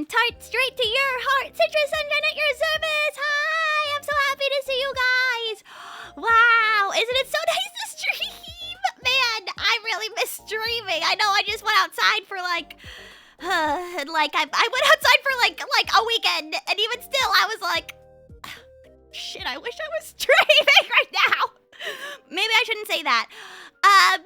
Tart straight to your heart. Citrus Sunshine at your service. Hi, I'm so happy to see you guys. Wow, isn't it so nice to stream? Man, I really miss streaming. I know I just went outside for like I went outside for like a weekend, and even still I was like, shit, I wish I was streaming right now. Maybe I shouldn't say that. Hi, I'm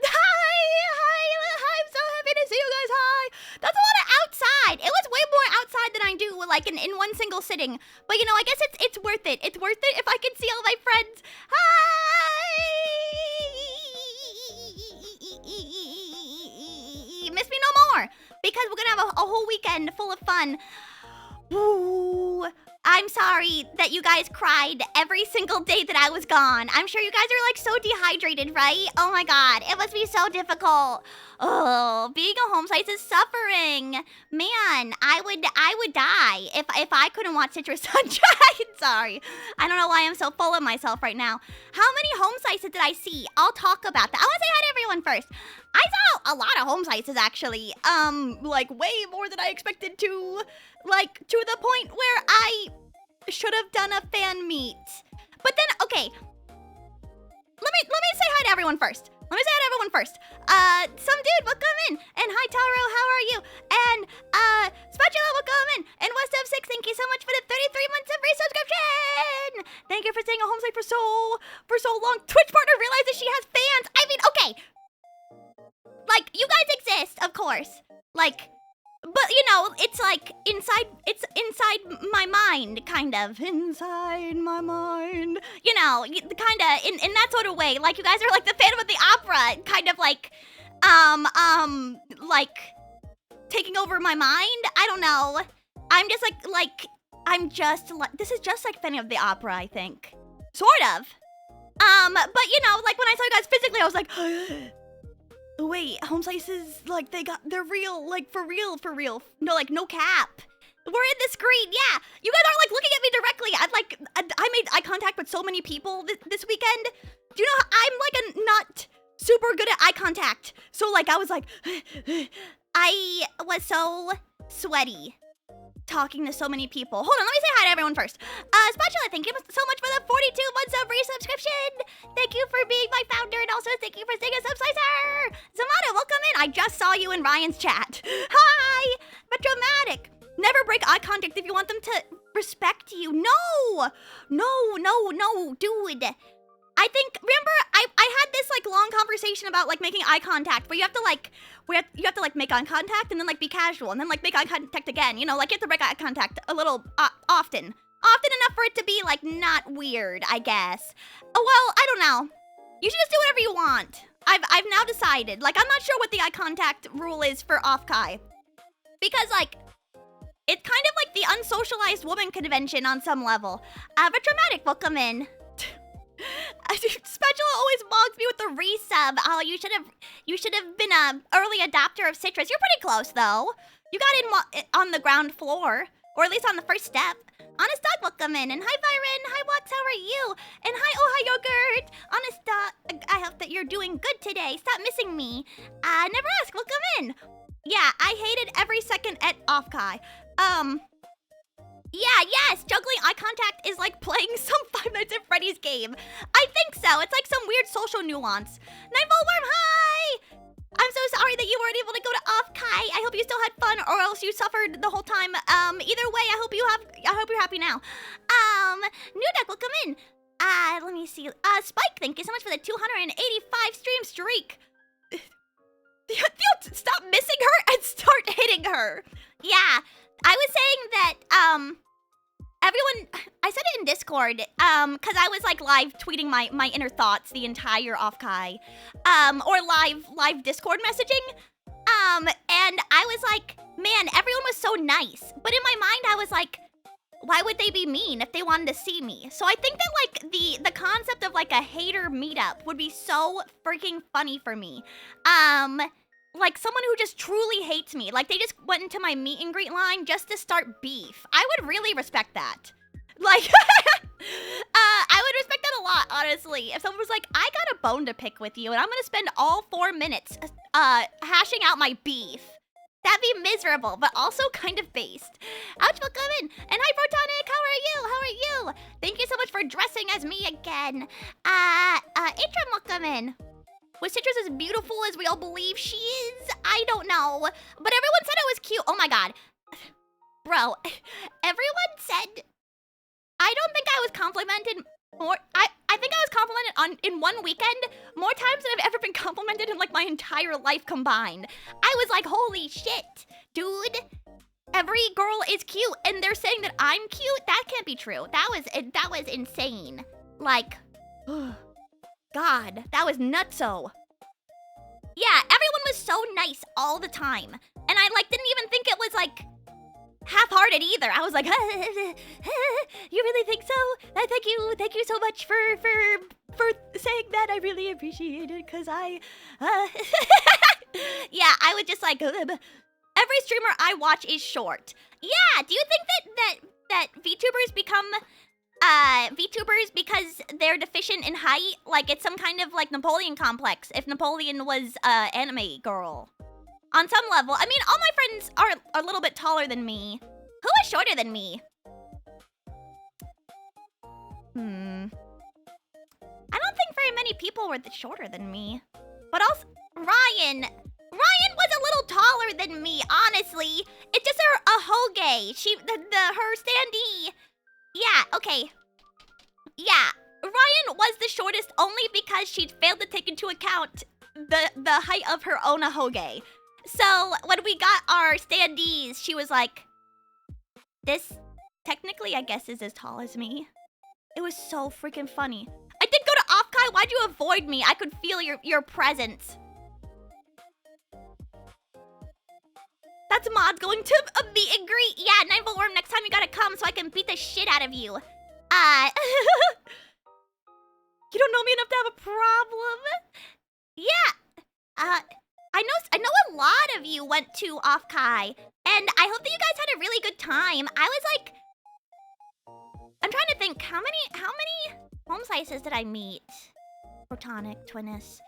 so happy to see you guys. Hi. That's a lot of outside. It was way more outside than I do like in one single sitting. But you know, I guess it's worth it. It's worth it if I can see all my friends. Hi. Miss me no more, because we're gonna have a whole weekend full of fun. Ooh. I'm sorry that you guys cried every single day that I was gone. I'm sure you guys are like so dehydrated, right? Oh my god, it must be so difficult. Oh, being a home slice is suffering. Man, I would die if I couldn't watch Citrus Sunshine. Sorry. I don't know why I'm so full of myself right now. How many home slices did I see? I'll talk about that. I want to say hi to everyone first. I saw a lot of home slices actually. Like way more than I expected to. Like, to the point where I should have done a fan meet. But then, okay. Let me say hi to everyone first. Some dude will come in. And hi, Taro, how are you? And, Spatula will come in. And West of 6, thank you so much for the 33 months of resubscription. Thank you for staying a home site for so long. Twitch partner realizes she has fans. I mean, okay. Like, you guys exist, of course. Like, but, you know, it's like inside my mind, kind of. Inside my mind. You know, kind of in that sort of way. Like, you guys are like the Phantom of the Opera, kind of like, like, taking over my mind? I don't know. I'm just like, this is just like Phantom of the Opera, I think. Sort of. But, you know, like, when I saw you guys physically, I was like, wait, home slices, like, they're real, like, for real. No, like, no cap. We're in the screen, yeah. You guys aren't, like, looking at me directly. I made eye contact with so many people this weekend. Do you know, I'm, like, not super good at eye contact. So, like, I was, like, I was so sweaty talking to so many people. Hold on, let me say hi to everyone first. Spatula, thank you so much for the 42 months of resubscription. Thank you for being my founder, and also thank you for staying a subslicer. Zamada, welcome in. I just saw you in Ryan's chat. Hi, Metromatic. Never break eye contact if you want them to respect you. No, dude. I think, remember, I had this, like, long conversation about, like, making eye contact, where you have to, like, you have to, like, make eye contact and then, like, be casual, and then, like, make eye contact again, you know, like, you have to break eye contact a little, often enough for it to be, like, not weird, I guess. Oh, well, I don't know. You should just do whatever you want. I've now decided, like, I'm not sure what the eye contact rule is for OFFKAI, because, like, it's kind of like the unsocialized woman convention on some level. Retromatic, welcome in. Spatula always mogs me with the resub. Oh, you should have been an early adopter of Citrus. You're pretty close, though. You got in on the ground floor, or at least on the first step. Honest Dog, welcome in. And hi, Byron. Hi, Wax, how are you? And hi, oh, hi, Yogurt. Honest Dog, I hope that you're doing good today. Stop missing me. Never ask, welcome in. Yeah, I hated every second at OFFKAI. Yeah, yes, juggling eye contact is like playing some Five Nights at Freddy's game. I think so. It's like some weird social nuance. Nightfall Worm, hi! I'm so sorry that you weren't able to go to OFFKAI. I hope you still had fun, or else you suffered the whole time. Either way, I hope you're happy now. New Duck, welcome in. Let me see. Spike, thank you so much for the 285 stream streak. Stop missing her and start hitting her. Yeah. I was saying that, everyone, I said it in Discord, because I was, like, live tweeting my inner thoughts the entire OFFKAI, or live Discord messaging, and I was like, man, everyone was so nice, but in my mind, I was like, why would they be mean if they wanted to see me? So I think that, like, the concept of, like, a hater meetup would be so freaking funny for me, like, someone who just truly hates me. Like, they just went into my meet and greet line just to start beef. I would really respect that. Like, I would respect that a lot, honestly. If someone was like, I got a bone to pick with you, and I'm gonna spend all 4 minutes, hashing out my beef. That'd be miserable, but also kind of based. then. Intro welcome in. Was Citrus as beautiful as we all believe she is? I don't know. But everyone said it was cute. Oh my god. Bro, everyone said... I don't think I was complimented more... I think I was complimented in one weekend more times than I've ever been complimented in, like, my entire life combined. I was like, holy shit, dude. Every girl is cute, and they're saying that I'm cute? That can't be true. That was insane. Like, God, that was nutso. Yeah, everyone was so nice all the time. And I, like, didn't even think it was, like, half-hearted either. I was like, you really think so? Thank you so much for saying that. I really appreciate it, because I, yeah, I was just like, every streamer I watch is short. Yeah, do you think that VTubers become VTubers because they're deficient in height? Like it's some kind of like Napoleon complex if Napoleon was anime girl. On some level. I mean, all my friends are a little bit taller than me. Who is shorter than me? I don't think very many people were shorter than me. But also, Ryan was a little taller than me, honestly. It's just a hoge. Her standee. Yeah, okay. Yeah, Ryan was the shortest only because she'd failed to take into account the height of her own hoge. So when we got our standees, she was like, this technically, I guess, is as tall as me. It was so freaking funny. I did go to OFFKAI. Why'd you avoid me? I could feel your presence. That's Mod's going to a meet and greet. Yeah, 9-volt worm, next time you gotta come so I can beat the shit out of you. You don't know me enough to have a problem. Yeah. I know a lot of you went to OFFKAI, and I hope that you guys had a really good time. I was like, I'm trying to think, how many home slices did I meet? Protonic, Twinnis.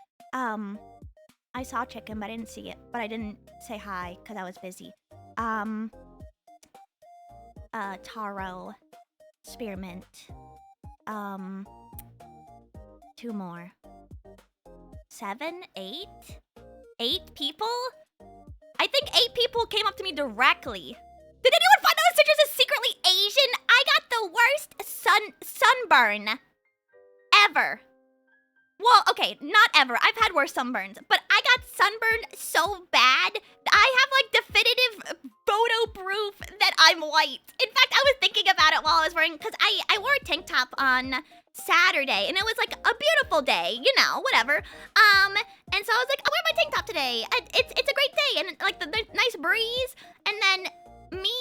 I saw Chicken, but I didn't see it. But I didn't say hi, because I was busy. Taro. Spearmint. 2 more. 7? 8? 8 people? I think 8 people came up to me directly. Did anyone find out that Citrus is secretly Asian? I got the worst sunburn ever. Well, okay, not ever. I've had worse sunburns, but I got sunburned so bad. I have like definitive photo proof that I'm white. In fact, I was thinking about it while I was wearing, because I wore a tank top on Saturday, and it was like a beautiful day, you know, whatever. And so I was like, I'll wear my tank top today. It's a great day, and like the nice breeze, and then me,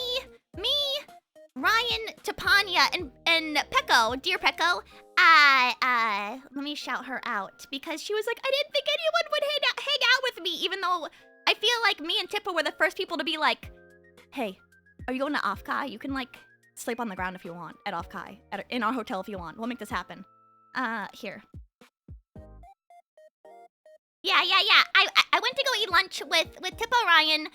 Ryan, Tapanya, and Pecco, dear Pecco, let me shout her out, because she was like, I didn't think anyone would hang out with me, even though I feel like me and Tippa were the first people to be like, hey, are you going to OFFKAI? You can, like, sleep on the ground if you want at OFFKAI, in our hotel if you want. We'll make this happen. Here. Yeah. I went to go eat lunch with Tippa, Ryan,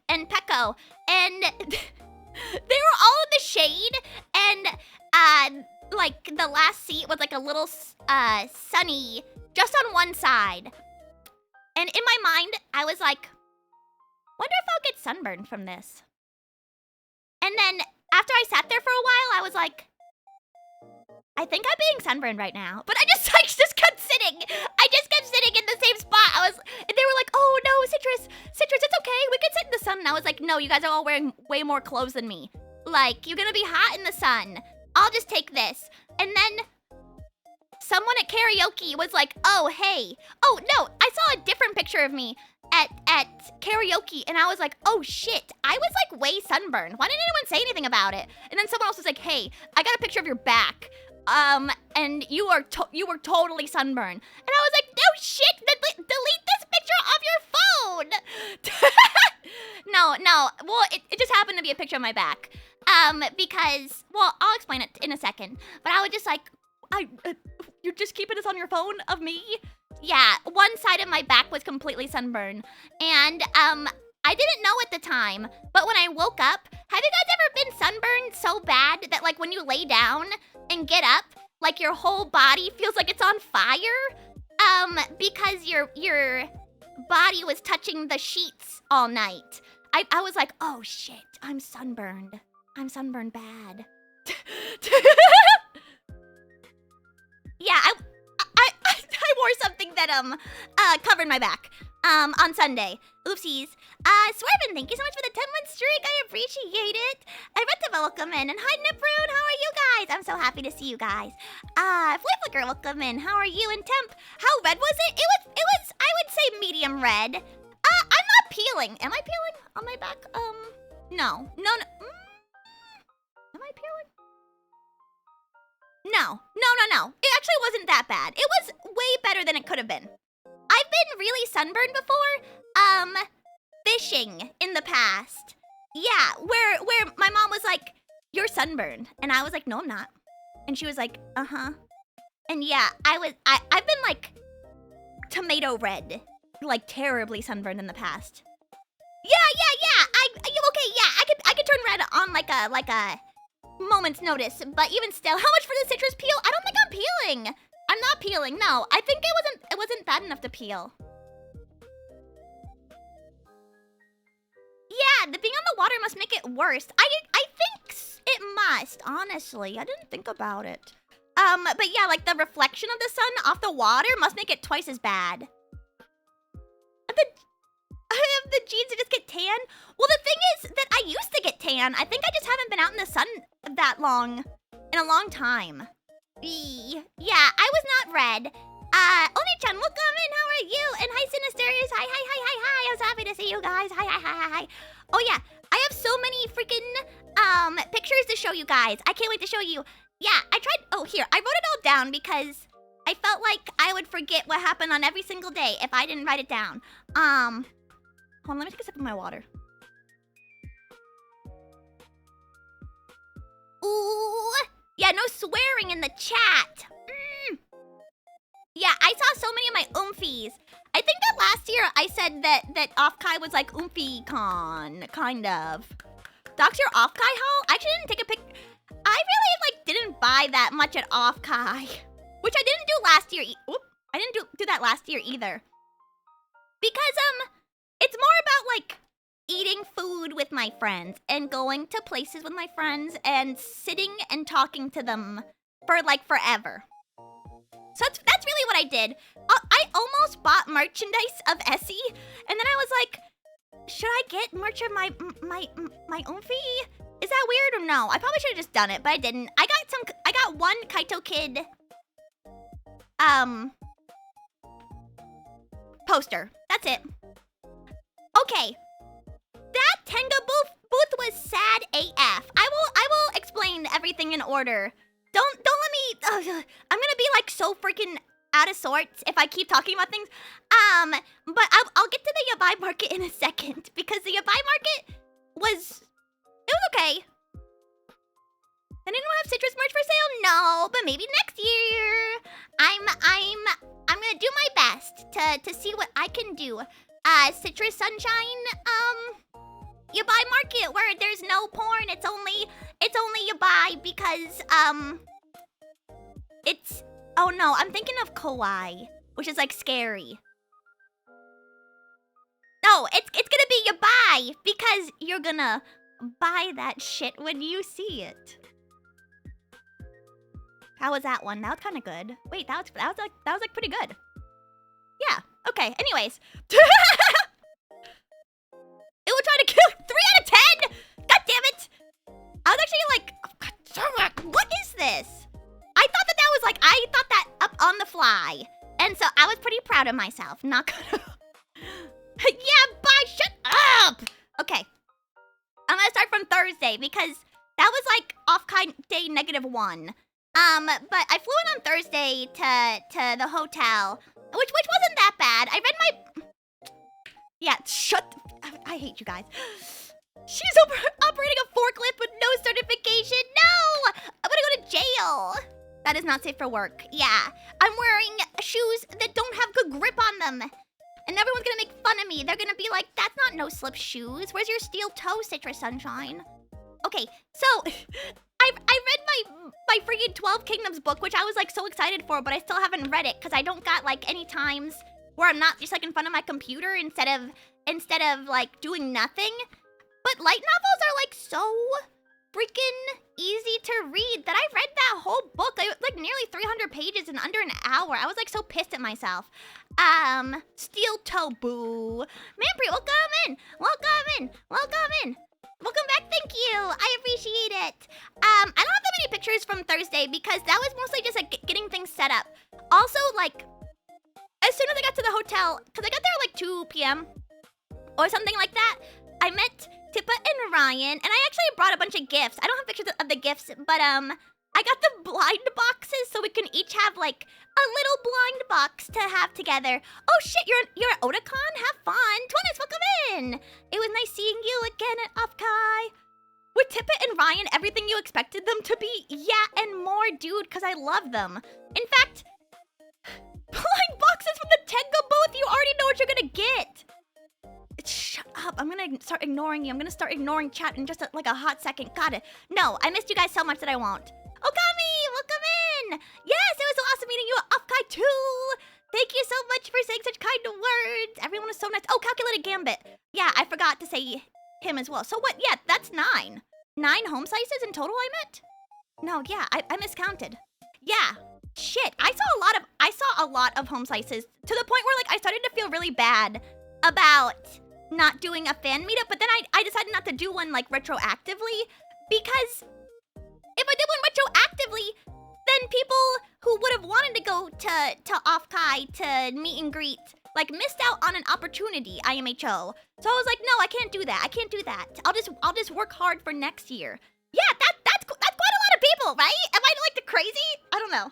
and Pecco, and they were all in the shade, and, like, the last seat was, like, a little, sunny, just on one side. And in my mind, I was like, wonder if I'll get sunburned from this. And then, after I sat there for a while, I was like, I think I'm being sunburned right now. But I just, like, just kept sitting. I just kept sitting in the same spot. And they were like, oh, no, Citrus, it's okay. We can sit in the sun. And I was like, no, you guys are all wearing way more clothes than me. Like, you're gonna be hot in the sun. I'll just take this. And then someone at karaoke was like, oh, hey. Oh, no, I saw a different picture of me at karaoke, and I was like, oh, shit. I was, like, way sunburned. Why didn't anyone say anything about it? And then someone else was like, hey, I got a picture of your back. And you were totally sunburned. And I was like, no shit, delete this picture off your phone. No, well, it just happened to be a picture of my back. Because, well, I'll explain it in a second. But I was just like, you're just keeping this on your phone of me? Yeah, one side of my back was completely sunburned. And, I didn't know at the time, but when I woke up, have you guys ever been sunburned so bad that, like, when you lay down and get up, like your whole body feels like it's on fire, because your body was touching the sheets all night. I was like, oh shit, I'm sunburned. I'm sunburned bad. Yeah, I wore something that covered my back on Sunday. Oopsies. Swervin, thank you so much for the 10-month streak. I appreciate it. I meant to welcome in. And hi, Niproon, how are you guys? I'm so happy to see you guys. Flipflicker, welcome in. How are you? And Temp, how red was it? It was, I would say medium red. I'm not peeling. Am I peeling on my back? No. Am I peeling? No. It actually wasn't that bad. It was way better than it could have been. I've been really sunburned before, fishing in the past. Yeah, where my mom was like, you're sunburned. And I was like, no, I'm not. And she was like, uh-huh. And yeah, I've been like tomato red, like terribly sunburned in the past. Yeah. I could turn red on like a moment's notice, but even still, how much for the citrus peel? I don't think I'm peeling. I'm not peeling. No, I think it wasn't bad enough to peel. Yeah, the being on the water must make it worse. I think it must. Honestly, I didn't think about it. But yeah, like the reflection of the sun off the water must make it twice as bad. I have the genes to just get tan. Well, the thing is that I used to get tan. I think I just haven't been out in the sun that long, in a long time. Yeah, I was not red. Oni-chan, welcome in. How are you? And hi, Sinisterius. Hi. I was happy to see you guys. Hi. Oh yeah, I have so many freaking pictures to show you guys. I can't wait to show you. Yeah, I tried. Oh, here, I wrote it all down because I felt like I would forget what happened on every single day if I didn't write it down. Hold on, let me take a sip of my water. Ooh, yeah, no swearing in the chat. Yeah, I saw so many of my oomfies. I think that last year I said that OFFKAI was like OomfyCon, kind of. Dr. OFFKAI haul? I actually didn't take a pic. I really didn't buy that much at OFFKAI, which I didn't do last year. I didn't do that last year either. Because it's more about eating food with my friends and going to places with my friends and sitting and talking to them for forever. So that's really what I did. I almost bought merchandise of Essie, and then I was like, should I get merch of my oomfy? Is that weird or no? I probably should have just done it, but I didn't. I got one Kaito Kid poster. That's it. Okay. That Tenga booth was sad AF. I will explain everything in order. Don't let me. I'm gonna be so freaking out of sorts if I keep talking about things. But I'll get to the Yabai market in a second because the Yabai market was okay. And anyone have citrus merch for sale? No, but maybe next year. I'm gonna do my best to see what I can do. Citrus Sunshine, Yabai market where there's no porn. It's only Yabai because it's oh no, I'm thinking of kawaii, which is scary. No, it's gonna be Yabai because you're gonna buy that shit when you see it. How was that one? That was kind of good. Wait, that was pretty good. Yeah. Okay. Anyways, it will try to kill 3 out of 10. God damn it! I was actually what is this? I thought that up on the fly, and so I was pretty proud of myself. Not gonna. Yeah, bye. Shut up. Okay. I'm gonna start from Thursday because that was OFFKAI day -1. But I flew in on Thursday to the hotel, which wasn't that bad. I read my. Yeah, I hate you guys. She's operating a forklift with no certification. No, I'm gonna go to jail. That is not safe for work. Yeah, I'm wearing shoes that don't have good grip on them. And everyone's gonna make fun of me. They're gonna be like, that's not no-slip shoes. Where's your steel toe, Citrus Sunshine? Okay, so I read my freaking 12 Kingdoms book, which I was like so excited for, but I still haven't read it because I don't got like any times where I'm not just like in front of my computer instead of like doing nothing. But light novels are like so freaking easy to read that I read that whole book. Like nearly 300 pages in under an hour. I was like so pissed at myself. Steel toe boo. Manpri, welcome in. Welcome in. Welcome in. Welcome back, thank you. I appreciate it. I don't have that many pictures from Thursday because that was mostly just like getting things set up. Also, like, as soon as I got to the hotel, because I got there like 2 p.m. or something like that, I met Tippa and Ryan, and I actually brought a bunch of gifts. I don't have pictures of the gifts, but I got the blind boxes so we can each have like a little blind box to have together. Oh shit, you're at Otakon? Have fun. Twinnis, welcome in. It was nice seeing you again at OFFKAI. Were Tippa and Ryan everything you expected them to be? Yeah, and more, dude, because I love them. In fact, blind boxes from the Tenga booth, you already know what you're gonna get. Shut up. I'm gonna start ignoring you. I'm gonna start ignoring chat in just like a hot second. Got it. No, I missed you guys so much that I won't. Okami, welcome in. Yes, it was so awesome meeting you at OFFKAI too. Thank you so much for saying such kind words. Everyone was so nice. Oh, Calculated Gambit. Yeah, I forgot to say him as well. So what? Yeah, that's 9. 9 home slices in total, I meant? No, yeah, I miscounted. Yeah. Shit, I saw a lot of home slices to the point where like I started to feel really bad about not doing a fan meetup, but then I decided not to do one like retroactively because if I did one retroactively, then people who would have wanted to go to OFFKAI to meet and greet like missed out on an opportunity, IMHO. So I was like, no, I can't do that. I can't do that. I'll just work hard for next year. Yeah, that's quite a lot of people, right? Am I like the crazy? I don't know.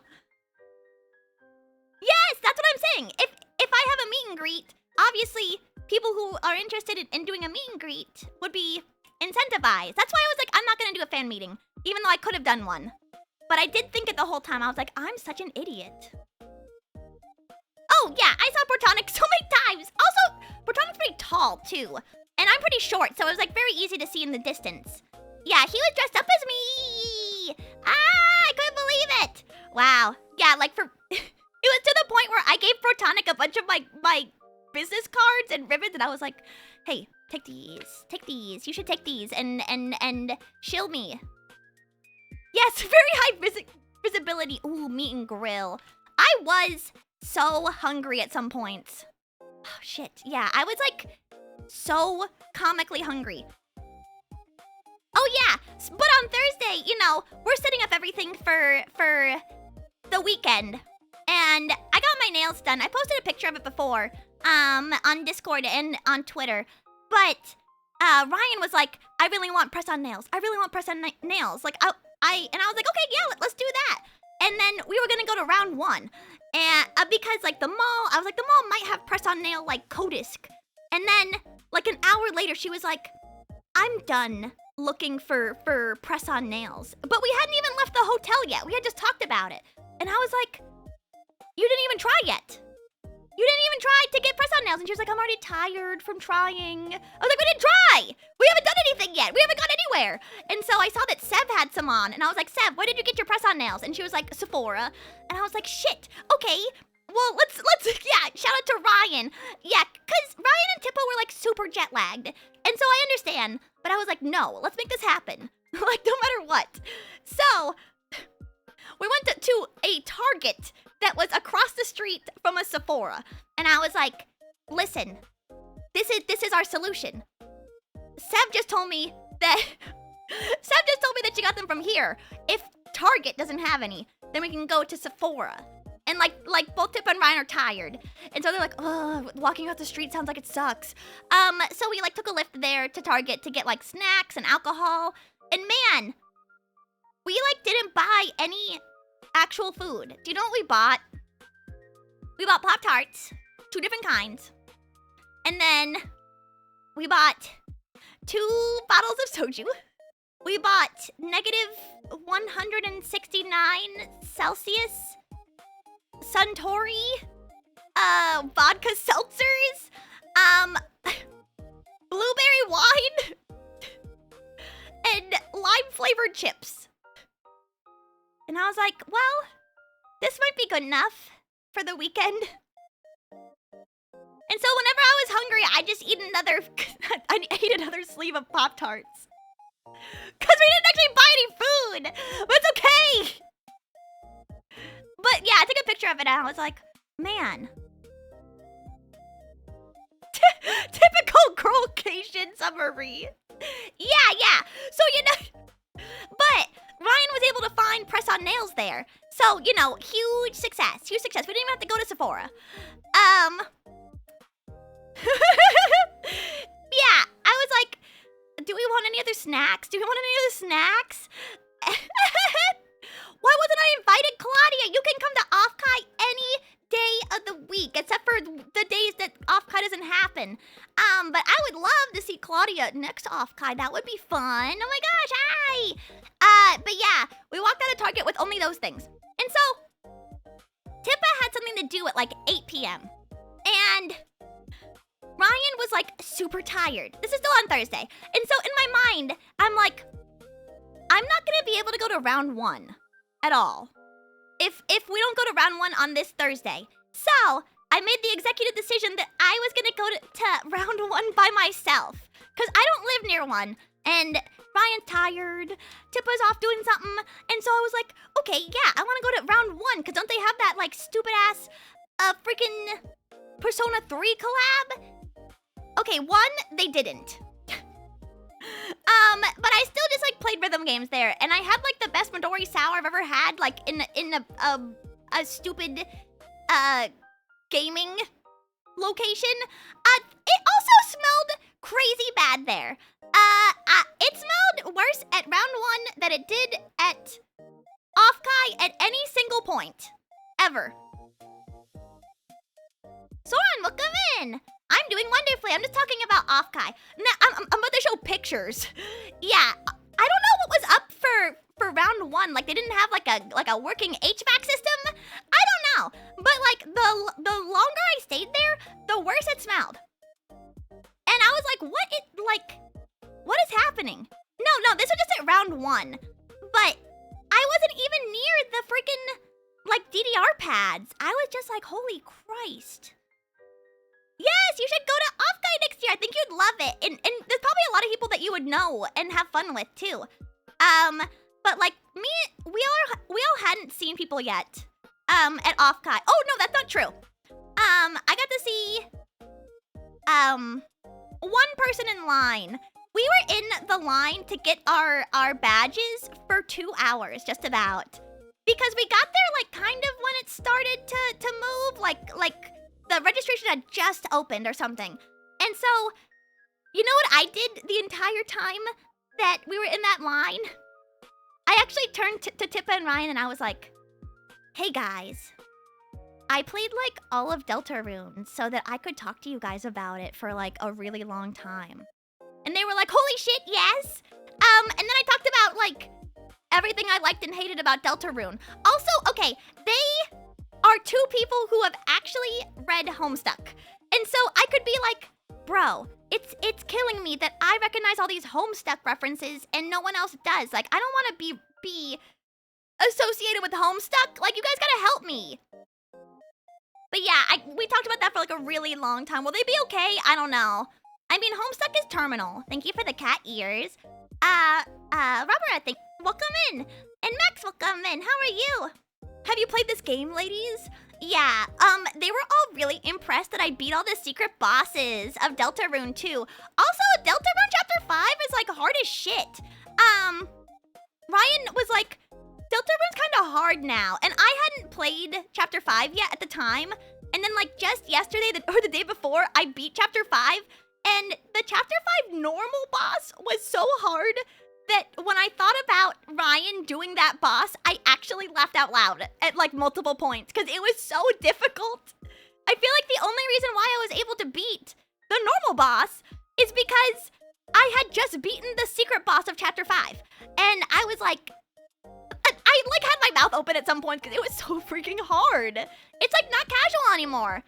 Yes, that's what I'm saying. If I have a meet and greet, obviously people who are interested in doing a meet and greet would be incentivized. That's why I was like, I'm not gonna do a fan meeting, even though I could have done one. But I did think it the whole time. I was like, I'm such an idiot. Oh yeah, I saw Protonic so many times. Also, Protonic's pretty tall too. And I'm pretty short, so it was like very easy to see in the distance. Yeah, he was dressed up as me. I couldn't believe it. Wow. Yeah, like for, it was to the point where I gave Protonic a bunch of my business cards and ribbons, and I was like, hey, take these. You should take these and shield me. Yes, very high visibility. Ooh, meet and grill. I was so hungry at some points. Oh, shit. Yeah, I was like so comically hungry. Oh, yeah. But on Thursday, you know, we're setting up everything for the weekend. And I got my nails done. I posted a picture of it before on Discord and on Twitter. But Ryan was like, I really want press-on nails. I really want press-on nails. Like, I was like, okay, yeah, let's do that. And then we were gonna go to round 1. And because like the mall, I was like, the mall might have press-on nail like Kodisk. And then like an hour later, she was like, I'm done looking for press-on nails. But we hadn't even left the hotel yet. We had just talked about it. And I was like, you didn't even try yet. You didn't even try to get press-on nails. And she was like, I'm already tired from trying. I was like, we didn't try. We haven't done anything yet. We haven't gone anywhere. And so I saw that Sev had some on. And I was like, Sev, where did you get your press-on nails? And she was like, Sephora. And I was like, shit. Okay. Well, let's yeah, shout out to Ryan. Yeah, because Ryan and Tippo were like super jet lagged. And so I understand. But I was like, no, let's make this happen. Like, no matter what. So we went to a Target that was across the street from a Sephora. And I was like, listen, this is our solution. Sev just told me that she got them from here. If Target doesn't have any, then we can go to Sephora. And like both Tip and Ryan are tired. And so they're like, oh, walking out the street sounds like it sucks. So we like took a lift there to Target to get like snacks and alcohol. And man, we like didn't buy any actual food. Do you know what we bought? We bought Pop-Tarts, 2 different kinds. And then we bought 2 bottles of soju. We bought negative 169 Celsius Suntory vodka seltzers, blueberry wine, and lime flavored chips. And I was like, well, this might be good enough for the weekend. And so whenever I was hungry, I just eat another, I ate another sleeve of Pop-Tarts. Because we didn't actually buy any food, but it's okay. But yeah, I took a picture of it and I was like, man. Typical Caucasian summary. Yeah. So, but Ryan was able to find press-on nails there. So, huge success. We didn't even have to go to Sephora. Yeah, I was like, do we want any other snacks? Why wasn't I invited, Claudia? You can come to OFFKAI any day of the week, except for the days that OFFKAI doesn't happen. But I would love to see Claudia next OFFKAI. That would be fun. Oh my gosh, hi! But yeah, we walked out of Target with only those things. And so, Tippa had something to do at like 8 p.m. And Ryan was like super tired. This is still on Thursday. And so in my mind, I'm like, I'm not gonna be able to go to round 1 at all if we don't go to round 1 on this Thursday. So I made the executive decision that I was gonna go to round 1 by myself. Cause I don't live near one. And Ryan's tired, Tippa's off doing something. And so I was like, okay, yeah, I wanna go to round 1. Cause don't they have that like stupid ass freaking Persona 3 collab? Okay, 1, they didn't. But I still just like played rhythm games there, and I had like the best Midori sour I've ever had, like in a stupid gaming location. It also smelled crazy bad there. It smelled worse at round 1 than it did at OFFKAI at any single point ever. Soren, welcome in. I'm doing wonderfully. I'm just talking about OFFKAI. Now, I'm about to show pictures. Yeah, I don't know what was up for round 1. Like, they didn't have like a working HVAC system. I don't know. But like the longer I stayed there, the worse it smelled. And I was like, what is happening? No, this was just at round 1. But I wasn't even near the freaking like DDR pads. I was just like, holy Christ. Yes, you should go to OFFKAI next year. I think you'd love it. And there's probably a lot of people that you would know and have fun with too. But like me, we all hadn't seen people yet. At OFFKAI. Oh no, that's not true. I got to see one person in line. We were in the line to get our badges for 2 hours, just about. Because we got there like kind of when it started to move, like the registration had just opened or something. And so, you know what I did the entire time that we were in that line? I actually turned to Tippa and Ryan and I was like, hey guys, I played like all of Deltarune so that I could talk to you guys about it for like a really long time. And they were like, holy shit, yes! And then I talked about like everything I liked and hated about Deltarune. Also, okay, they are 2 people who have actually read Homestuck. And so I could be like, bro, it's killing me that I recognize all these Homestuck references and no one else does. Like, I don't want to be associated with Homestuck. Like, you guys gotta help me. But yeah, we talked about that for like a really long time. Will they be okay? I don't know. I mean, Homestuck is terminal. Thank you for the cat ears. Robert, welcome in. And Max, welcome in. How are you? Have you played this game, ladies? Yeah, they were all really impressed that I beat all the secret bosses of Deltarune 2. Also, Deltarune Chapter 5 is like hard as shit. Ryan was like, Deltarune's kind of hard now, and I hadn't played Chapter 5 yet at the time. And then like just yesterday or the day before, I beat Chapter 5, and the Chapter 5 normal boss was so hard that when I thought about Ryan doing that boss, I actually laughed out loud at like multiple points because it was so difficult. I feel like the only reason why I was able to beat the normal boss is because I had just beaten the secret boss of Chapter 5. And I was like, I like had my mouth open at some point because it was so freaking hard. It's like not casual anymore.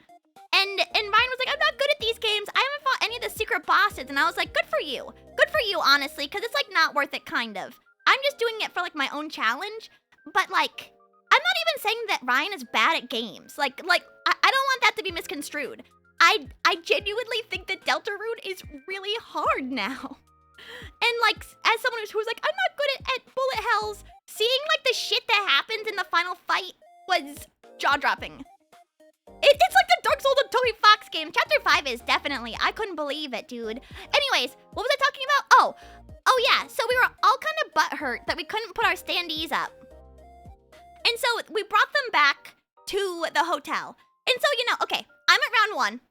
And Ryan was like, I'm not good at these games. I haven't fought any of the secret bosses. And I was like, good for you. Good for you, honestly, because it's like not worth it, kind of. I'm just doing it for like my own challenge. But like, I'm not even saying that Ryan is bad at games. Like I don't want that to be misconstrued. I genuinely think that Deltarune is really hard now. And like, as someone who's like, I'm not good at bullet hells, seeing like the shit that happens in the final fight was jaw-dropping. It's like the Dark Souls of Toby Fox game. Chapter 5 is definitely, I couldn't believe it, dude. Anyways, what was I talking about? Oh yeah, so we were all kind of butthurt that we couldn't put our standees up. And so we brought them back to the hotel. And so, you know, okay, I'm at round 1.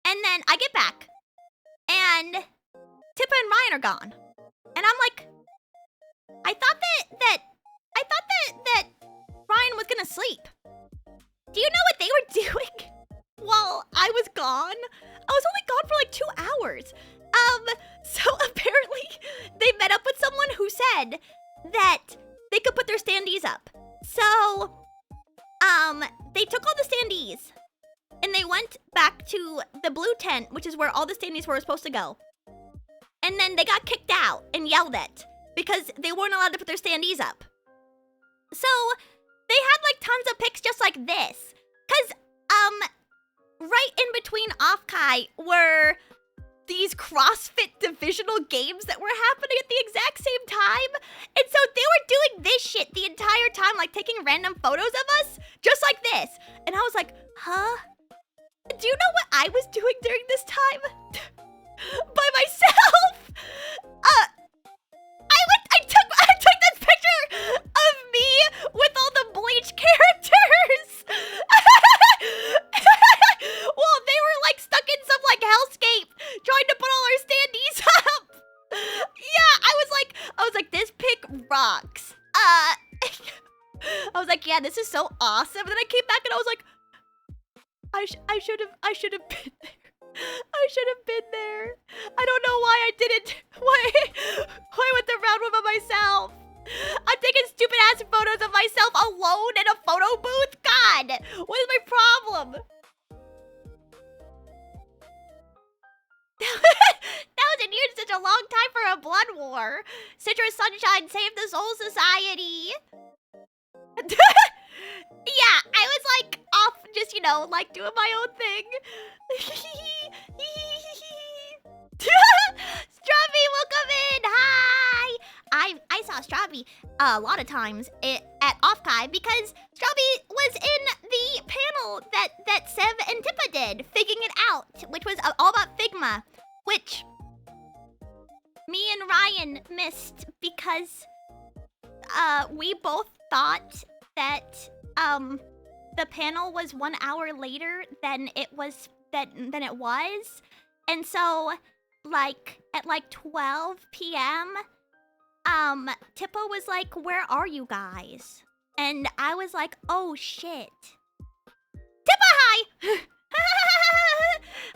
And then I get back. And Tippa and Ryan are gone. And I'm like, I thought that Ryan was gonna sleep. Do you know what they were doing while I was gone? I was only gone for like 2 hours. So apparently they met up with someone who said that they could put their standees up. So, they took all the standees and they went back to the blue tent, which is where all the standees were supposed to go. And then they got kicked out and yelled at because they weren't allowed to put their standees up. So, they had like tons of pics just like this. Cause, right in between OFFKAI were these CrossFit divisional games that were happening at the exact same time. And so they were doing this shit the entire time, like taking random photos of us, just like this. And I was like, huh? Do you know what I was doing during this time? By myself? I took this picture of me with all the Bleach characters. Well, they were like stuck in some like hellscape trying to put all our standees up. Yeah, I was like, this pic rocks. I was like, yeah, this is so awesome. And then I came back and I was like, I should have been there. I should have been there. I don't know why I didn't. Why I went the round one by myself. I'm taking stupid ass photos of myself alone in a photo booth. God, what is my problem? That was in here such a long time for a blood war. Citrus Sunshine saved the Soul Society. Yeah, I was like off just, you know, like doing my own thing. Strawby, welcome in. Hi. I saw Strawby a lot of times at OFFKAI because Strawby was in the panel that Sev and Tippa did, Figuring It Out, which was all about Figma, which me and Ryan missed because we both thought that the panel was 1 hour later than it was. And so like at like 12 p.m. Tippa was like, where are you guys? And I was like, oh shit. Tippa, hi!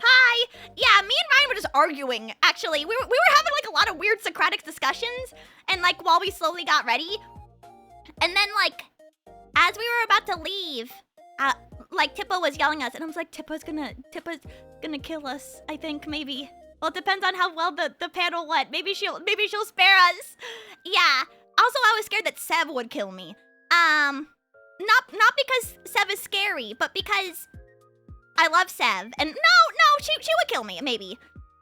Hi! Yeah, me and Ryan were just arguing, actually. We were having like a lot of weird Socratic discussions, and like while we slowly got ready. And then like, as we were about to leave, like Tippa was yelling at us, and I was like, Tippa's gonna kill us, I think, maybe. Well, it depends on how well the panel went. Maybe she'll spare us. Yeah. Also, I was scared that Sev would kill me. Not because Sev is scary, but because I love Sev. And no, she would kill me, maybe.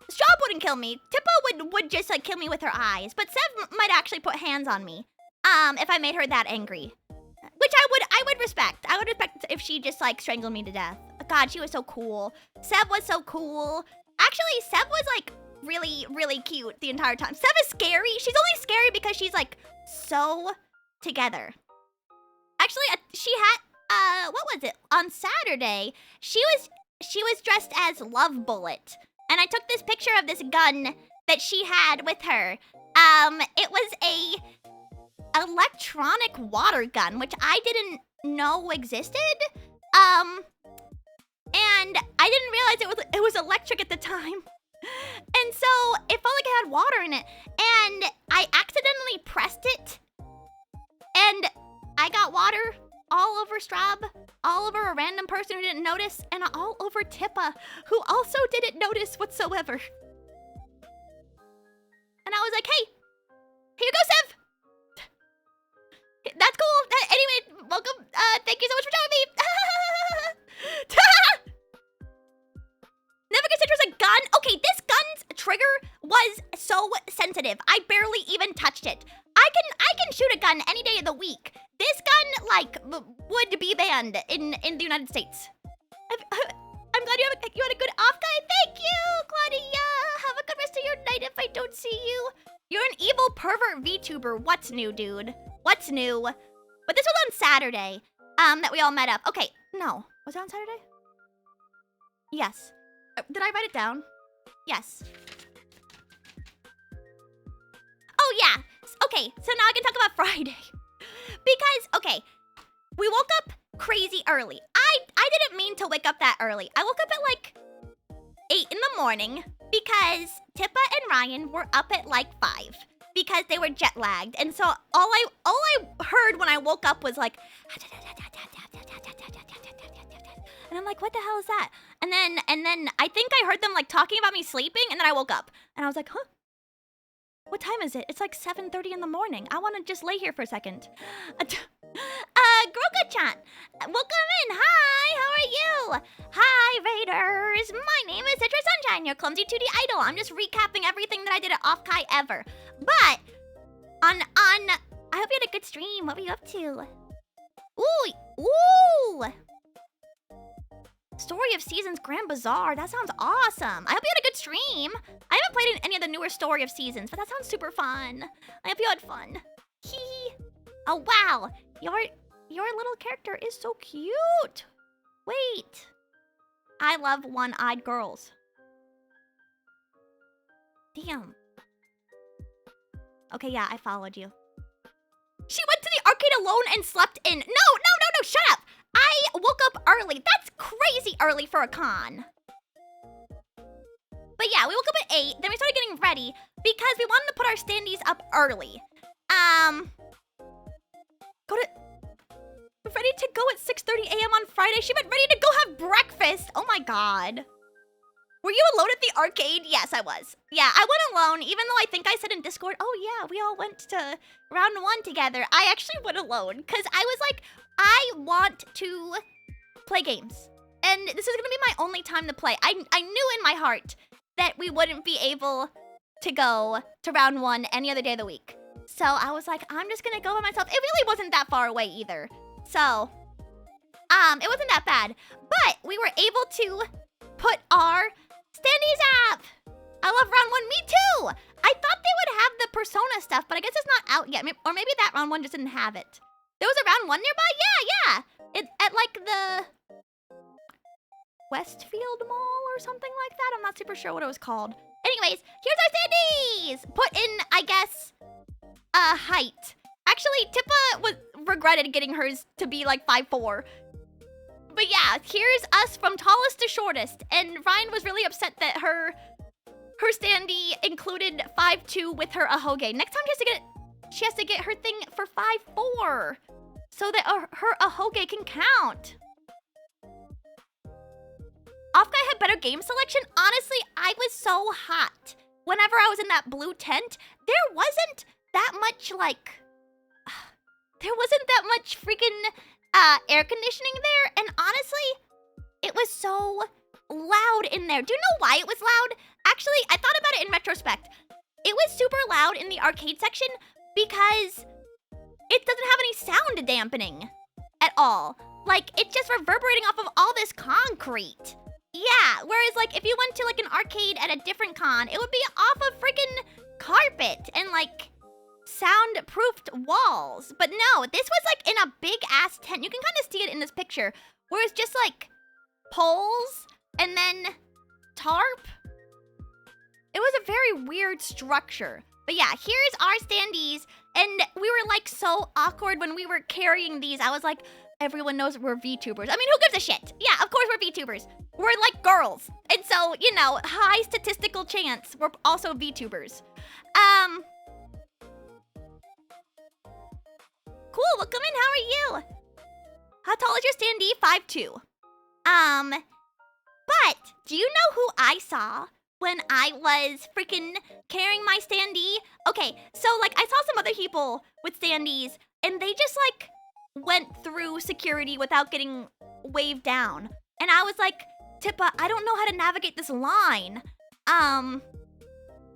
Straub wouldn't kill me. Tippa would just like kill me with her eyes. But Sev might actually put hands on me. If I made her that angry. Which I would respect. I would respect if she just like strangled me to death. God, she was so cool. Sev was so cool. Actually, Sev was like really, really cute the entire time. Sev is scary. She's only scary because she's like so together. Actually, she had, what was it? On Saturday, she was dressed as Love Bullet. And I took this picture of this gun that she had with her. It was a electronic water gun, which I didn't know existed. And I didn't realize it was electric at the time. And so it felt like it had water in it. And I accidentally pressed it. And I got water all over Straub, all over a random person who didn't notice, and all over Tippa, who also didn't notice whatsoever. And I was like, hey, here you go, Sev. That's cool. gun any day of the week. This gun, like, would be banned in the United States. I'm glad you had a good OFFKAI. Thank you, Claudia. Have a good rest of your night if I don't see you. You're an evil pervert VTuber. What's new, dude? What's new? But this was on Saturday, that we all met up. Okay, no. Was it on Saturday? Yes. Did I write it down? Yes. Oh, yeah. Okay, so now I can talk about Friday. Because, okay, we woke up crazy early. I didn't mean to wake up that early. I woke up at like 8 in the morning because Tippa and Ryan were up at like 5 because they were jet lagged. And so all I heard when I woke up was like, and I'm like, what the hell is that? And then I think I heard them like talking about me sleeping, and then I woke up and I was like, huh? What time is it? It's like 7:30 in the morning. I want to just lay here for a second. Groga-chan, welcome in. Hi, how are you? Hi, Raiders. My name is Citra Sunshine, your clumsy 2D idol. I'm just recapping everything that I did at OFFKAI ever. But I hope you had a good stream. What were you up to? Ooh. Story of Seasons Grand Bazaar. That sounds awesome. I hope you had a good stream. I haven't played in any of the newer Story of Seasons, but that sounds super fun. I hope you had fun. Hee. Oh, wow. Your little character is so cute. Wait. I love one-eyed girls. Damn. Okay, yeah, I followed you. She went to the arcade alone and slept in. No, shut up. I woke up early. That's crazy early for a con. But yeah, we woke up at 8. Then we started getting ready because we wanted to put our standees up early. Ready to go at 6:30 a.m. on Friday. She meant ready to go have breakfast. Oh my god. Were you alone at the arcade? Yes, I was. Yeah, I went alone, even though I think I said in Discord, oh yeah, we all went to round 1 together. I actually went alone because I was like, I want to play games. And this is gonna be my only time to play. I knew in my heart that we wouldn't be able to go to round 1 any other day of the week. So I was like, I'm just gonna go by myself. It really wasn't that far away either. So, it wasn't that bad. But we were able to put our standees up. I love round 1. Me too. I thought they would have the Persona stuff, but I guess it's not out yet. Or maybe that round 1 just didn't have it. There was a round 1 nearby? Yeah. At like the Westfield Mall or something like that. I'm not super sure what it was called. Anyways, here's our standees. Put in, I guess, height. Actually, Tippa regretted getting hers to be like 5'4". But yeah, here's us from tallest to shortest. And Ryan was really upset that her standee included 5'2" with her ahoge. Next time she has to get her thing for 5'4", so that her ahoge can count. OFFKAI had better game selection. Honestly, I was so hot. Whenever I was in that blue tent, there wasn't that much like... There wasn't that much freaking air conditioning there, and honestly, it was so loud in there. Do you know why it was loud? Actually, I thought about it in retrospect. It was super loud in the arcade section because it doesn't have any sound dampening at all. Like, it's just reverberating off of all this concrete. Yeah, whereas like if you went to like an arcade at a different con, it would be off of freaking carpet and like soundproofed walls. But no, this was like in a big ass tent. You can kind of see it in this picture, where it's just like poles and then tarp. It was a very weird structure. But yeah, here's our standees, and we were like so awkward when we were carrying these. I was like, everyone knows we're VTubers. I mean, who gives a shit? Yeah, of course we're VTubers. We're like girls. And so, you know, high statistical chance we're also VTubers. Cool, welcome in, how are you? How tall is your standee? 5'2". But do you know who I saw when I was freaking carrying my standee? Okay, so like I saw some other people with standees and they just like went through security without getting waved down. And I was like, Tippa, I don't know how to navigate this line.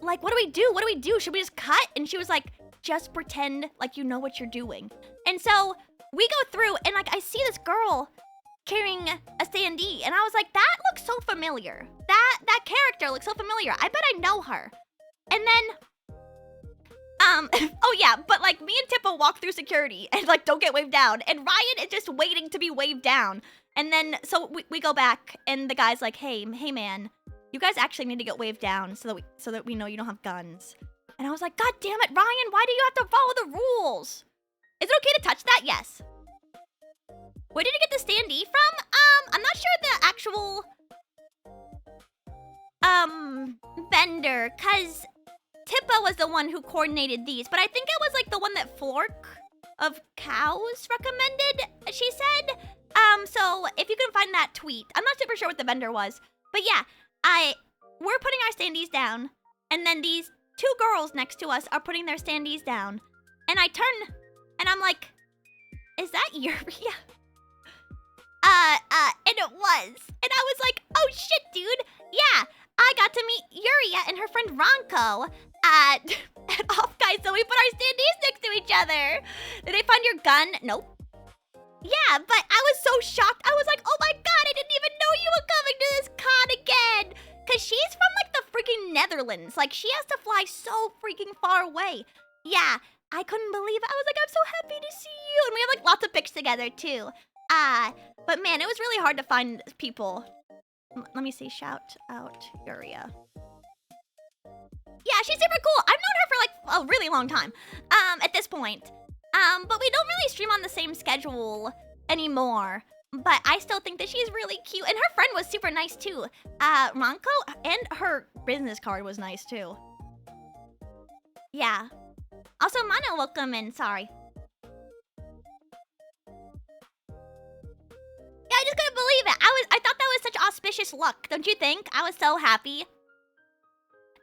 Like, what do we do? What do we do? Should we just cut? And she was like, just pretend like you know what you're doing. And so we go through and like I see this girl carrying a standee and I was like, that looks so familiar. That character looks so familiar. I bet I know her. And then oh yeah, but like me and Tippa walk through security and like don't get waved down, and Ryan is just waiting to be waved down. And then so we go back and the guy's like, hey man, you guys actually need to get waved down so that we know you don't have guns. And I was like, God damn it, Ryan, why do you have to follow the rules? Is it okay to touch that? Yes. Where did you get the standee from? I'm not sure the actual vendor, cause Tippa was the one who coordinated these, but I think it was like the one that Flork of Cows recommended, she said. So if you can find that tweet, I'm not super sure what the vendor was, but yeah, we're putting our standees down, and then these two girls next to us are putting their standees down, and I turn, and I'm like, is that Yuria? And it was, and I was like, oh shit, dude, yeah, I got to meet Yuria and her friend Ronko at OFFKAI, so we put our standees next to each other. Did they find your gun? Nope. Yeah, but I was so shocked. I was like, oh my god, I didn't even know you were coming to this con again. Because she's from like the freaking Netherlands. Like, she has to fly so freaking far away. Yeah, I couldn't believe it. I was like, I'm so happy to see you. And we have like lots of pics together too. But man, it was really hard to find people. Let me see, shout out Yuria. Yeah, she's super cool. I've known her for like a really long time, at this point. But we don't really stream on the same schedule anymore. But I still think that she's really cute. And her friend was super nice too. Ronko, and her business card was nice too. Yeah. Also, Mano, welcome in, sorry. Yeah, I just couldn't believe it. I thought that was such auspicious luck, don't you think? I was so happy.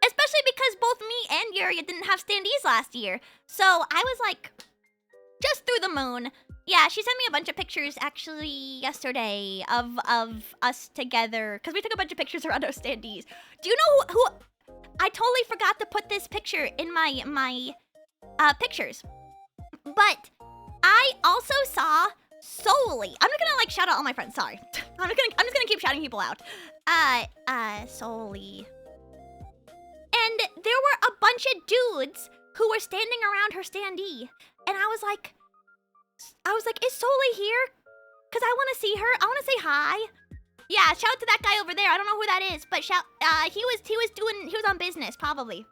Especially because both me and Yuria didn't have standees last year. So I was like, just through the moon. Yeah, she sent me a bunch of pictures actually yesterday of us together. Because we took a bunch of pictures around our standees. Do you know who I totally forgot to put this picture in my pictures. But I also saw Solely. I'm not gonna like shout out all my friends, sorry. I'm just gonna keep shouting people out. Solely. And there were a bunch of dudes who were standing around her standee. And I was like, is Solely here? Cause I wanna see her. I wanna say hi. Yeah, shout out to that guy over there. I don't know who that is, but he was on business, probably.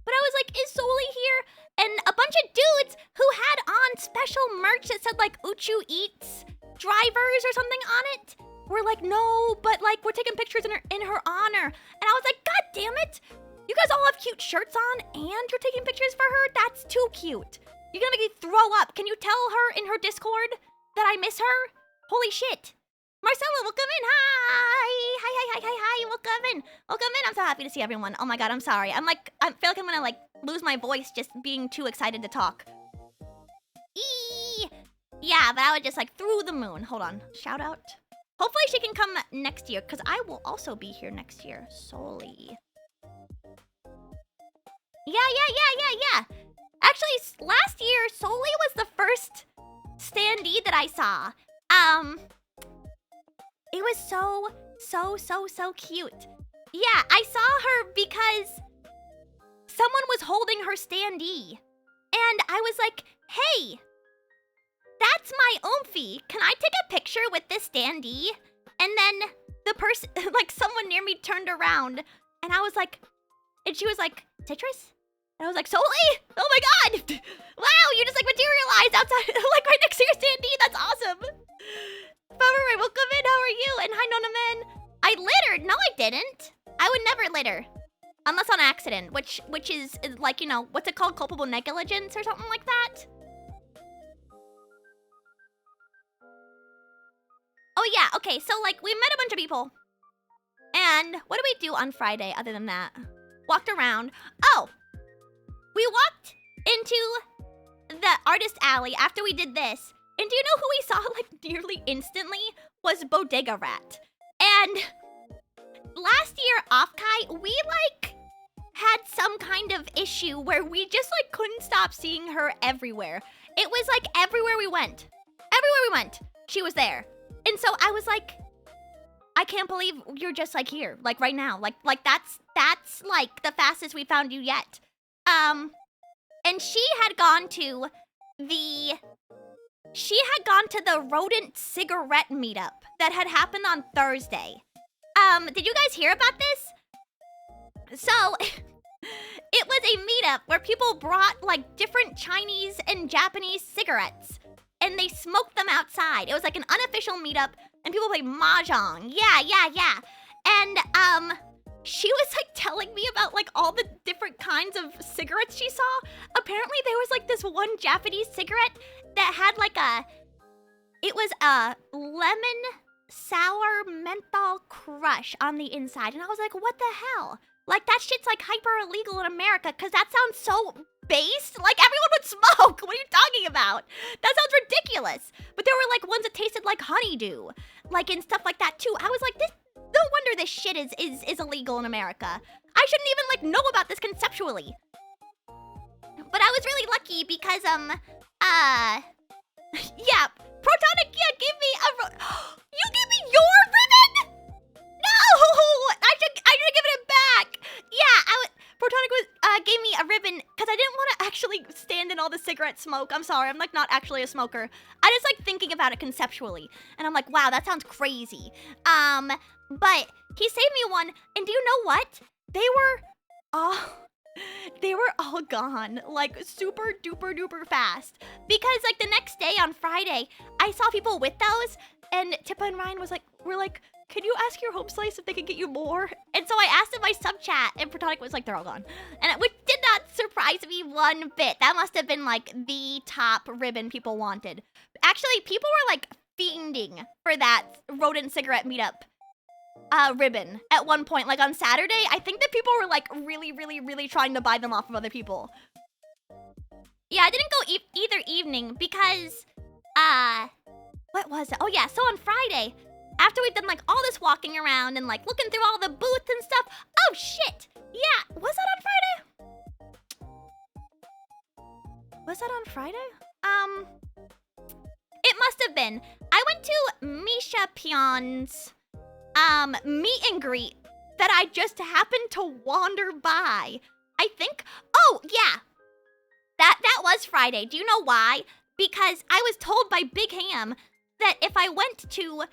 But I was like, is Solely here? And a bunch of dudes who had on special merch that said like Uchu Eats drivers or something on it were like, no, but like we're taking pictures in her honor. And I was like, God damn it. You guys all have cute shirts on and you're taking pictures for her? That's too cute. You're gonna make me throw up. Can you tell her in her Discord that I miss her? Holy shit. Marcella, welcome in. Hi, welcome in. Welcome in. I'm so happy to see everyone. Oh my god, I'm sorry. I feel like I'm gonna like lose my voice just being too excited to talk. Eee! Yeah, but I was just like through the moon. Hold on. Shout out. Hopefully she can come next year, because I will also be here next year. Solely. Yeah. Actually, last year, Solely was the first standee that I saw. It was so cute. Yeah, I saw her because someone was holding her standee. And I was like, hey, that's my Oomphy. Can I take a picture with this standee? And then the person, like someone near me turned around and I was like, and she was like, Citrus? And I was like, Solely? Oh my god! Wow, you just like materialized outside, like right next to your standee. That's awesome. February, welcome in. How are you? And hi, Nona Men. I littered. No, I didn't. I would never litter. Unless on accident, which is like, you know, what's it called? Culpable negligence or something like that? Oh yeah, okay, so like we met a bunch of people. And what did we do on Friday other than that? Walked around. Oh! We walked into the artist alley after we did this. And do you know who we saw like nearly instantly? Was Bodega Rat. And last year, OFFKAI, we like had some kind of issue where we just like couldn't stop seeing her everywhere. It was like everywhere we went. Everywhere we went, she was there. And so I was like, I can't believe you're just like here, like right now. Like that's like the fastest we found you yet. And she had gone to the rodent cigarette meetup that had happened on Thursday. Did you guys hear about this? So, it was a meetup where people brought like different Chinese and Japanese cigarettes and they smoked them outside. It was like an unofficial meetup and people played mahjong. Yeah. And, she was like telling me about like all the different kinds of cigarettes she saw. Apparently there was like this one Japanese cigarette that had like it was a lemon sour menthol crush on the inside. And I was like, what the hell? Like that shit's like hyper illegal in America because that sounds so based. Like everyone would smoke. What are you talking about? That sounds ridiculous. But there were like ones that tasted like honeydew, like and stuff like that too. I was like, this. No wonder this shit is illegal in America. I shouldn't even like know about this conceptually. But I was really lucky because yeah, Protonic gave me you gave me your ribbon? No! I should give it back. Yeah, Protonic gave me a ribbon because I didn't want to actually stand in all the cigarette smoke. I'm sorry, I'm like not actually a smoker. I just like thinking about it conceptually. And I'm like, wow, that sounds crazy. But he saved me one, and do you know what? They were all gone, like super duper duper fast. Because like the next day on Friday, I saw people with those, and Tippa and Ryan were like, can you ask your home slice if they could get you more? And so I asked in my sub chat, and Protonic was like, they're all gone. And which did not surprise me one bit. That must have been like the top ribbon people wanted. Actually, people were like fiending for that rodent cigarette meetup ribbon at one point, like on Saturday. I think that people were like really trying to buy them off of other people. Yeah, I didn't go either evening because, what was it? Oh yeah, so on Friday, after we'd done like all this walking around and like looking through all the booths and stuff, oh shit, yeah, was that on Friday? Was that on Friday? It must have been. I went to Misha Pion's meet and greet that I just happened to wander by. I think, oh yeah, that was Friday. Do you know why? Because I was told by Big Ham that if I went to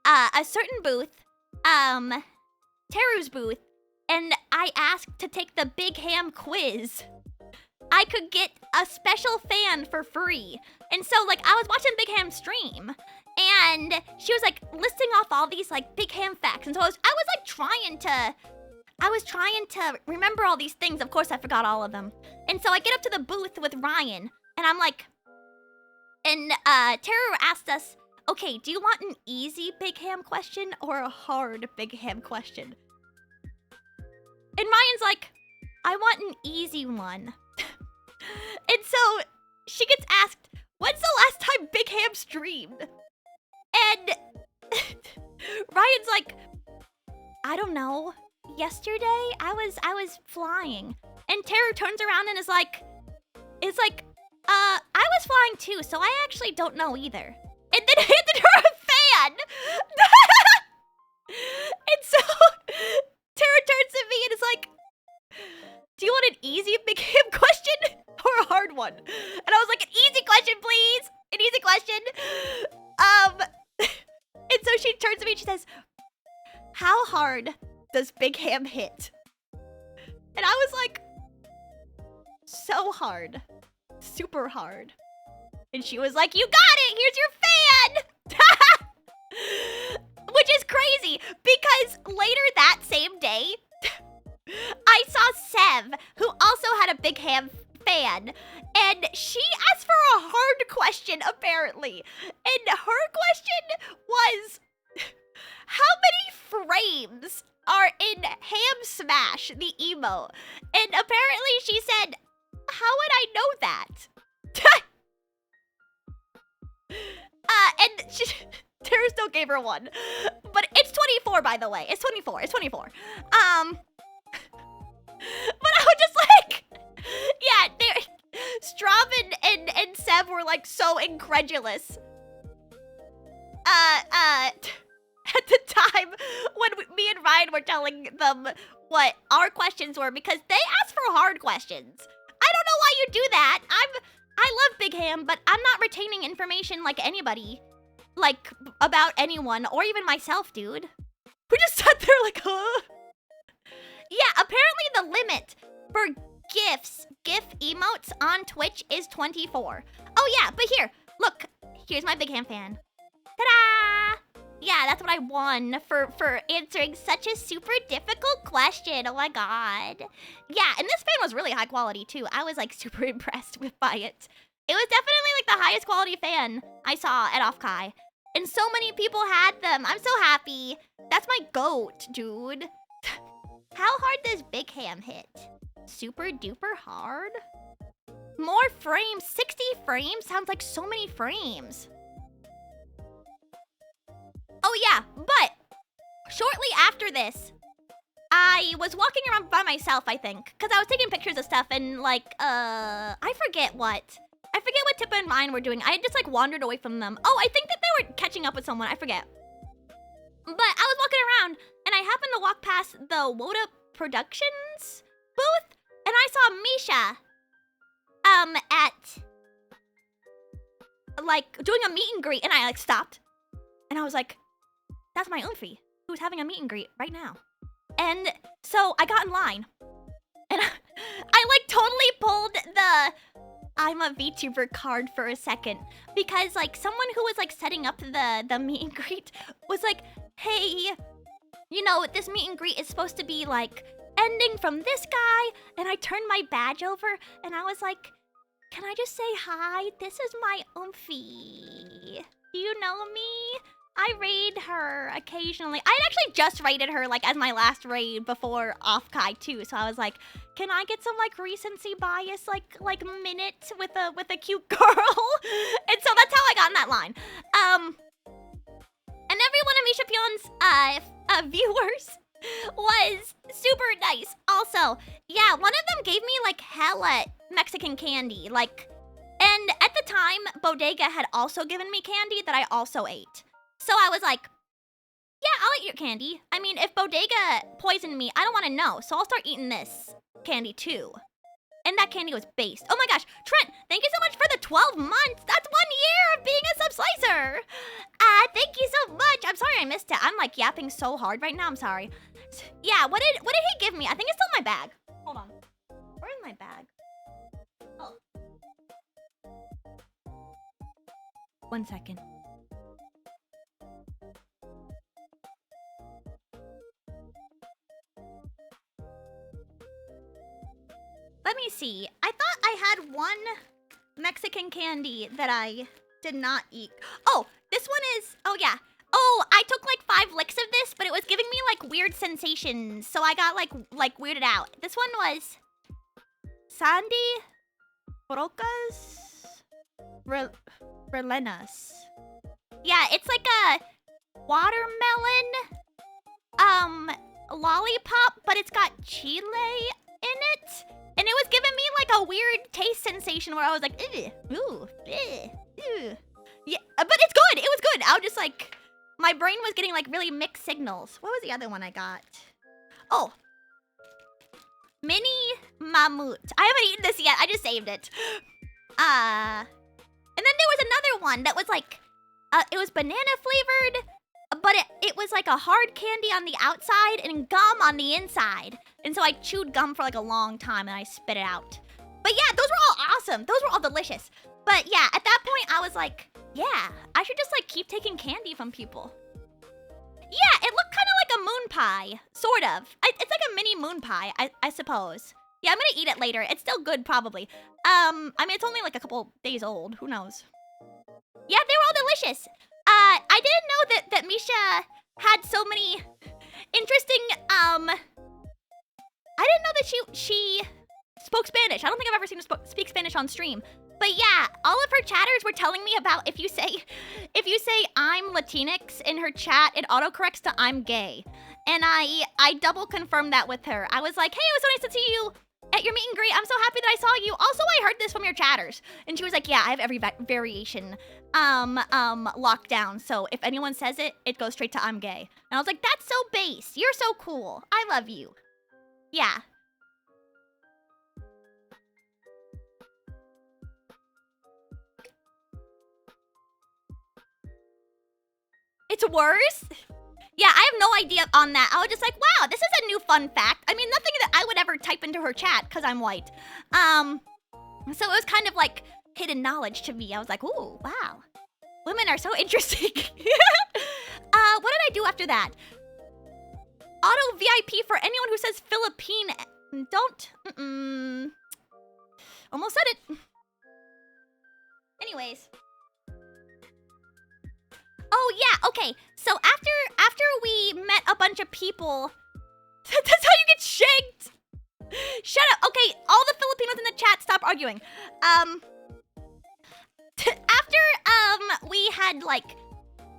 a certain booth, Teru's booth, and I asked to take the Big Ham quiz, I could get a special fan for free. And so like I was watching Big Ham stream, and she was like listing off all these like Big Ham facts. And so I was like trying to remember all these things. Of course I forgot all of them. And so I get up to the booth with Ryan, and I'm like, and Teru asked us, okay, do you want an easy Big Ham question or a hard Big Ham question? And Ryan's like, I want an easy one. And so she gets asked, when's the last time Big Ham streamed? And Ryan's like, I don't know. Yesterday, I was flying. And Teru turns around and is like, I was flying too, so I actually don't know either. And then handed her a fan. And so Teru turns to me and is like, do you want an easy Big Ham question or a hard one? And I was like, an easy question, please. An easy question. And so she turns to me and she says, how hard does Big Ham hit? And I was like, so hard. Super hard. And she was like, you got it! Here's your fan! Which is crazy, because later that same day, I saw Sev, who also had a Big Ham fan, and she asked for a hard question, apparently. And her question was, how many frames are in Ham Smash, the emote? And apparently she said, how would I know that? And Teru still gave her one. But it's 24, by the way. It's 24. It's 24. But I Straub and Seb were like so incredulous. At the time when me and Ryan were telling them what our questions were, because they asked for hard questions. I don't know why you do that. I love Big Ham, but I'm not retaining information like anybody, like about anyone or even myself, dude. We just sat there like, huh? Yeah, apparently the limit for GIF emotes on Twitch is 24. Oh yeah, but here, look, here's my Big Ham fan. Ta-da! Yeah, that's what I won for answering such a super difficult question. Oh my god. Yeah, and this fan was really high quality too. I was like super impressed by it. It was definitely like the highest quality fan I saw at OFFKAI. And so many people had them. I'm so happy. That's my goat, dude. How hard does Big Ham hit? Super duper hard? More frames. 60 frames sounds like so many frames. Oh yeah, but shortly after this, I was walking around by myself, I think, because I was taking pictures of stuff and like, I forget what Tippa and Ryan were doing. I just like wandered away from them. Oh, I think that they were catching up with someone, I forget. But I was walking around and I happened to walk past the Woda Productions booth and I saw Misha, at like doing a meet and greet, and I like stopped and I was like, that's my Oomphy, who's having a meet and greet right now. And so I got in line. And I like totally pulled the I'm a VTuber card for a second. Because like someone who was like setting up the meet and greet was like, hey, you know, this meet and greet is supposed to be like ending from this guy. And I turned my badge over and I was like, can I just say hi? This is my Oomphy. Do you know me? I raid her occasionally. I actually just raided her like as my last raid before OFFKAI too. So I was like, can I get some like recency bias like minute with a cute girl? And so that's how I got in that line. And every one of Misha Pion's viewers was super nice. Also, yeah, one of them gave me like hella Mexican candy, like, and at the time Bodega had also given me candy that I also ate. So I was like, yeah, I'll eat your candy. I mean, if Bodega poisoned me, I don't want to know. So I'll start eating this candy too. And that candy was based. Oh my gosh, Trent, thank you so much for the 12 months. That's 1 year of being a sub-slicer. Thank you so much. I'm sorry I missed it. I'm like yapping so hard right now. I'm sorry. Yeah, what did he give me? I think it's still in my bag. Hold on. Where's my bag? Oh. 1 second. Let me see. I thought I had one Mexican candy that I did not eat. Oh, this one is, oh yeah. Oh, I took like 5 licks of this, but it was giving me like weird sensations. So I got like weirded out. This one was Sandy Brocas Relenas. Yeah, it's like a watermelon lollipop, but it's got chile in it. And it was giving me like a weird taste sensation where I was like, ew, ooh, ew. Yeah, but it's good. It was good. I was just like, my brain was getting like really mixed signals. What was the other one I got? Oh, mini mammoth. I haven't eaten this yet. I just saved it. And then there was another one that was like, it was banana flavored, but it was like a hard candy on the outside and gum on the inside. And so I chewed gum for like a long time and I spit it out. But yeah, those were all awesome. Those were all delicious. But yeah, at that point I was like, yeah, I should just like keep taking candy from people. Yeah, it looked kind of like a moon pie, sort of. It's like a mini moon pie, I suppose. Yeah, I'm gonna eat it later. It's still good, probably. I mean, it's only like a couple days old. Who knows? Yeah, they were all delicious. I didn't know that Misha had so many interesting, I didn't know that she spoke Spanish. I don't think I've ever seen her speak Spanish on stream. But yeah, all of her chatters were telling me about if you say I'm Latinx in her chat, it autocorrects to I'm gay. And I double confirmed that with her. I was like, hey, it was so nice to see you at your meet and greet. I'm so happy that I saw you. Also, I heard this from your chatters. And she was like, yeah, I have every variation locked down. So if anyone says it, it goes straight to I'm gay. And I was like, that's so base. You're so cool. I love you. Yeah. It's worse? Yeah, I have no idea on that. I was just like, wow, this is a new fun fact. I mean, nothing that I would ever type into her chat because I'm white. So it was kind of like hidden knowledge to me. I was like, ooh, wow. Women are so interesting. What did I do after that? Auto VIP for anyone who says Philippine. Don't. Almost said it. Anyways. Oh yeah, okay. So after we met a bunch of people, that's how you get shanked. Shut up. Okay, all the Filipinos in the chat, stop arguing. After we had like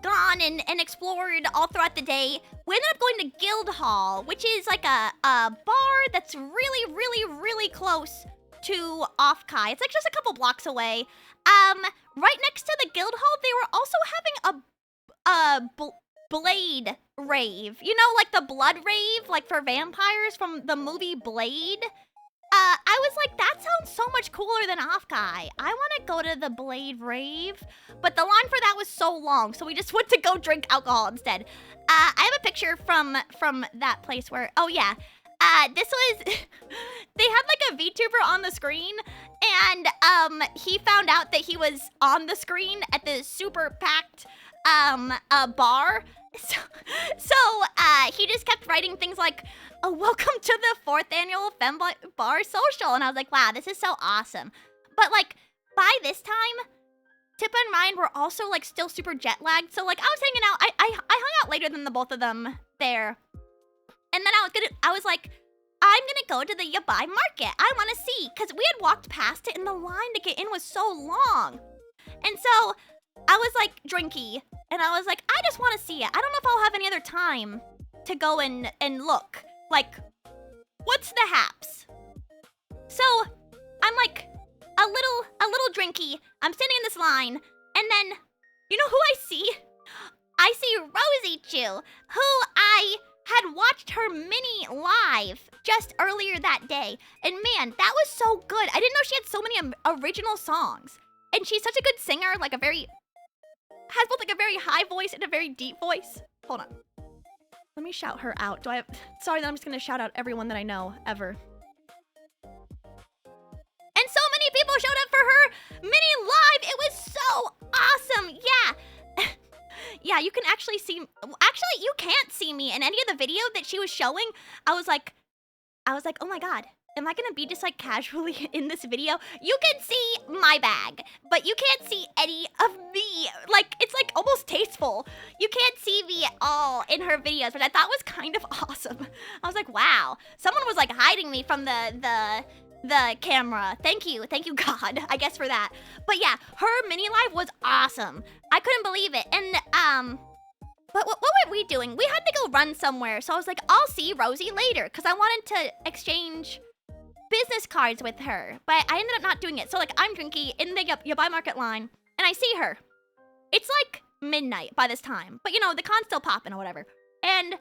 gone and explored all throughout the day, we ended up going to Guildhall, which is like a bar that's really, really, really close to OFFKAI. It's like just a couple blocks away. Right next to the Guildhall, they were also having a Blade rave. You know, like the blood rave, like for vampires from the movie Blade? I was like, that sounds so much cooler than OFFKAI. I want to go to the Blade rave, but the line for that was so long, so we just went to go drink alcohol instead. I have a picture from that place where, oh yeah, this was, they had like a VTuber on the screen, and he found out that he was on the screen at the super packed bar. So he just kept writing things like, oh, welcome to the 4th annual Femme Bar Social. And I was like, wow, this is so awesome. But like, by this time, Tippa and Ryan were also like still super jet lagged. So like, I was hanging out. I hung out later than the both of them there. And then I was like, I'm gonna go to the Yabai Market. I want to see, because we had walked past it and the line to get in was so long. And so I was like drinky, and I was like, I just want to see it. I don't know if I'll have any other time to go and look. Like, what's the haps? So I'm like a little drinky. I'm standing in this line, and then you know who I see? I see Rosie Chu, who I had watched her mini live just earlier that day. And man, that was so good. I didn't know she had so many original songs. And she's such a good singer, like has both like a very high voice and a very deep voice. Hold on. Let me shout her out. Sorry that I'm just gonna shout out everyone that I know, ever. And so many people showed up for her mini live. It was so awesome. Yeah. Yeah, you can actually see, actually you can't see me in any of the video that she was showing. I was like, oh my God. Am I gonna be just like casually in this video? You can see my bag, but you can't see any of me. Like, it's like almost tasteful. You can't see me at all in her videos, but I thought was kind of awesome. I was like, wow. Someone was like hiding me from the camera. Thank you God, I guess for that. But yeah, her mini live was awesome. I couldn't believe it. And what were we doing? We had to go run somewhere, so I was like, I'll see Rosie later, because I wanted to exchange business cards with her, but I ended up not doing it. So like, I'm drinky in the Yabai Market line, and I see her. It's like midnight by this time, but you know, the con's still popping or whatever. And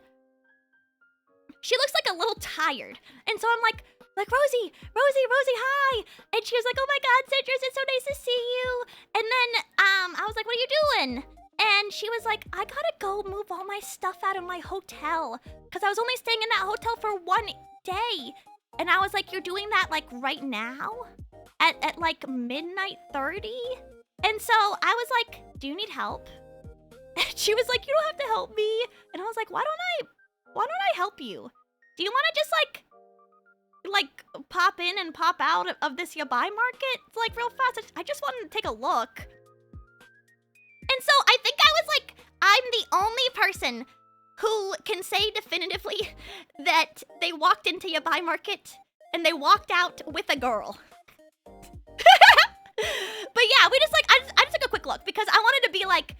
she looks like a little tired. And so I'm like, Rosie, hi. And she was like, oh my God, Citrus, it's so nice to see you. And then I was like, what are you doing? And she was like, I gotta go move all my stuff out of my hotel, because I was only staying in that hotel for 1 day. And I was like, you're doing that like right now? At like midnight 30? And so I was like, do you need help? And she was like, you don't have to help me. And I was like, why don't I help you? Do you want to just like pop in and pop out of this Yabai Market like real fast? I just wanted to take a look. And so I think I was like, I'm the only person who can say definitively that they walked into Yabai Market and they walked out with a girl. But yeah, we just like, I just took a quick look because I wanted to be like,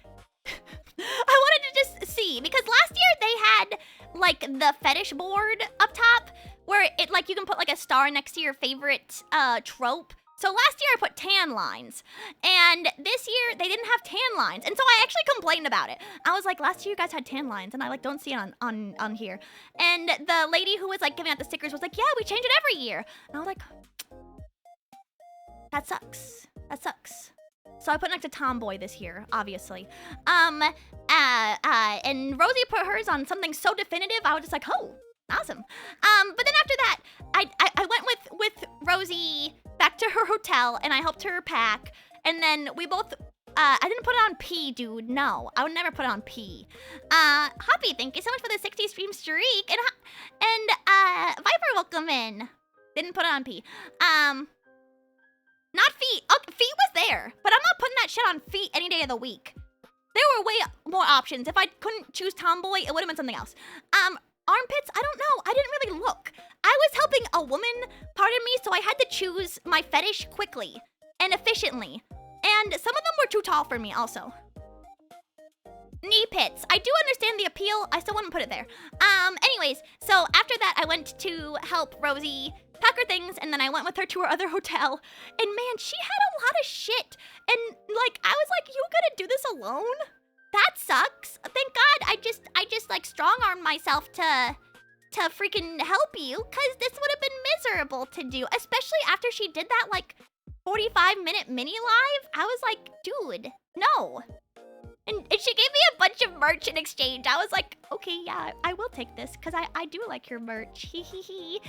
I wanted to just see, because last year they had like the fetish board up top where where it like you can put like a star next to your favorite trope. So last year I put tan lines, and this year they didn't have tan lines, and so I actually complained about it. I was like, last year you guys had tan lines, and I like don't see it on here. And the lady who was like giving out the stickers was like, yeah, we change it every year. And I was like, that sucks. That sucks. So I put next to Tomboy this year, obviously. And Rosie put hers on something so definitive. I was just like, oh, awesome. But then after that, I went with Rosie back to her hotel, and I helped her pack. And then we both, I didn't put it on P, dude. No, I would never put it on P. Hoppy, thank you so much for the 60 stream streak. And Viper, welcome in. Didn't put it on P. Not feet. Okay, feet was there, but I'm not putting that shit on feet any day of the week. There were way more options. If I couldn't choose Tomboy, it would have been something else. Armpits, I don't know. I didn't really look. I was helping a woman, pardon me, so I had to choose my fetish quickly and efficiently. And some of them were too tall for me also. Knee pits. I do understand the appeal. I still wouldn't put it there. Anyways, so after that, I went to help Rosie pack her things, and then I went with her to her other hotel. And man, she had a lot of shit. And like, I was like, you gonna do this alone? That sucks. Thank God I just like strong-armed myself to freaking help you, because this would have been miserable to do, especially after she did that like 45-minute mini live. I was like, dude, no. And she gave me a bunch of merch in exchange. I was like, okay, yeah, I will take this, because I do like your merch. Hee hee hee.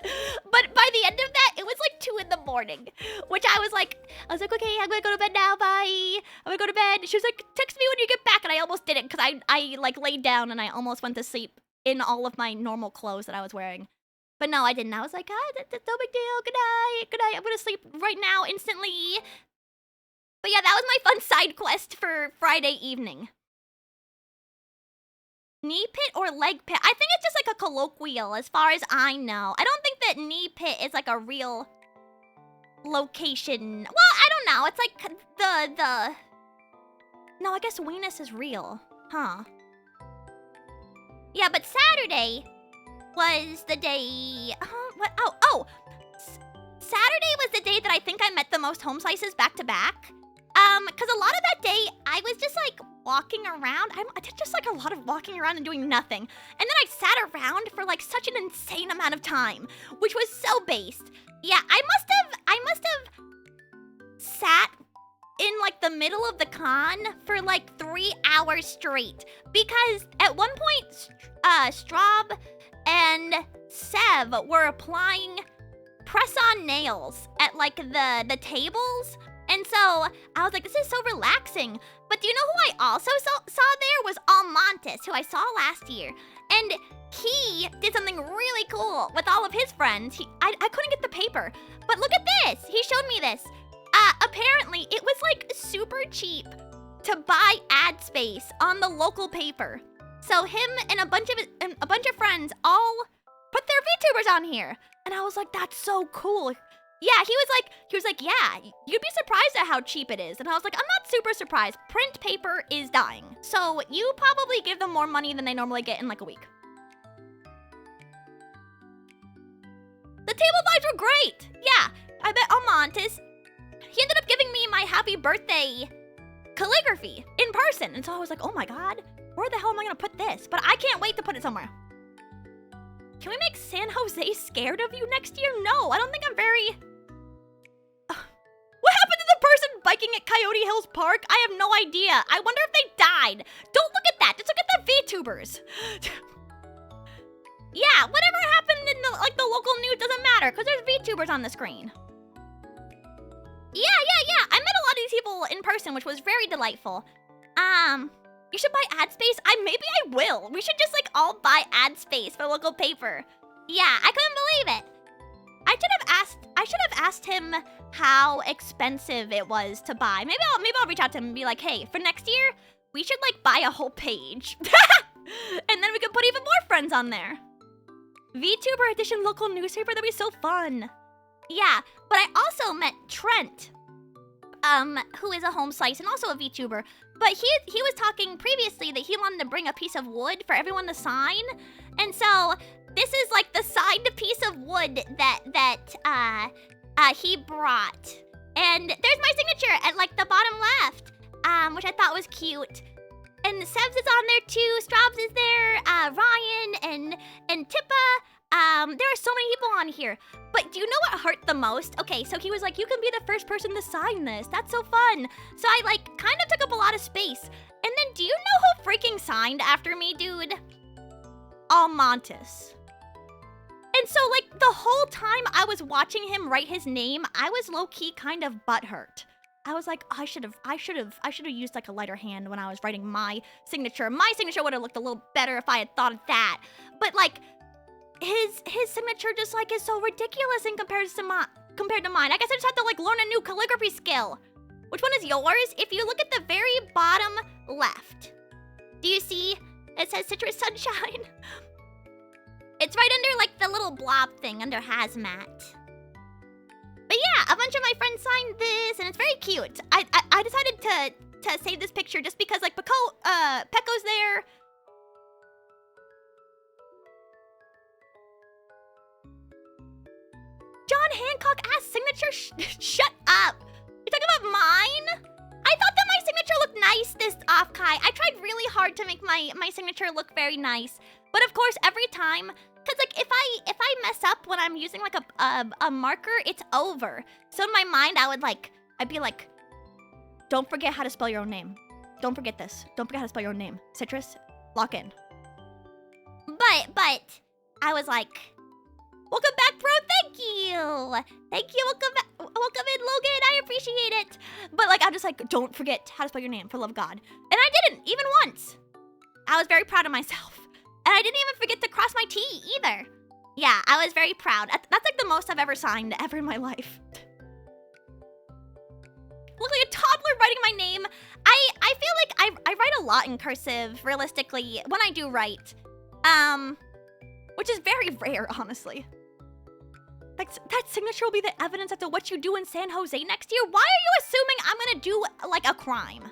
But by the end of that, it was like 2 in the morning, which I was like, okay, I'm gonna go to bed now, bye. I'm gonna go to bed. She was like, text me when you get back, and I almost didn't, because I like laid down and I almost went to sleep in all of my normal clothes that I was wearing. But no, I didn't. I was like, that's no big deal. Good night. Good night. I'm gonna sleep right now, instantly. But yeah, that was my fun side quest for Friday evening. Knee pit or leg pit? I think it's just like a colloquial as far as I know. I don't think that knee pit is like a real location. Well, I don't know. It's like the... No, I guess weenus is real. Huh. Yeah, but Saturday was the day... what? Oh! Saturday was the day that I think I met the most home slices back to back. Because a lot of that day, I was just, like, walking around. I did just, like, a lot of walking around and doing nothing. And then I sat around for, like, such an insane amount of time, which was so based. Yeah, I must have sat in, like, the middle of the con for, like, 3 hours straight. Because at one point, Straub and Sev were applying press-on nails at, like, the tables. And so I was like, this is so relaxing. But do you know who I also saw there was Almontes, who I saw last year. And he did something really cool with all of his friends. I couldn't get the paper, but look at this. He showed me this. Apparently, it was like super cheap to buy ad space on the local paper. So him and a bunch of friends all put their VTubers on here. And I was like, that's so cool. Yeah, he was like, yeah, you'd be surprised at how cheap it is. And I was like, I'm not super surprised. Print paper is dying. So you probably give them more money than they normally get in like a week. The table vibes were great. Yeah, I bet Almontes, he ended up giving me my happy birthday calligraphy in person. And so I was like, oh my God, where the hell am I gonna put this? But I can't wait to put it somewhere. Can we make San Jose scared of you next year? No, I don't think I'm very... What happened to the person biking at Coyote Hills Park? I have no idea. I wonder if they died. Don't look at that. Just look at the VTubers. Yeah, whatever happened in the local news doesn't matter, because there's VTubers on the screen. Yeah. I met a lot of these people in person, which was very delightful. You should buy ad space. Maybe I will. We should just like all buy ad space for local paper. Yeah, I couldn't believe it. I should have asked him how expensive it was to buy. Maybe I'll reach out to him and be like, hey, for next year, we should like buy a whole page. And then we could put even more friends on there. VTuber edition local newspaper, that'd be so fun. Yeah, but I also met Trent, who is a home slice and also a VTuber. But he was talking previously that he wanted to bring a piece of wood for everyone to sign. And so this is like the signed piece of wood that he brought. And there's my signature at like the bottom left, which I thought was cute. And Sebs is on there too, Straubs is there, Ryan and Tippa. There are so many people on here. But do you know what hurt the most? Okay, so he was like, you can be the first person to sign this. That's so fun. So I like kind of took up a lot of space. And then do you know who freaking signed after me, dude? Almontis. And so like the whole time I was watching him write his name, I was low-key kind of butthurt. I was like, I should have used like a lighter hand when I was writing my signature. My signature would have looked a little better if I had thought of that. But like, his signature just like is so ridiculous in comparison compared to mine. I guess I just have to like learn a new calligraphy skill. Which one is yours? If you look at the very bottom left, do you see it says Citrus Sunshine? It's right under like the little blob thing under hazmat. But yeah, a bunch of my friends signed this, and it's very cute. I decided to save this picture just because like Pecco's there. John Hancock asked signature. Shut up. You're talking about mine? I thought that my signature looked nice this OFFKAI. I tried really hard to make my signature look very nice, but of course every time, cause like if I mess up when I'm using like a marker, it's over. So in my mind, I'd be like, don't forget how to spell your own name. Don't forget this. Don't forget how to spell your own name. Citrus, lock in. But I was like, welcome back, bro. Thank you. Thank you. Welcome back. Welcome in, Logan. I appreciate it. But like, I'm just like, don't forget how to spell your name, for love of God. And I didn't, even once. I was very proud of myself. And I didn't even forget to cross my T either. Yeah, I was very proud. That's like the most I've ever signed ever in my life. Look like a toddler writing my name. I feel like I write a lot in cursive, realistically, when I do write. Which is very rare, honestly. Like, that signature will be the evidence as to what you do in San Jose next year? Why are you assuming I'm gonna do, like, a crime?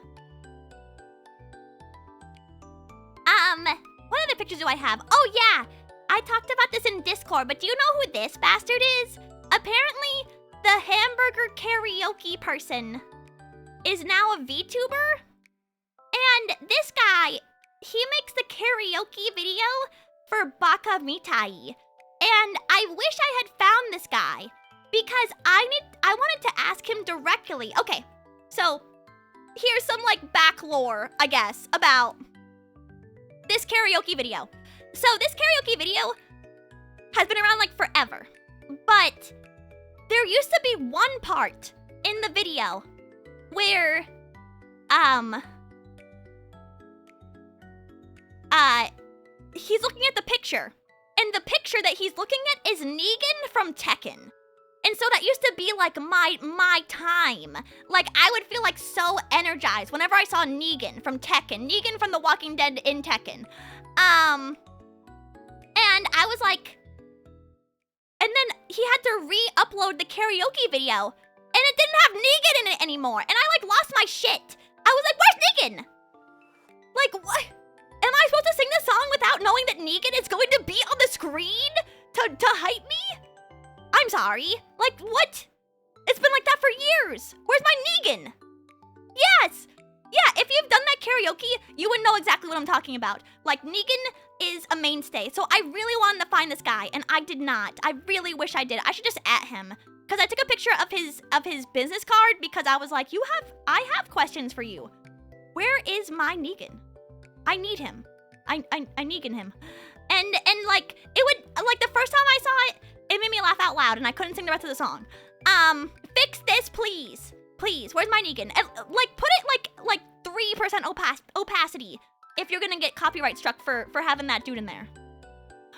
What other pictures do I have? Oh, yeah! I talked about this in Discord, but do you know who this bastard is? Apparently, the hamburger karaoke person is now a VTuber. And this guy, he makes the karaoke video for Baka Mitai. And I wish I had found this guy because I wanted to ask him directly. Okay, so here's some like back lore, I guess, about this karaoke video. So this karaoke video has been around like forever, but there used to be one part in the video where he's looking at the picture. And the picture that he's looking at is Negan from Tekken. And so that used to be like my time. Like I would feel like so energized whenever I saw Negan from Tekken. Negan from The Walking Dead in Tekken. And I was like, and then he had to re-upload the karaoke video. And it didn't have Negan in it anymore. And I like lost my shit. I was like, where's Negan? Like what? Am I supposed to sing this song without knowing that Negan is going to be on the screen to hype me? I'm sorry. Like, what? It's been like that for years. Where's my Negan? Yes. Yeah, if you've done that karaoke, you would know exactly what I'm talking about. Like, Negan is a mainstay. So I really wanted to find this guy, and I did not. I really wish I did. I should just @, him. Because I took a picture of his business card because I was like, I have questions for you. Where is my Negan? I need him. I Negan him. And like, it would, like, the first time I saw it, it made me laugh out loud, and I couldn't sing the rest of the song. Fix this, please. Please, where's my Negan? And, like, put it, like 3% opacity if you're gonna get copyright struck for having that dude in there.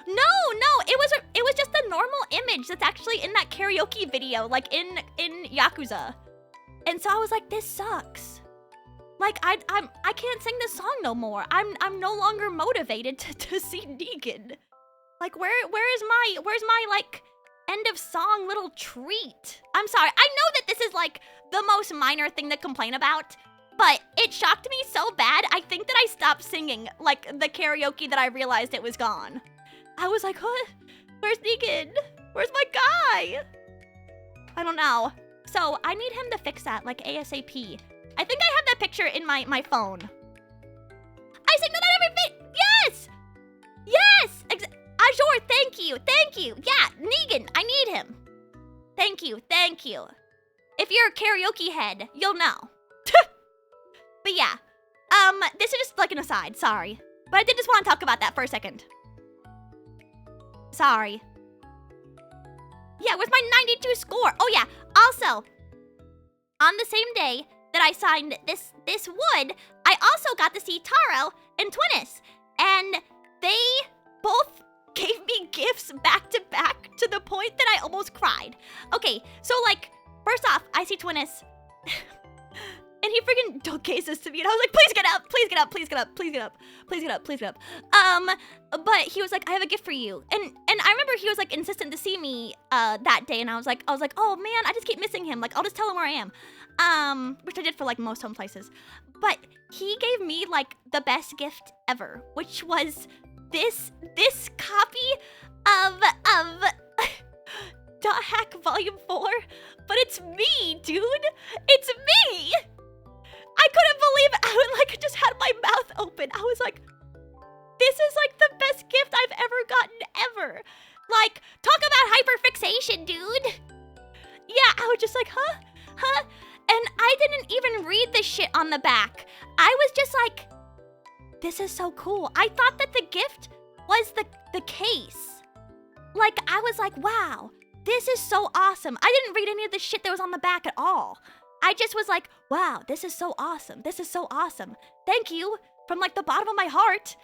No, it was just a normal image that's actually in that karaoke video, like, in Yakuza. And so I was like, this sucks. Like, I can't sing this song no more. I'm no longer motivated to see Negan. Like, where's my like end of song little treat? I'm sorry. I know that this is like the most minor thing to complain about, but it shocked me so bad. I think that I stopped singing like the karaoke that I realized it was gone. I was like, what? Where's Negan? Where's my guy? I don't know. So I need him to fix that, like ASAP. I think I have that picture in my phone. I signaled that every yes! Yes! Azure, thank you, thank you. Yeah, Negan, I need him. Thank you, thank you. If you're a karaoke head, you'll know. But yeah, this is just like an aside, sorry. But I did just want to talk about that for a second. Sorry. Yeah, where's my 92 score? Oh yeah, also, on the same day that I signed this wood, I also got to see Taro and Twinnis. And they both gave me gifts back to back to the point that I almost cried. Okay, so like, first off, I see Twinnis. And he freaking cases to me, and I was like, please get up, please get up, please get up, please get up, please get up, please get up. But he was like, I have a gift for you. And I remember he was like insistent to see me that day, and I was like, oh man, I just keep missing him. Like, I'll just tell him where I am. Which I did for like most home places. But he gave me like the best gift ever, which was this copy of Dot Hack Volume 4. But it's me, dude. It's me. I couldn't believe it. I just had my mouth open. I was like, this is like the best gift I've ever gotten ever. Like, talk about hyperfixation, dude. Yeah, I was just like, huh? And I didn't even read the shit on the back. I was just like, this is so cool. I thought that the gift was the case. Like, I was like, wow, this is so awesome. I didn't read any of the shit that was on the back at all. I just was like, wow, this is so awesome. This is so awesome. Thank you from like the bottom of my heart.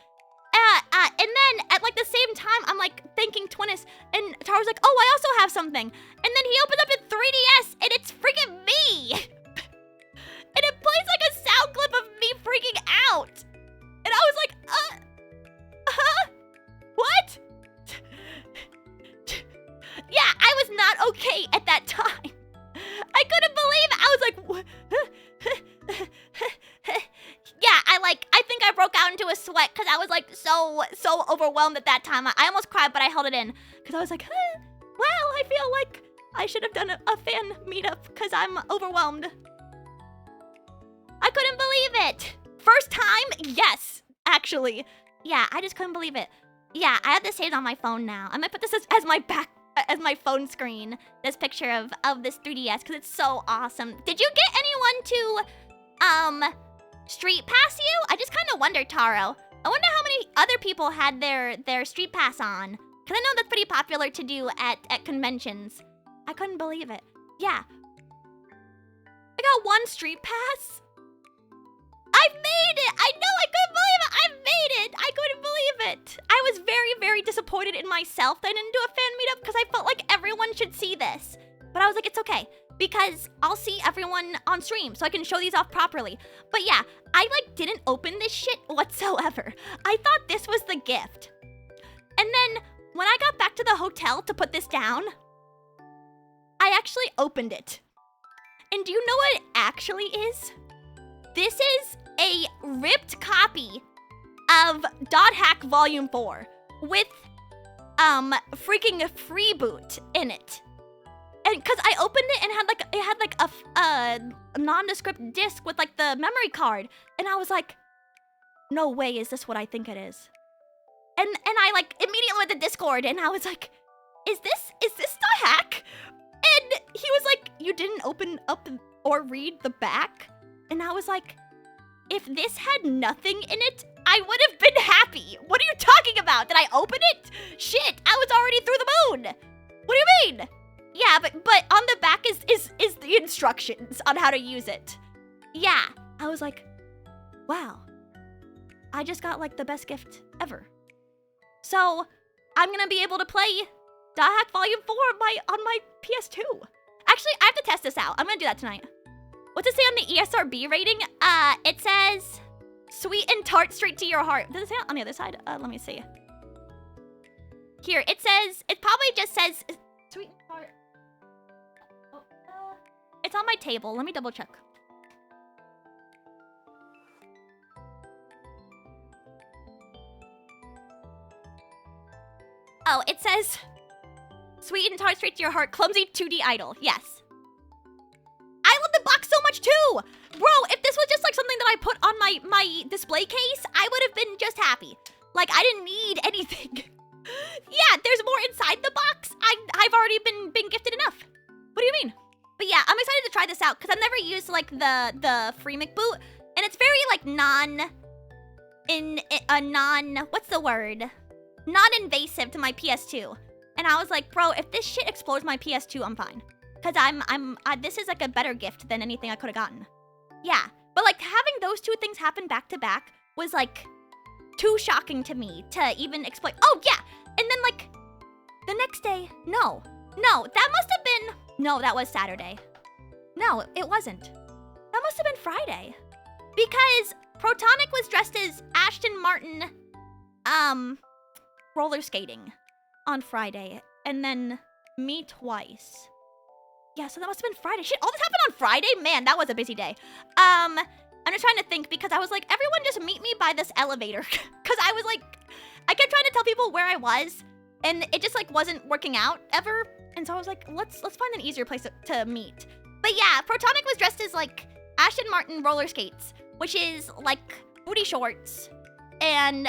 And then at like the same time, I'm like thanking Twinnis, and Taro's like, oh, I also have something. And then he opens up a 3DS, and it's freaking me. And it plays like a sound clip of me freaking out. And I was like, what? Yeah, I was not okay at that time. I couldn't believe it. I was like, what? Yeah, I think I broke out into a sweat because I was like so overwhelmed at that time. I almost cried, but I held it in because I was like, well, I feel like I should have done a fan meetup because I'm overwhelmed. I couldn't believe it. First time? Yes, actually. Yeah, I just couldn't believe it. Yeah, I have this saved on my phone now. I'm gonna put this as my phone screen, this picture of this 3DS, because it's so awesome. Did you get anyone to, street pass you? I just kind of wonder, Taro. I wonder how many other people had their street pass on. Because I know that's pretty popular to do at conventions. I couldn't believe it. Yeah. I got one street pass. I made it! I know, I couldn't believe it! I made it! I couldn't believe it! I was very, very disappointed in myself that I didn't do a fan meetup because I felt like everyone should see this. But I was like, it's okay, because I'll see everyone on stream so I can show these off properly. But yeah, I like didn't open this shit whatsoever. I thought this was the gift. And then when I got back to the hotel to put this down, I actually opened it. And do you know what it actually is? This is a ripped copy of Dot Hack Volume 4 with freaking a freeboot in it. And cause I opened it and it had like a nondescript disc with like the memory card, and I was like, no way is this what I think it is. And I like immediately went to Discord and I was like, is this Dot Hack? And he was like, you didn't open up or read the back? And I was like, if this had nothing in it, I would have been happy. What are you talking about? Did I open it? Shit, I was already through the moon. What do you mean? Yeah, but on the back is the instructions on how to use it. Yeah, I was like, wow. I just got like the best gift ever. So I'm gonna be able to play Dot Hack Volume 4 on my PS2. Actually, I have to test this out. I'm gonna do that tonight. What's it say on the ESRB rating? It says, sweet and tart straight to your heart. Does it say on the other side? Let me see. Here, it says, it probably just says, sweet and tart. Oh, it's on my table. Let me double check. Oh, it says, sweet and tart straight to your heart, clumsy 2D idol. Yes. I love the box so much too. Bro, if this was just like something that I put on my display case, I would have been just happy. Like, I didn't need anything. Yeah, there's more inside the box. I've already been gifted enough. What do you mean? But yeah, I'm excited to try this out because I've never used like the free McBoot, and it's very like what's the word? Non-invasive to my PS2. And I was like, bro, if this shit explores my PS2, I'm fine. Cause this is like a better gift than anything I could have gotten. Yeah, but like having those two things happen back to back was like too shocking to me to even explain. Oh yeah, and then like the next day, no, that must have been, no, that was Saturday. No, it wasn't. That must have been Friday. Because Protonic was dressed as Ashton Martin, roller skating on Friday, and then me twice. Yeah, so that must have been Friday. Shit, all this happened on Friday? Man, that was a busy day. I'm just trying to think because I was like, everyone just meet me by this elevator. Because I was like, I kept trying to tell people where I was, and it just like wasn't working out ever. And so I was like, let's find an easier place to meet. But yeah, Protonic was dressed as like Ashton Martin roller skates, which is like booty shorts and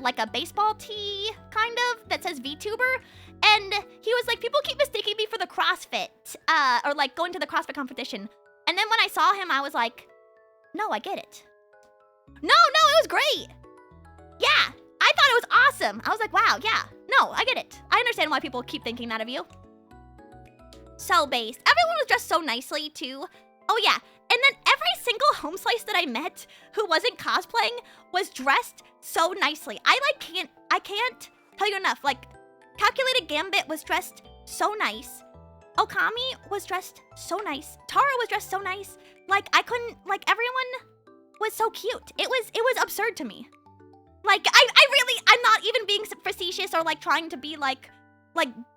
like a baseball tee kind of that says VTuber. And he was like, people keep mistaking me for the CrossFit, or like going to the CrossFit competition. And then when I saw him, I was like, no, I get it. No, it was great. Yeah, I thought it was awesome. I was like, wow, yeah, no, I get it. I understand why people keep thinking that of you. So based. Everyone was dressed so nicely too. Oh yeah, and then every single home slice that I met who wasn't cosplaying was dressed so nicely. I can't tell you enough. Like, Calculated Gambit was dressed so nice. Okami was dressed so nice. Tara was dressed so nice. Like, I couldn't, like, everyone was so cute. It was absurd to me. Like, I'm not even being facetious or like trying to be like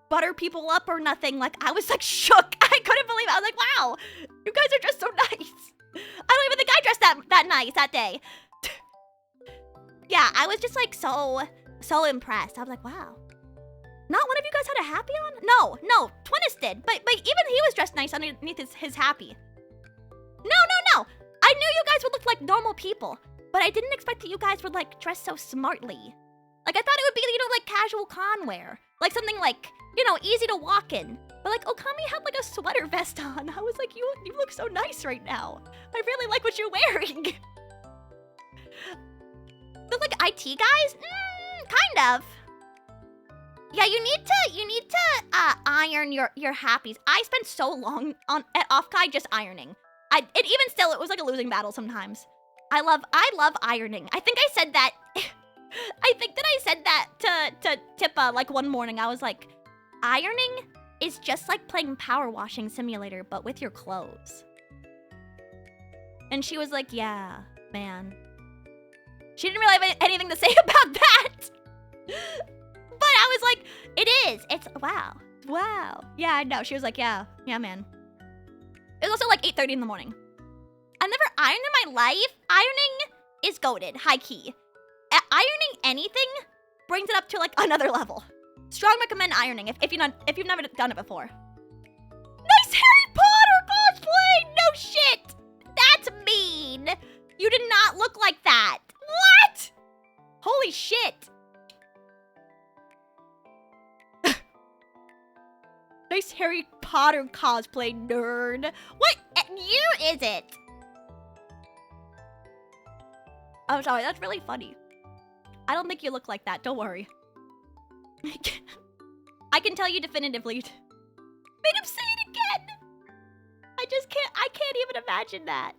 butter people up or nothing. Like, I was like shook. I couldn't believe it. I was like, wow, you guys are dressed so nice. I don't even think I dressed that nice that day. Yeah, I was just like so impressed. I was like, wow. Not one of you guys had a happy on? No, Twinnis did. But even he was dressed nice underneath his happy. No. I knew you guys would look like normal people, but I didn't expect that you guys would like dress so smartly. Like, I thought it would be, like casual con wear. Like something like, easy to walk in. But like Okami had like a sweater vest on. I was like, you look so nice right now. I really like what you're wearing. Look like IT guys? Kind of. Yeah, you need to iron your happies. I spent so long at OFFKAI just ironing. Even still, it was like a losing battle sometimes. I love ironing. I think I said that. I think that I said that to Tippa like one morning. I was like, ironing is just like playing Power Washing Simulator, but with your clothes. And she was like, yeah, man. She didn't really have anything to say about that. But I was like, it is. It's, wow. Yeah, I know. She was like, yeah, man. It was also like 8:30 in the morning. I've never ironed in my life. Ironing is goated, high key. Ironing anything brings it up to like another level. Strong recommend ironing if you've never done it before. Nice Harry Potter cosplay! No shit! That's mean! You did not look like that. What? Holy shit. Nice Harry Potter cosplay, nerd. What year is it? I'm sorry, that's really funny. I don't think you look like that, don't worry. I can tell you definitively. Made him say it again! I can't even imagine that.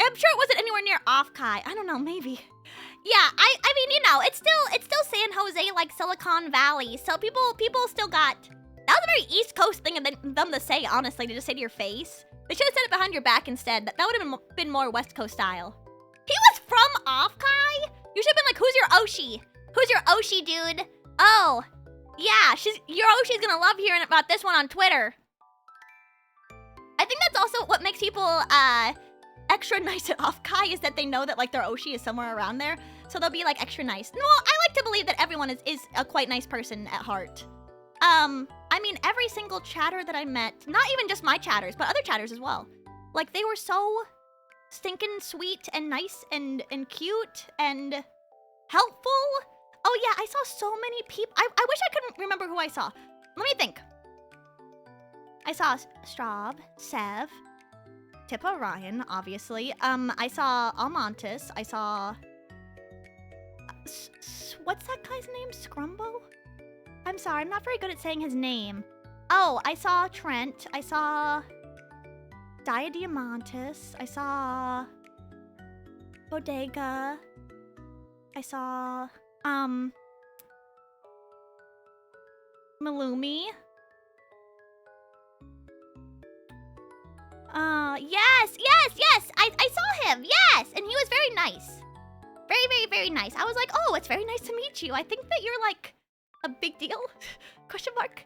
I'm sure it wasn't anywhere near OFFKAI. I don't know, maybe. Yeah, I mean, it's still San Jose, like Silicon Valley, so people still got... That was a very East Coast thing of them to say, honestly, to just say to your face. They should have said it behind your back instead. That would have been more West Coast style. He was from OFFKAI? You should have been like, who's your Oshi? Who's your Oshi, dude? Oh, yeah, your Oshi's gonna love hearing about this one on Twitter. I think that's also what makes people extra nice at OFFKAI is that they know that like their Oshi is somewhere around there, so they'll be like extra nice. No, I like to believe that everyone is a quite nice person at heart. I mean, every single chatter that I met, not even just my chatters, but other chatters as well. Like, they were so stinking sweet and nice and cute and helpful. Oh yeah, I saw so many people. I wish I could remember who I saw. Let me think. I saw Straub, Sev, Tippa, Ryan, obviously. I saw Almontis. I saw... what's that guy's name? Scrumbo? I'm sorry, I'm not very good at saying his name. Oh, I saw Trent. I saw... Diamantis. I saw... Bodega. I saw... Malumi. Yes! I saw him, yes! And he was very nice. Very nice. I was like, oh, it's very nice to meet you. I think that you're, like, a big deal? Question mark.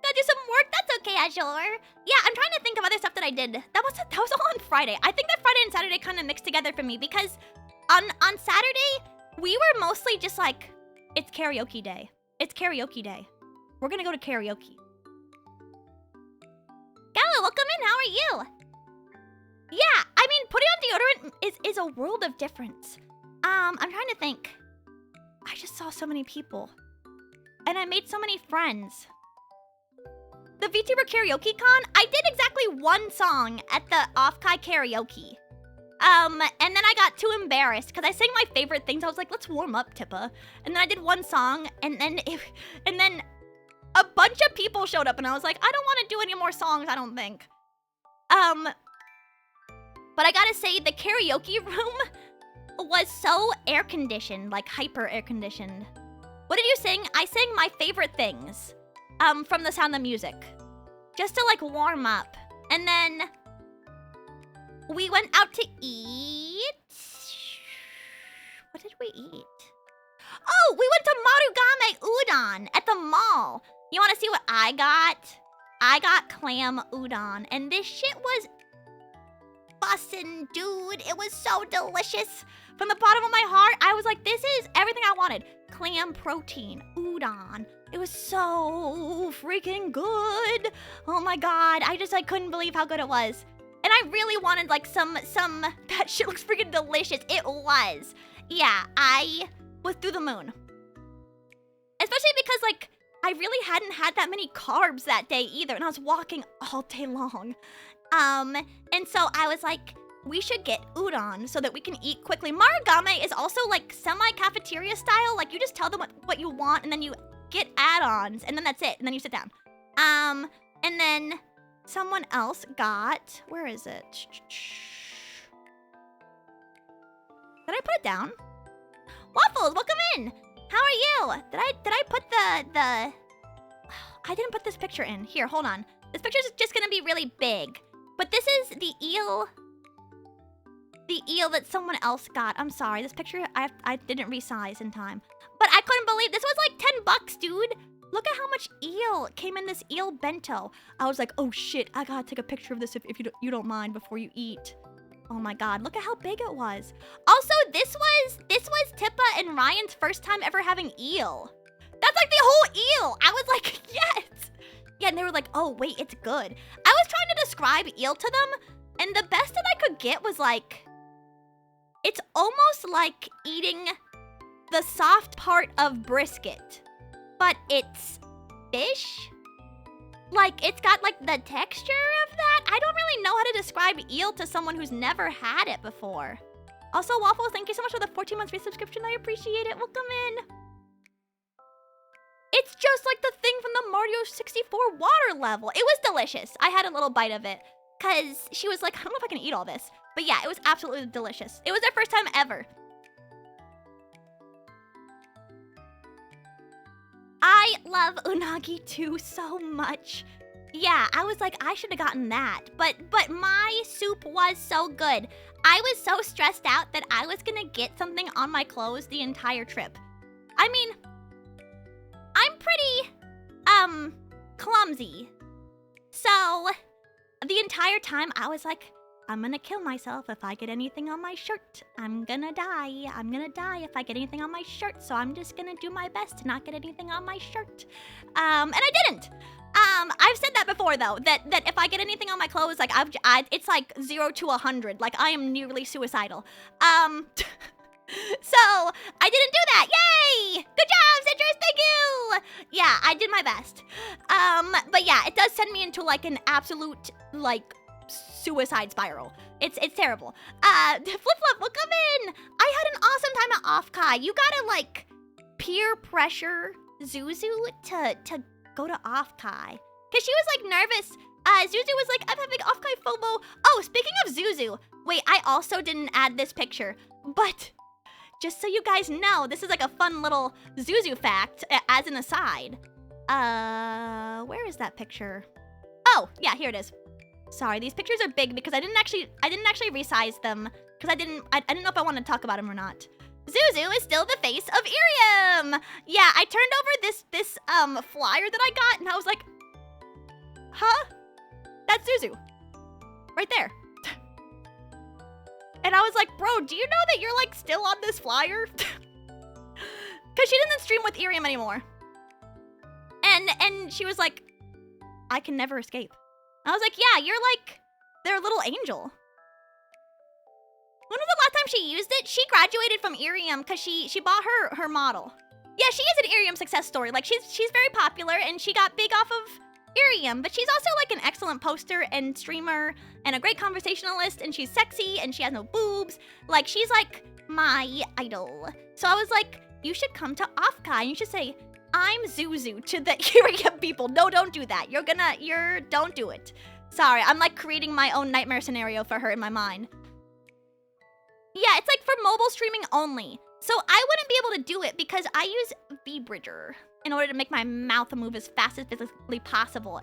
Gotta do some work? That's okay, Azure. Yeah, I'm trying to think of other stuff that I did. That was all on Friday. I think that Friday and Saturday kind of mixed together for me because on Saturday, we were mostly just like, it's karaoke day. It's karaoke day. We're gonna go to karaoke. Gala, welcome in. How are you? Yeah, I mean, putting on deodorant is a world of difference. I'm trying to think. I just saw so many people. And I made so many friends. The VTuber Karaoke Con, I did exactly one song at the OFFKAI karaoke. And then I got too embarrassed because I sang my favorite things. I was like, let's warm up, Tippa. And then I did one song, and then a bunch of people showed up, and I was like, I don't want to do any more songs, I don't think. But I gotta say, the karaoke room was so air-conditioned, like hyper air-conditioned. What did you sing? I sang my favorite things from The Sound of Music. Just to, like, warm up. And then we went out to eat. What did we eat? Oh, we went to Marugame Udon at the mall. You want to see what I got? I got clam udon, and this shit was bussin', dude. It was so delicious. From the bottom of my heart, I was like, this is everything I wanted. Clam protein, udon. It was so freaking good. Oh my god, I couldn't believe how good it was. And I really wanted like some, that shit looks freaking delicious. It was. Yeah, I was through the moon. Especially because like, I really hadn't had that many carbs that day either, and I was walking all day long. And so I was like, we should get udon so that we can eat quickly. Marugame is also like semi-cafeteria style. Like you just tell them what you want and then you get add-ons and then that's it. And then you sit down. And then someone else got, where is it? Did I put it down? Waffles, welcome in. How are you? Did I put the I didn't put this picture in. Here, hold on. This picture's just gonna be really big. But this is the eel that someone else got. I'm sorry, this picture I didn't resize in time. But I couldn't believe this was like 10 bucks, dude. Look at how much eel came in this eel bento. I was like, oh shit, I gotta take a picture of this if you don't mind before you eat. Oh my god, look at how big it was. Also, this was Tippa and Ryan's first time ever having eel. That's like the whole eel. I was like, yes. Yeah, and they were like, oh wait, it's good. I was trying to describe eel to them, and the best that I could get was like, it's almost like eating the soft part of brisket, but it's fish. Like, it's got like the texture of that. I don't really know how to describe eel to someone who's never had it before. Also, Waffles, thank you so much for the 14 months free subscription. I appreciate it. Welcome in. It's just like the thing from the Mario 64 water level. It was delicious. I had a little bite of it because she was like, I don't know if I can eat all this. But yeah, it was absolutely delicious. It was their first time ever. I love unagi too so much. Yeah, I was like, I should have gotten that. But my soup was so good. I was so stressed out that I was gonna get something on my clothes the entire trip. I mean, I'm pretty, clumsy. So, the entire time I was like, I'm gonna kill myself if I get anything on my shirt. I'm gonna die. I'm gonna die if I get anything on my shirt. So I'm just gonna do my best to not get anything on my shirt. And I didn't. I've said that before though, that if I get anything on my clothes, like it's like 0 to 100. Like I am nearly suicidal. So I didn't do that. Yay! Good job, Citrus. Thank you. Yeah, I did my best. But yeah, it does send me into like an absolute like suicide spiral. It's terrible. Flip Flop, welcome in. I had an awesome time at OFFKAI. You gotta like peer pressure Zuzu to go to OFFKAI. Cause she was like nervous. Zuzu was like, I'm having OFFKAI FOMO. Oh, speaking of Zuzu, wait, I also didn't add this picture, but just so you guys know, this is like a fun little Zuzu fact as an aside. Where is that picture? Oh, yeah, here it is. Sorry, these pictures are big because I didn't actually resize them because I didn't know if I wanted to talk about them or not. Zuzu is still the face of Irium. Yeah, I turned over this flyer that I got and I was like, huh? That's Zuzu. Right there. And I was like, bro, do you know that you're like still on this flyer? Cause she doesn't stream with Irium anymore. And she was like, I can never escape. I was like, yeah, you're like their little angel. When was the last time she used it? She graduated from Irium because she bought her model. Yeah, she is an Irium success story. Like she's very popular and she got big off of Irium, but she's also like an excellent poster and streamer and a great conversationalist, and she's sexy and she has no boobs. Like she's like my idol. So I was like, you should come to OFFKAI and you should say, I'm Zuzu to the Irium people. No, don't do that. Don't do it. Sorry, I'm like creating my own nightmare scenario for her in my mind. Yeah, it's like for mobile streaming only. So I wouldn't be able to do it because I use V-Bridger in order to make my mouth move as fast as physically possible.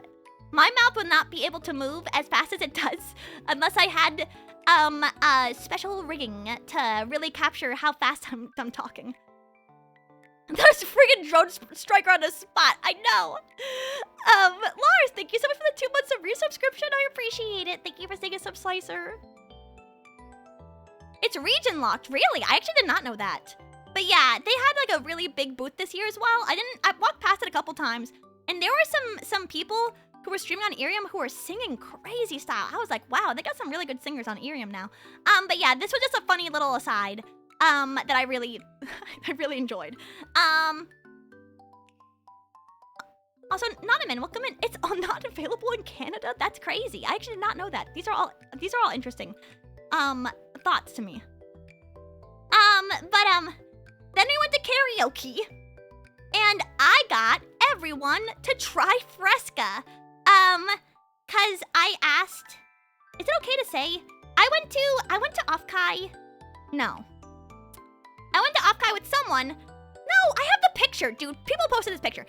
My mouth would not be able to move as fast as it does unless I had special rigging to really capture how fast I'm talking. There's a friggin' drone striker on the spot. I know. Lars, thank you so much for the 2 months of resubscription. I appreciate it. Thank you for saying a sub slicer. It's region locked. Really? I actually did not know that. But yeah, they had like a really big booth this year as well. I walked past it a couple times, and there were some people who were streaming on Irium who were singing crazy style. I was like, wow, they got some really good singers on Irium now. But yeah, this was just a funny little aside. That I really enjoyed. Also, Nonaman, welcome in. It's all not available in Canada? That's crazy. I actually did not know that. These are all interesting, thoughts to me. Then we went to karaoke, and I got everyone to try Fresca. Cause I asked, is it okay to say, I went to OFFKAI, no. I went to OFFKAI with someone. No, I have the picture, dude. People posted this picture.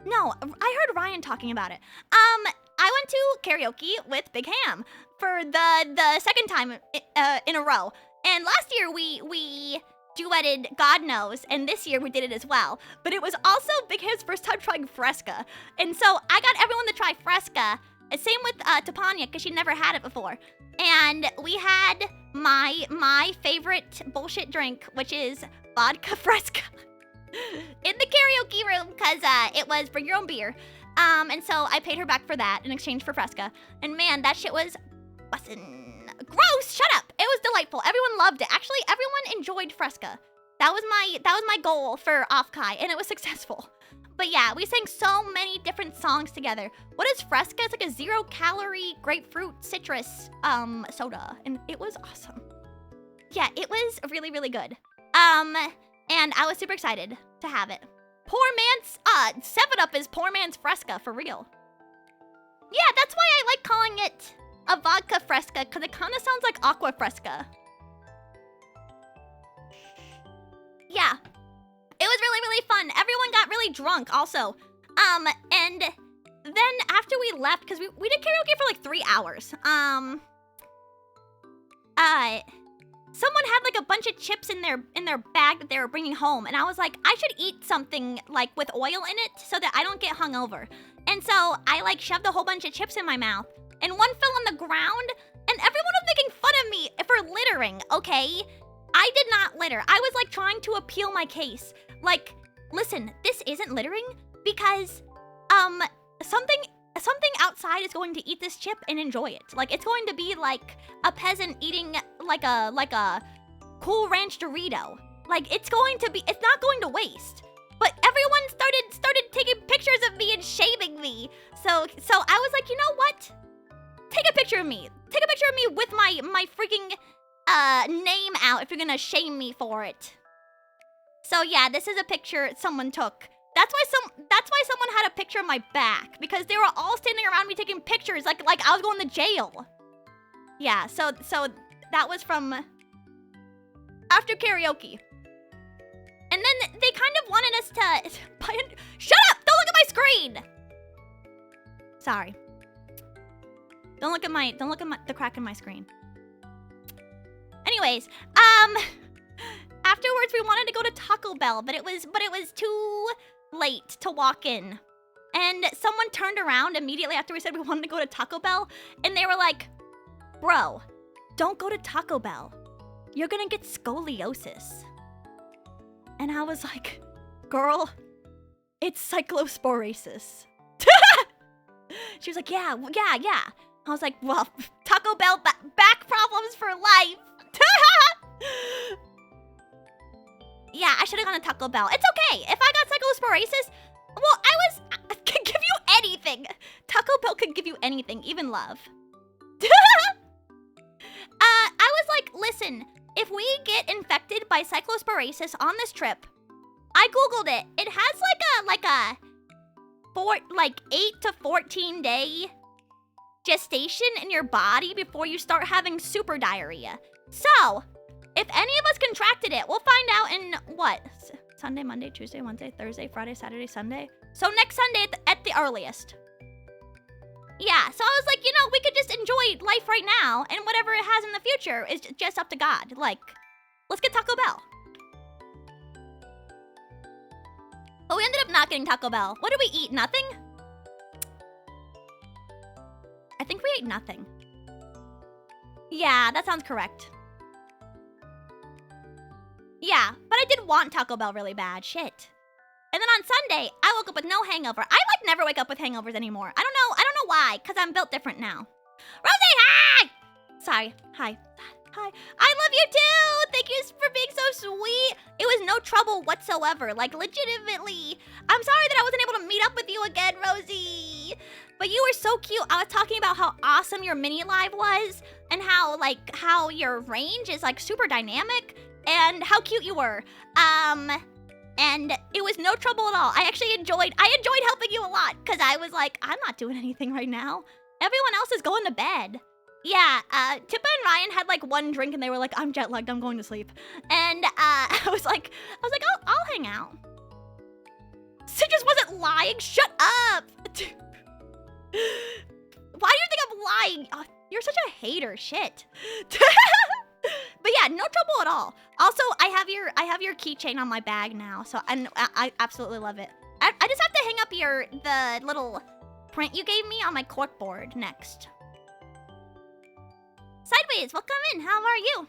No, I heard Ryan talking about it. I went to karaoke with Big Ham for the second time in a row. And last year we duetted God Knows, and this year we did it as well. But it was also Big Ham's first time trying Fresca. And so I got everyone to try Fresca. Same with Topania, because she never had it before. And we had my favorite bullshit drink, which is vodka Fresca, in the karaoke room, because it was bring your own beer. And so I paid her back for that in exchange for Fresca. And man, that shit was bussin'. Gross! Shut up! It was delightful. Everyone loved it. Actually, everyone enjoyed Fresca. That was my goal for OFFKAI, and it was successful. But yeah, we sang so many different songs together. What is Fresca? It's like a 0-calorie grapefruit citrus soda, and it was awesome. Yeah, it was really, really good. And I was super excited to have it. Poor man's 7-Up is poor man's Fresca for real. Yeah, that's why I like calling it a vodka Fresca, because it kind of sounds like aqua Fresca. Yeah. It was really, really fun. Everyone got really drunk also. And then after we left, because we did karaoke for like 3 hours. someone had like a bunch of chips in their bag that they were bringing home, and I was like, I should eat something like with oil in it so that I don't get hungover. And so I like shoved a whole bunch of chips in my mouth, and one fell on the ground, and everyone was making fun of me for littering, okay? I did not litter. I was like trying to appeal my case. Like, listen, this isn't littering because something outside is going to eat this chip and enjoy it. Like, it's going to be like a peasant eating like a Cool Ranch Dorito. Like, it's not going to waste. But everyone started taking pictures of me and shaming me. So I was like, you know what? Take a picture of me. Take a picture of me with my freaking name out if you're gonna shame me for it. So yeah, this is a picture someone took. That's why someone had a picture of my back, because they were all standing around me taking pictures like I was going to jail. Yeah, so that was from after karaoke. And then they kind of wanted us to shut up! Don't look at my screen. Sorry. Don't look at the crack in my screen. Anyways, afterwards we wanted to go to Taco Bell, but it was too late to walk in. And someone turned around immediately after we said we wanted to go to Taco Bell, and they were like, "Bro, don't go to Taco Bell. You're gonna get scoliosis." And I was like, "Girl, it's cyclosporasis." She was like, yeah. I was like, well, Taco Bell back problems for life. Yeah, I should have gone to Taco Bell. It's okay. If I got cyclosporasis, well, I could give you anything. Taco Bell could give you anything, even love. I was like, listen, if we get infected by cyclosporasis on this trip, I Googled it. It has like a 8 to 14 day gestation in your body before you start having super diarrhea. So, if any of us contracted it, we'll find out in what? Sunday, Monday, Tuesday, Wednesday, Thursday, Friday, Saturday, Sunday. So next Sunday at the earliest. Yeah, so I was like, we could just enjoy life right now, and whatever it has in the future is just up to God. Like, let's get Taco Bell. But we ended up not getting Taco Bell. What did we eat? Nothing? I think we ate nothing. Yeah, that sounds correct. Yeah, but I did want Taco Bell really bad. Shit. And then on Sunday, I woke up with no hangover. I never wake up with hangovers anymore. I don't know why, because I'm built different now. Rosie, hi! Sorry, hi. Hi. I love you too! Thank you for being so sweet. It was no trouble whatsoever. Like, legitimately. I'm sorry that I wasn't able to meet up with you again, Rosie. But you were so cute. I was talking about how awesome your mini live was, and how your range is like super dynamic, and how cute you were. And it was no trouble at all. I enjoyed helping you a lot, because I was like, I'm not doing anything right now. Everyone else is going to bed. Yeah, Tippa and Ryan had like one drink and they were like, I'm jet lagged, I'm going to sleep. And I was like, I'll hang out. Citrus wasn't lying, shut up. Why do you think I'm lying? Oh, you're such a hater, shit. But yeah, no trouble at all. Also, I have your keychain on my bag now, so I absolutely love it. I just have to hang up the little print you gave me on my corkboard next. Sideways, welcome in. How are you?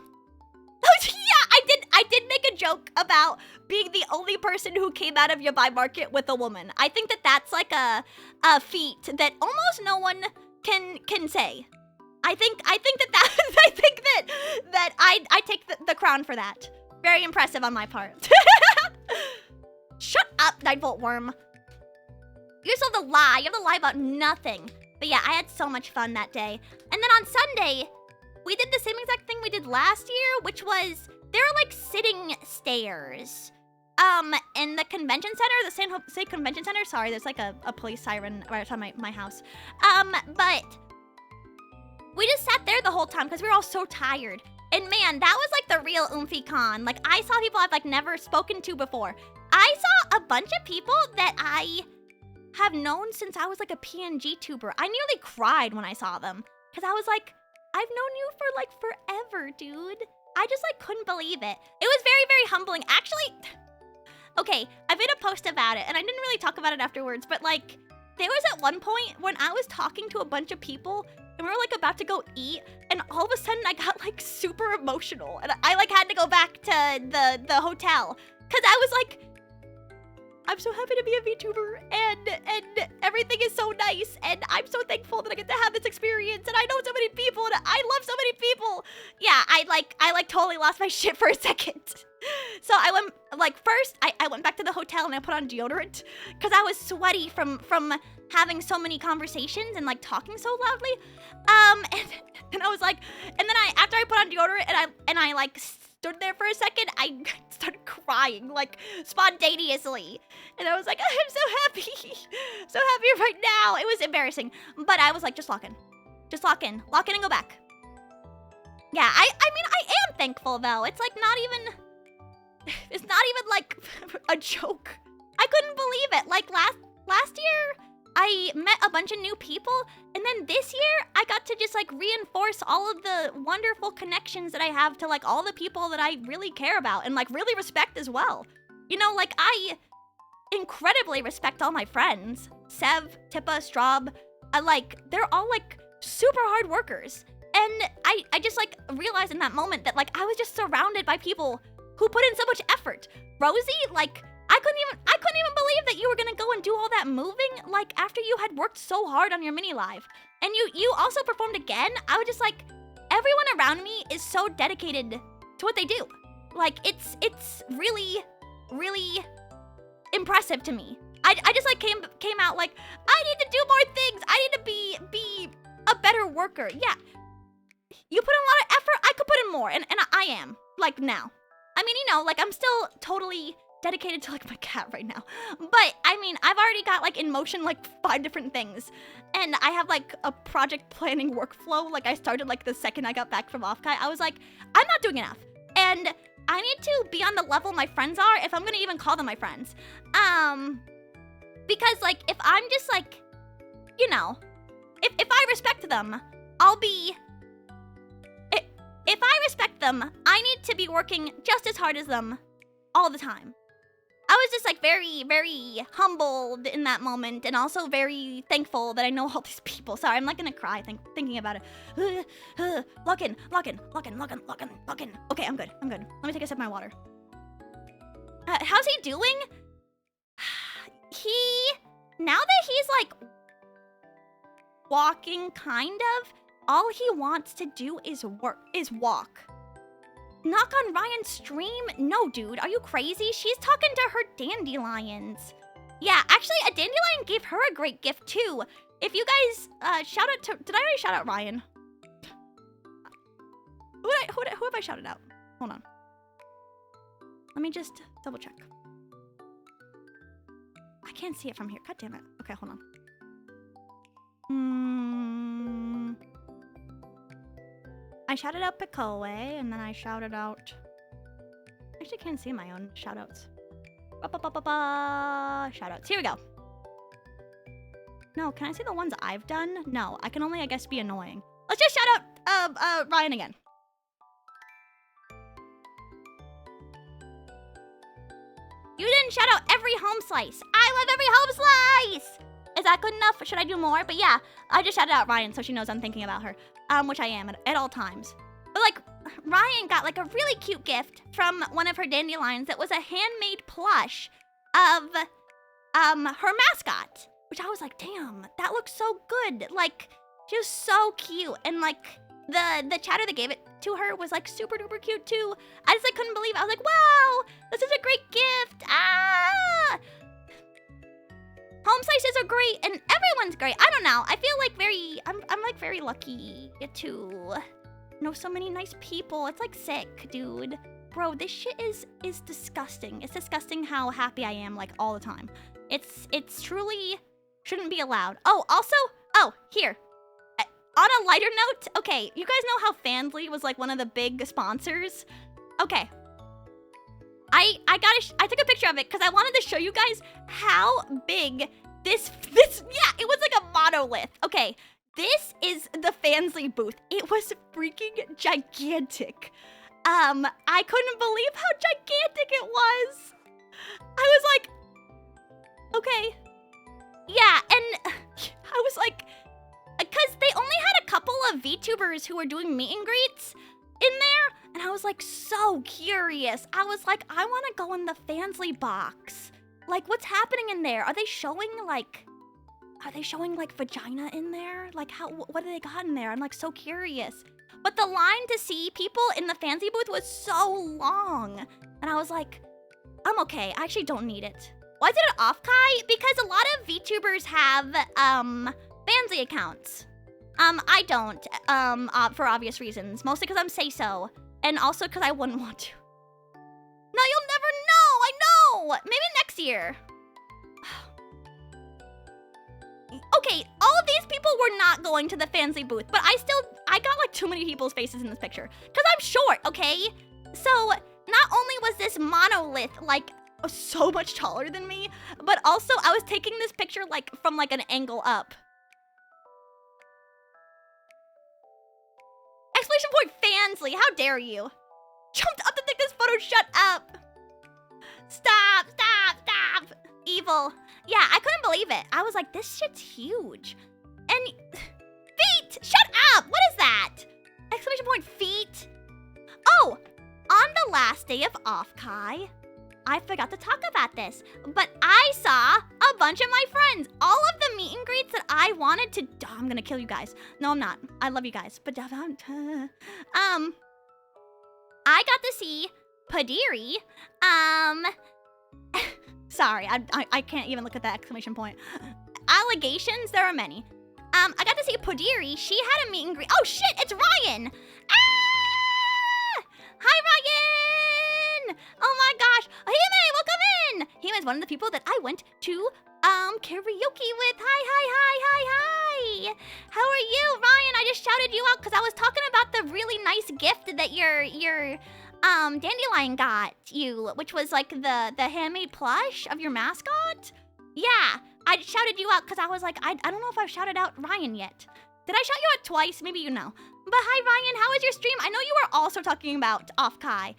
Oh yeah, I did make a joke about being the only person who came out of Yabai Market with a woman. I think that's like a feat that almost no one can say. I think that I take the crown for that. Very impressive on my part. Shut up, 9-volt worm. You still have to lie. You have to lie about nothing. But yeah, I had so much fun that day. And then on Sunday, we did the same exact thing we did last year, which was there are like sitting stairs. In the convention center, the San Jose Convention Center. Sorry, there's like a police siren right outside my house. But we just sat there the whole time because we were all so tired. And man, that was like the real Oomphy Con. Like, I saw people I've like never spoken to before. I saw a bunch of people that I have known since I was like a PNG tuber. I nearly cried when I saw them because I was like, I've known you for like forever, dude. I just like couldn't believe it. It was very, very humbling. Actually, okay, I made a post about it and I didn't really talk about it afterwards, but like there was at one point when I was talking to a bunch of people and we were like about to go eat and all of a sudden I got like super emotional and I like had to go back to the hotel because I was like, I'm so happy to be a VTuber and everything is so nice and I'm so thankful that I get to have this experience and I know so many people and I love so many people. Yeah, I like totally lost my shit for a second. So I went like first I went back to the hotel and I put on deodorant because I was sweaty from having so many conversations and like talking so loudly. And I was like, and then after I put on deodorant and I like stood there for a second, I started crying like spontaneously. And I was like, I'm so happy. So happy right now. It was embarrassing. But I was like, just lock in. Just lock in. Lock in and go back. Yeah, I mean, I am thankful though. It's like not even like a joke. I couldn't believe it. Like last year, I met a bunch of new people, and then this year, I got to just like reinforce all of the wonderful connections that I have to like all the people that I really care about and like really respect as well. You know, like I incredibly respect all my friends. Sev, Tippa, Straub, they're all like super hard workers. And I just like realized in that moment that like I was just surrounded by people who put in so much effort. Rosie, like, I couldn't even believe that you were gonna go and do all that moving, like, after you had worked so hard on your mini live. And you also performed again. I was just like, everyone around me is so dedicated to what they do. Like, it's really, really impressive to me. I just like came out like, I need to do more things. I need to be a better worker. Yeah. You put in a lot of effort, I could put in more, and I am, like, now. I mean, you know, like, I'm still totally dedicated to, like, my cat right now. But, I mean, I've already got, like, in motion, like, 5 different things. And I have, like, a project planning workflow. Like, I started, like, the second I got back from OFFKAI. I was like, I'm not doing enough. And I need to be on the level my friends are, if I'm gonna even call them my friends. Because, like, if I'm just, like, you know, if I respect them, I'll be... If I respect them, I need to be working just as hard as them all the time. I was just like very, very humbled in that moment and also very thankful that I know all these people. Sorry, I'm like gonna cry thinking about it. Lock in. Okay, I'm good. Let me take a sip of my water. How's he doing? Now that he's like walking kind of, all he wants to do is walk. Knock on Ryan's stream? No, dude, are you crazy? She's talking to her dandelions. Yeah, actually, a dandelion gave her a great gift, too. If you guys, shout out to... Did I already shout out Ryan? Who have I shouted out? Hold on. Let me just double check. I can't see it from here. God damn it. Okay, hold on. I shouted out Picoe, and then I shouted out... I actually can't see my own shoutouts. Shoutouts. Here we go. No, can I see the ones I've done? No, I can only, I guess, be annoying. Let's just shout out Ryan again. You didn't shout out every home slice. I love every home slice! Is that good enough? Should I do more? But yeah, I just shouted out Ryan so she knows I'm thinking about her. Which I am at all times. But like, Ryan got like a really cute gift from one of her dandelions that was a handmade plush of her mascot. Which I was like, damn, that looks so good. Like, she was so cute. And like, the chatter that gave it to her was like super duper cute too. I just like couldn't believe it. I was like, wow, this is a great gift. Ah! Home slices are great, and everyone's great. I don't know. I feel like I'm like very lucky to know so many nice people. It's like sick, dude. Bro, this shit is disgusting. It's disgusting how happy I am like all the time. It's truly shouldn't be allowed. Oh, also, here. On a lighter note, okay, you guys know how Fansly was like one of the big sponsors? Okay. I took a picture of it because I wanted to show you guys how big this, yeah, it was like a monolith. Okay, this is the Fansly booth. It was freaking gigantic. I couldn't believe how gigantic it was. I was like, okay. Yeah, and I was like, because they only had a couple of VTubers who were doing meet and greets in there, and I was like so curious. I was like, I want to go in the Fansly box. Like, what's happening in there? Are they showing like vagina in there? Like, what do they got in there? I'm like so curious. But the line to see people in the Fansly booth was so long, and I was like, I'm okay. I actually don't need it. Why is it an OFFKAI? Because a lot of VTubers have Fansly accounts. I don't, for obvious reasons. Mostly because I'm say-so, and also because I wouldn't want to. No, you'll never know, I know! Maybe next year. Okay, all of these people were not going to the Fansly booth, but I got like too many people's faces in this picture. Because I'm short, okay? So, not only was this monolith, like, so much taller than me, but also I was taking this picture, like, from, like, an angle up. Exclamation point Fansly, how dare you? Jumped up to take this photo, shut up. Stop, stop, stop. Evil. Yeah, I couldn't believe it. I was like, this shit's huge. And feet, shut up. What is that? Exclamation point feet. Oh, on the last day of OFFKAI, I forgot to talk about this, but I saw a bunch of my friends. All of the meet and greets that I wanted to, I'm gonna kill you guys. No, I'm not. I love you guys, but I got to see Padiri. Sorry, I can't even look at that exclamation point. Allegations, there are many. I got to see Padiri. She had a meet and greet. Oh shit, it's Ryan. Ah! Hi, Ryan. Oh my gosh. Hime, welcome in. Hime is one of the people that I went to karaoke with. Hi. How are you, Ryan? I just shouted you out because I was talking about the really nice gift that your Dandelion got you, which was like the handmade plush of your mascot. Yeah, I shouted you out because I was like, I don't know if I've shouted out Ryan yet. Did I shout you out twice? Maybe you know. But hi, Ryan. How was your stream? I know you were also talking about OFFKAI.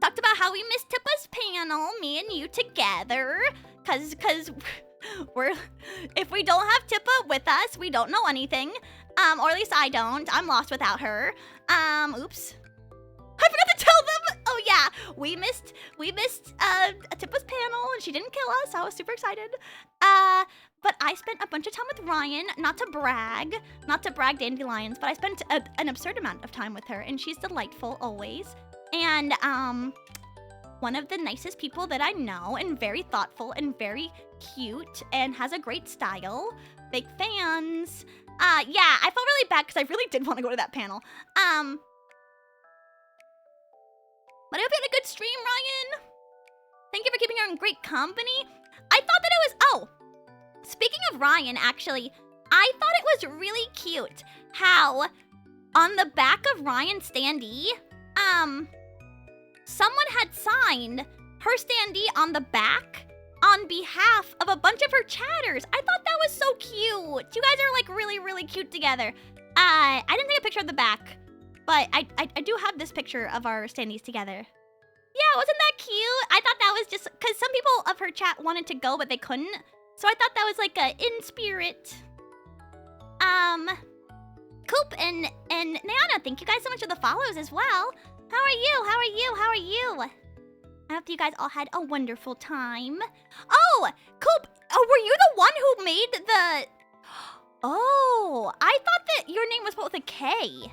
Talked about how we missed Tippa's panel, me and you together. Cause if we don't have Tippa with us, we don't know anything. Or at least I don't. I'm lost without her. Oops. I forgot to tell them. Oh yeah, we missed Tippa's panel and she didn't kill us. I was super excited. But I spent a bunch of time with Ryan, not to brag Dandelions, but I spent an absurd amount of time with her, and she's delightful always. And one of the nicest people that I know, and very thoughtful and very cute and has a great style. Big fans. Yeah, I felt really bad because I really did want to go to that panel. But I hope you had a good stream, Ryan. Thank you for keeping her in great company. I thought that it was, oh, speaking of Ryan, actually, I thought it was really cute how on the back of Ryan's standee, someone had signed her standee on the back on behalf of a bunch of her chatters. I thought that was so cute. You guys are like really, really cute together. I didn't take a picture of the back, but I do have this picture of our standees together. Yeah, wasn't that cute? I thought that was just, because some people of her chat wanted to go, but they couldn't. So I thought that was like a in spirit. Coop and Nana, thank you guys so much for the follows as well. How are you? I hope you guys all had a wonderful time. Oh, Coop, were you the one who made the... Oh, I thought that your name was spelled with a K.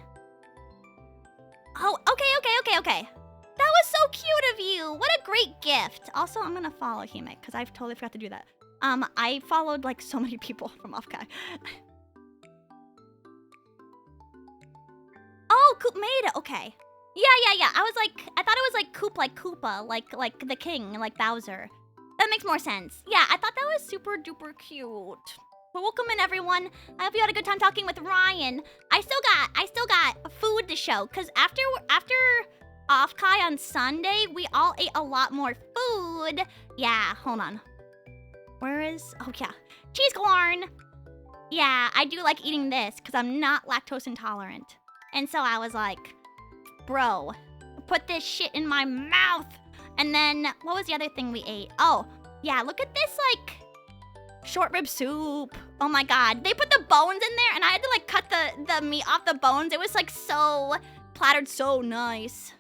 Oh, okay. That was so cute of you. What a great gift. Also, I'm gonna follow Hime because I totally forgot to do that. I followed like so many people from OFFKAI. Oh, Coop made it. Okay. Yeah. I thought it was like Coop, like Koopa, like the king, like Bowser. That makes more sense. Yeah, I thought that was super duper cute. Well, welcome in, everyone. I hope you had a good time talking with Ryan. I still got food to show, because after OFFKAI on Sunday, we all ate a lot more food. Yeah, hold on. Where is, oh yeah, cheese corn. Yeah, I do like eating this, because I'm not lactose intolerant. And so I was like, bro, put this shit in my mouth. And then, what was the other thing we ate? Oh, yeah, look at this, like, short rib soup. Oh my god. They put the bones in there, and I had to, like, cut the meat off the bones. It was, like, so plattered, so nice.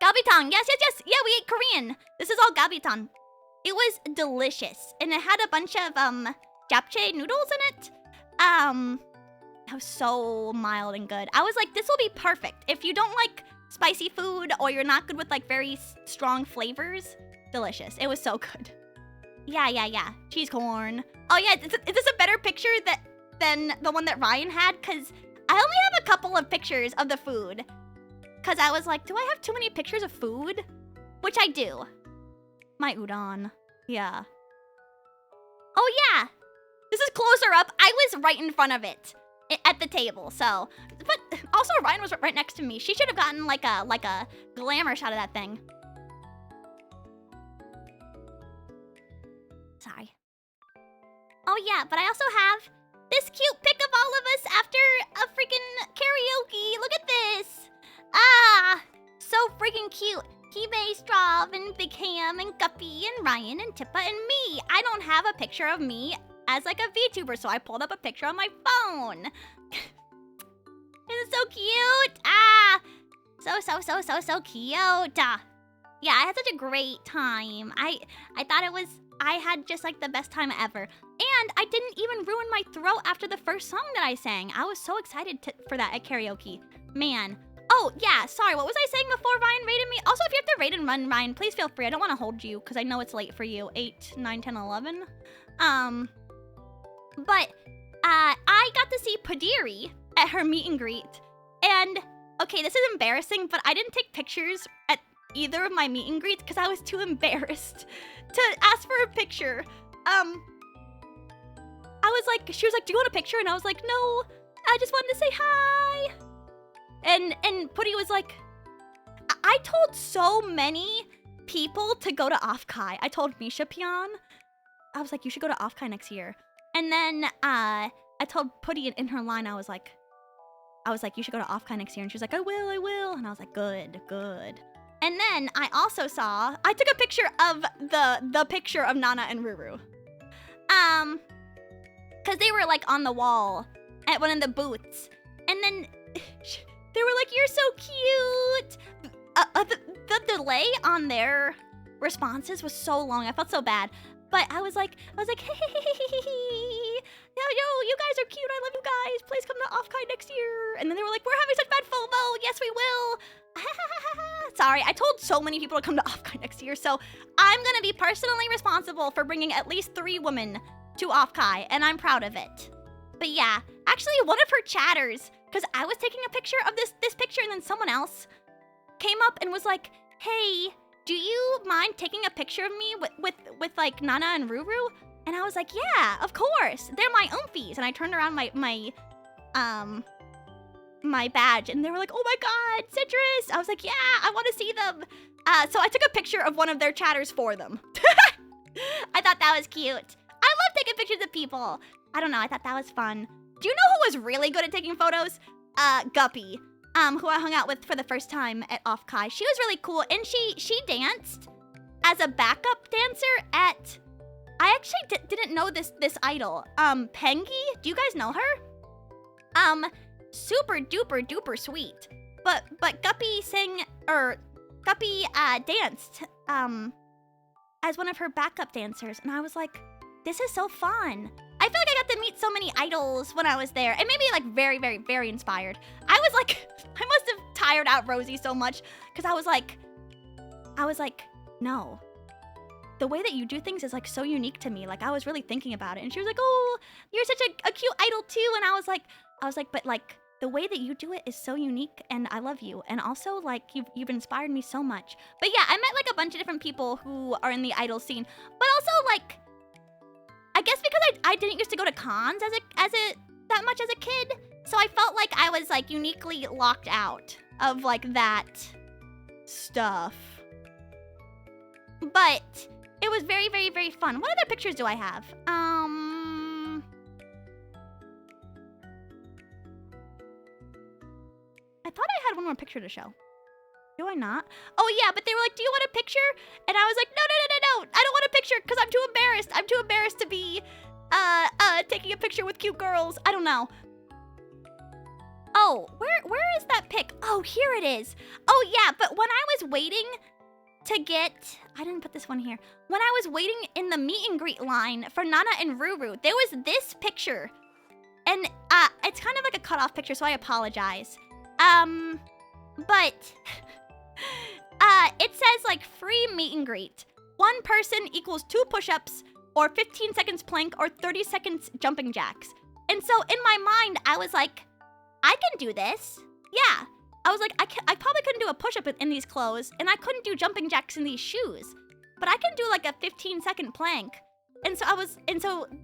Galbiton, yes. Yeah, we ate Korean. This is all galbiton. It was delicious, and it had a bunch of, japchae noodles in it. That was so mild and good. I was like, this will be perfect. If you don't like spicy food or you're not good with like very strong flavors, delicious. It was so good. Yeah. Cheese corn. Oh yeah, is this a better picture than the one that Ryan had? Cause I only have a couple of pictures of the food. Cause I was like, do I have too many pictures of food? Which I do. My udon. Yeah. Oh yeah. This is closer up. I was right in front of it at the table, so. But also Ryan was right next to me. She should have gotten like a glamour shot of that thing. Sorry. Oh yeah, but I also have this cute pic of all of us after a freaking karaoke. Look at this. Ah, so freaking cute. Hime, Strav, and Big Ham, and Guppy, and Ryan, and Tippa, and me. I don't have a picture of me as like a VTuber, so I pulled up a picture on my phone. It's so cute. Ah, so cute. Yeah, I had such a great time. I thought I had just like the best time ever. And I didn't even ruin my throat after the first song that I sang. I was so excited for that at karaoke. Man. Oh, yeah, sorry, what was I saying before Ryan raided me? Also, if you have to raid and run, Ryan, please feel free. I don't want to hold you, because I know it's late for you. 8, 9, 10, 11. But, I got to see Padiri at her meet and greet. And, okay, this is embarrassing, but I didn't take pictures at either of my meet and greets because I was too embarrassed to ask for a picture. She was like, do you want a picture? And I was like, no, I just wanted to say hi. And Putty was like, I told so many people to go to OFFKAI. I told Misha Pion. I was like, you should go to OFFKAI next year. And then I told Putty in her line, I was like, you should go to OFFKAI next year. And she was like, I will. And I was like, good. And then I took a picture of the picture of Nana and Ruru. Cause they were like on the wall at one of the booths. And then they were like, you're so cute. The delay on their responses was so long. I felt so bad. But I was like, hey, yo, you guys are cute. I love you guys. Please come to OFFKAI next year. And then they were like, we're having such bad FOMO. Yes, we will. Sorry, I told so many people to come to OFFKAI next year. So I'm going to be personally responsible for bringing at least 3 women to OFFKAI. And I'm proud of it. But yeah, actually one of her chatters, because I was taking a picture of this picture and then someone else came up and was like, hey, do you mind taking a picture of me with like Nana and Ruru? And I was like, yeah, of course. They're my oomfies. And I turned around my badge and they were like, oh my god, Citrus. I was like, yeah, I want to see them. So I took a picture of one of their chatters for them. I thought that was cute. I love taking pictures of people. I don't know, I thought that was fun. Do you know who was really good at taking photos? Guppy, who I hung out with for the first time at OFFKAI. She was really cool, and she danced as a backup dancer at... I actually didn't know this idol. Pengi? Do you guys know her? Super duper duper sweet. But Guppy danced, as one of her backup dancers, and I was like, this is so fun. I feel like I got to meet so many idols when I was there. It made me like very, very, very inspired. I was like, I must have tired out Rosie so much because I was like, no. The way that you do things is like so unique to me. Like I was really thinking about it. And she was like, oh, you're such a cute idol too. And I was like, but like the way that you do it is so unique and I love you. And also like you've inspired me so much. But yeah, I met like a bunch of different people who are in the idol scene. But also like, I guess because I didn't used to go to cons that much as a kid, so I felt like I was like uniquely locked out of like that stuff. But it was very, very, very fun. What other pictures do I have? I thought I had one more picture to show. Do I not? Oh yeah, but they were like, do you want a picture? And I was like, no, I don't want a picture because I'm too embarrassed. I'm too embarrassed to be taking a picture with cute girls. I don't know. Oh, where is that pic? Oh, here it is. Oh yeah, but when I was waiting to get, I didn't put this one here. When I was waiting in the meet and greet line for Nana and Ruru, there was this picture. And it's kind of like a cutoff picture, so I apologize. But it says like free meet and greet. 1 person equals 2 push-ups, or 15 seconds plank, or 30 seconds jumping jacks. And so in my mind, I was like, I can do this. Yeah. I was like, I probably couldn't do a push-up in these clothes, and I couldn't do jumping jacks in these shoes. But I can do like a 15-second plank. And so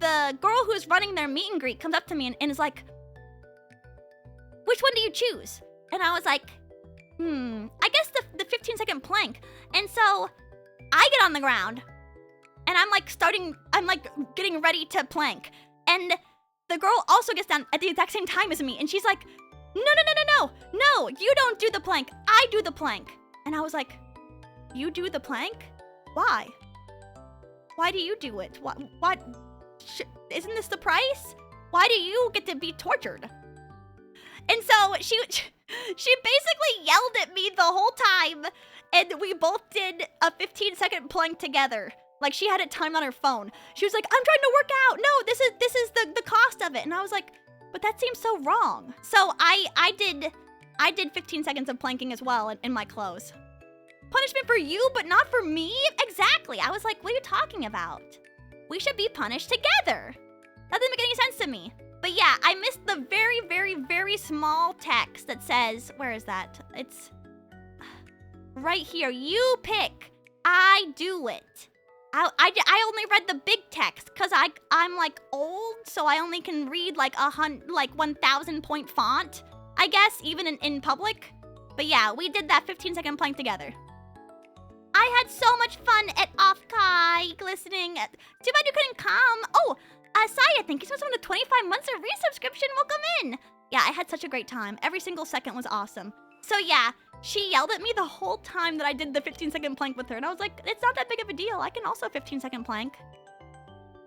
the girl who is running their meet and greet comes up to me and is like, which one do you choose? And I was like, I guess the 15-second plank. And so I get on the ground, and I'm like getting ready to plank. And the girl also gets down at the exact same time as me, and she's like, no, you don't do the plank. I do the plank. And I was like, you do the plank? Why? Why do you do it? What? Isn't this the price? Why do you get to be tortured? And so she basically yelled at me the whole time, and we both did a 15-second plank together. Like, she had it timed on her phone. She was like, I'm trying to work out. No, this is the cost of it. And I was like, but that seems so wrong. So I did 15 seconds of planking as well in my clothes. Punishment for you, but not for me? Exactly. I was like, what are you talking about? We should be punished together. That didn't make any sense to me. But yeah, I missed the very, very, very small text that says, where is that? It's right here. You pick. I do it. I only read the big text because I'm like old, so I only can read like 1,000 point font, I guess, even in public. But yeah, we did that 15-second plank together. I had so much fun at OFFKAI listening. Too bad you couldn't come. Oh, Saya, thank you so much for the 25 months of resubscription. Welcome in. Yeah, I had such a great time. Every single second was awesome. So yeah, she yelled at me the whole time that I did the 15-second plank with her. And I was like, it's not that big of a deal. I can also 15-second plank.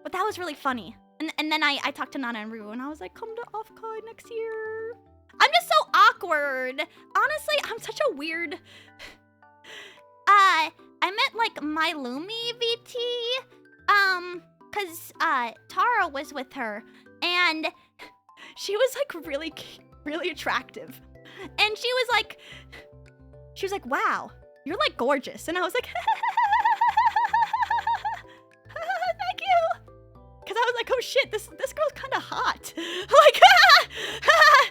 But that was really funny. And then I talked to Nana and Ruru, and I was like, come to OFFKAI next year. I'm just so awkward. Honestly, I'm such a weird... I met like my Lumi VT, cause Tara was with her, and she was like really attractive, and she was like, wow, you're like gorgeous, and I was like, thank you, cause I was like, oh shit, this girl's kind of hot, like,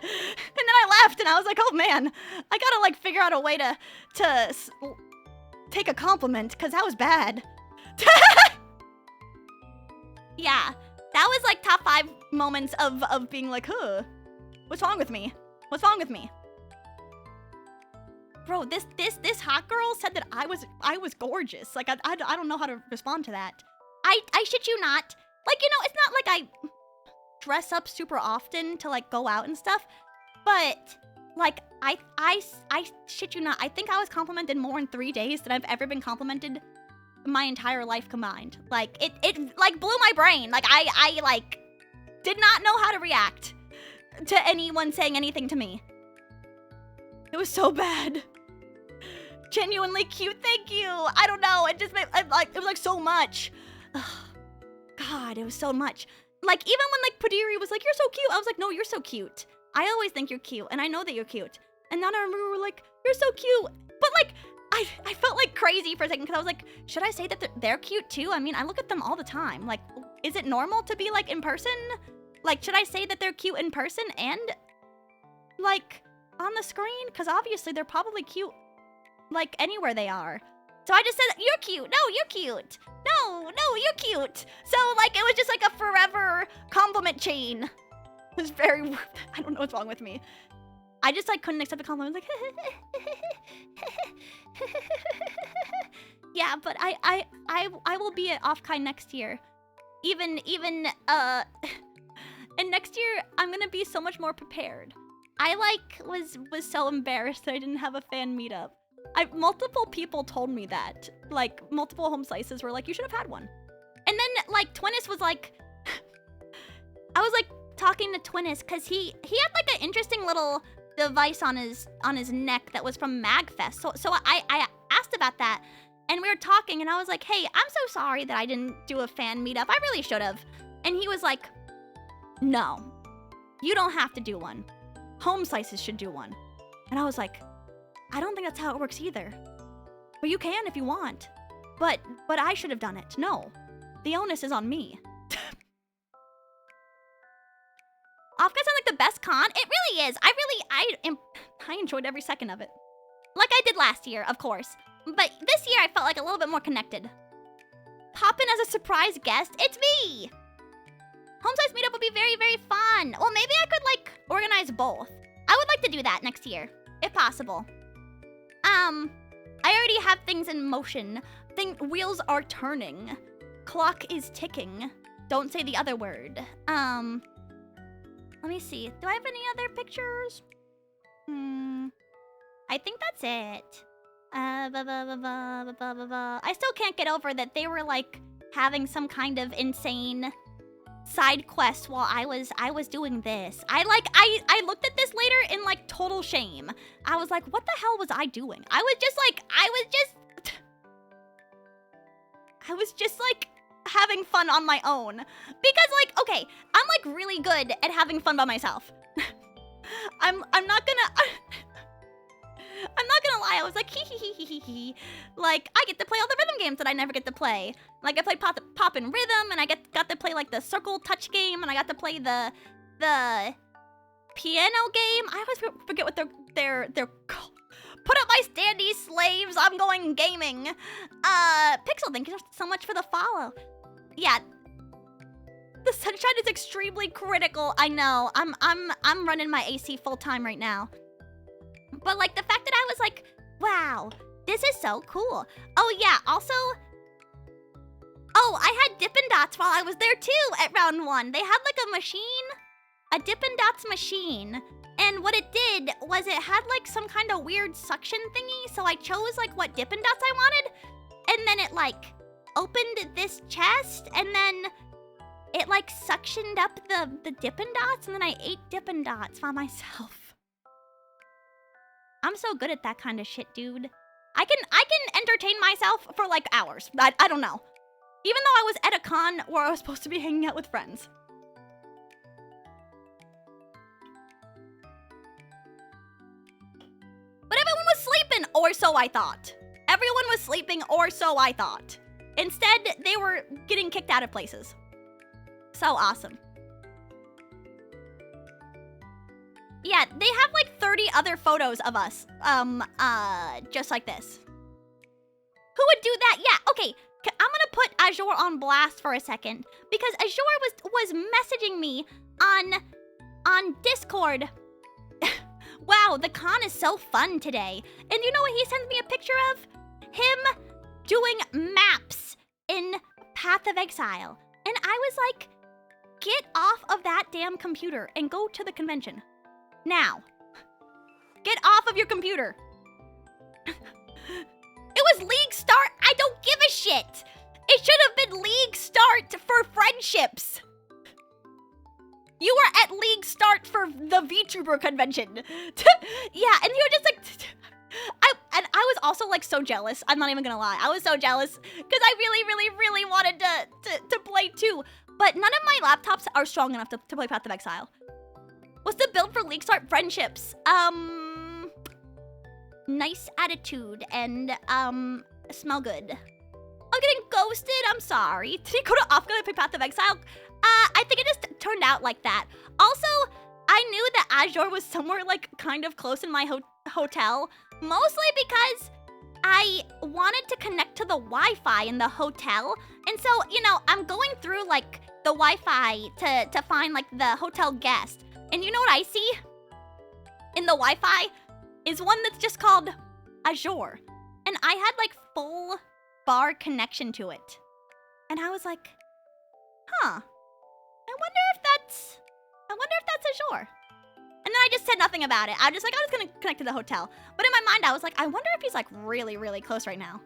and then I left, and I was like, oh man, I gotta like figure out a way to take a compliment, because that was bad. Yeah, that was like top 5 moments of being like, huh, what's wrong with me? What's wrong with me? Bro, this hot girl said that I was gorgeous. Like, I don't know how to respond to that. I shit you not. Like, you know, it's not like I dress up super often to like go out and stuff, but like, I shit you not, I think I was complimented more in 3 days than I've ever been complimented my entire life combined. Like, it like blew my brain. Like, I like did not know how to react to anyone saying anything to me. It was so bad. Genuinely cute, thank you. I don't know, it just made, it was like so much. Ugh. God, it was so much. Like, even when like Padiri was like, you're so cute, I was like, no, you're so cute. I always think you're cute, and I know that you're cute. And Nana and Ruru were like, you're so cute. But like, I felt like crazy for a second, because I was like, should I say that they're cute too? I mean, I look at them all the time. Like, is it normal to be like in person? Like, should I say that they're cute in person and like on the screen? Because obviously they're probably cute like anywhere they are. So I just said, you're cute. No, you're cute. No, you're cute. So like, it was just like a forever compliment chain. It was very, I don't know what's wrong with me. I just like couldn't accept a compliment. I was like, yeah, but I will be at OFFKAI next year. Even and next year I'm gonna be so much more prepared. I like was so embarrassed that I didn't have a fan meetup. Multiple people told me that. Like, multiple home slices were like, you should have had one. And then, like, Twinnis was like, I was like talking to Twinnis because he had like an interesting little device on his neck that was from MagFest. So I asked about that, and we were talking, and I was like, hey, I'm so sorry that I didn't do a fan meetup. I really should have. And he was like, no, you don't have to do one. Home slices should do one. And I was like, I don't think that's how it works either. But you can if you want. But I should have done it. No, the onus is on me. OFFKAI sounds like the best con. It really is. I enjoyed every second of it. Like I did last year, of course. But this year I felt like a little bit more connected. Pop in as a surprise guest. It's me! Home size meetup would be very, very fun. Well, maybe I could, like, organize both. I would like to do that next year, if possible. I already have things in motion. Wheels are turning. Clock is ticking. Don't say the other word. Let me see. Do I have any other pictures? I think that's it. I still can't get over that they were, like, having some kind of insane side quest while I was doing this. I looked at this later in, like, total shame. I was like, what the hell was I doing? I was just having fun on my own. Because, like, okay, I'm, like, really good at having fun by myself. I'm not gonna lie, I was like, hee. Like, I get to play all the rhythm games that I never get to play. Like, I played Pop and Rhythm, and I got to play, like, the circle touch game, and I got to play the piano game. I always forget what they're called. Put up my standee slaves, I'm going gaming. Pixel, thank you so much for the follow. Yeah. The sunshine is extremely critical, I know. I'm running my AC full time right now. But, like, the fact that I was like, wow, this is so cool. Oh, yeah, also, I had Dippin' Dots while I was there, too, at round 1. They had, like, a machine, a Dippin' Dots machine, and what it did was it had, like, some kind of weird suction thingy, so I chose, like, what Dippin' Dots I wanted, and then it, like, opened this chest, and then it, like, suctioned up the Dippin' Dots, and then I ate Dippin' Dots by myself. I'm so good at that kind of shit, dude. I can entertain myself for, like, hours. I don't know. Even though I was at a con where I was supposed to be hanging out with friends. But everyone was sleeping, or so I thought. Everyone was sleeping, or so I thought. Instead, they were getting kicked out of places. So awesome. Yeah, they have like 30 other photos of us, just like this. Who would do that? Yeah, okay, I'm gonna put Azure on blast for a second, because Azure was messaging me on Discord. Wow, the con is so fun today. And you know what he sends me a picture of? Him doing maps in Path of Exile. And I was like, get off of that damn computer and go to the convention. Now, get off of your computer. It was League Start. I don't give a shit. It should have been League Start for friendships. You were at League Start for the VTuber convention. Yeah, and you were just like, I was also like so jealous. I'm not even gonna lie. I was so jealous because I really wanted to play too. But none of my laptops are strong enough to play Path of Exile. What's the build for League Start friendships? Nice attitude and smell good. I'm getting ghosted. I'm sorry. Did he go to OFFKAI to play Path of Exile? I think it just turned out like that. Also, I knew that Azure was somewhere like kind of close in my hotel, mostly because I wanted to connect to the Wi-Fi in the hotel. And so, you know, I'm going through like the Wi-Fi to find like the hotel guest. And you know what I see in the Wi-Fi is one that's just called Azure. And I had like full bar connection to it. And I was like, huh, I wonder if that's Azure. And then I just said nothing about it. I'm just gonna connect to the hotel. But in my mind, I was like, I wonder if he's like really, really close right now.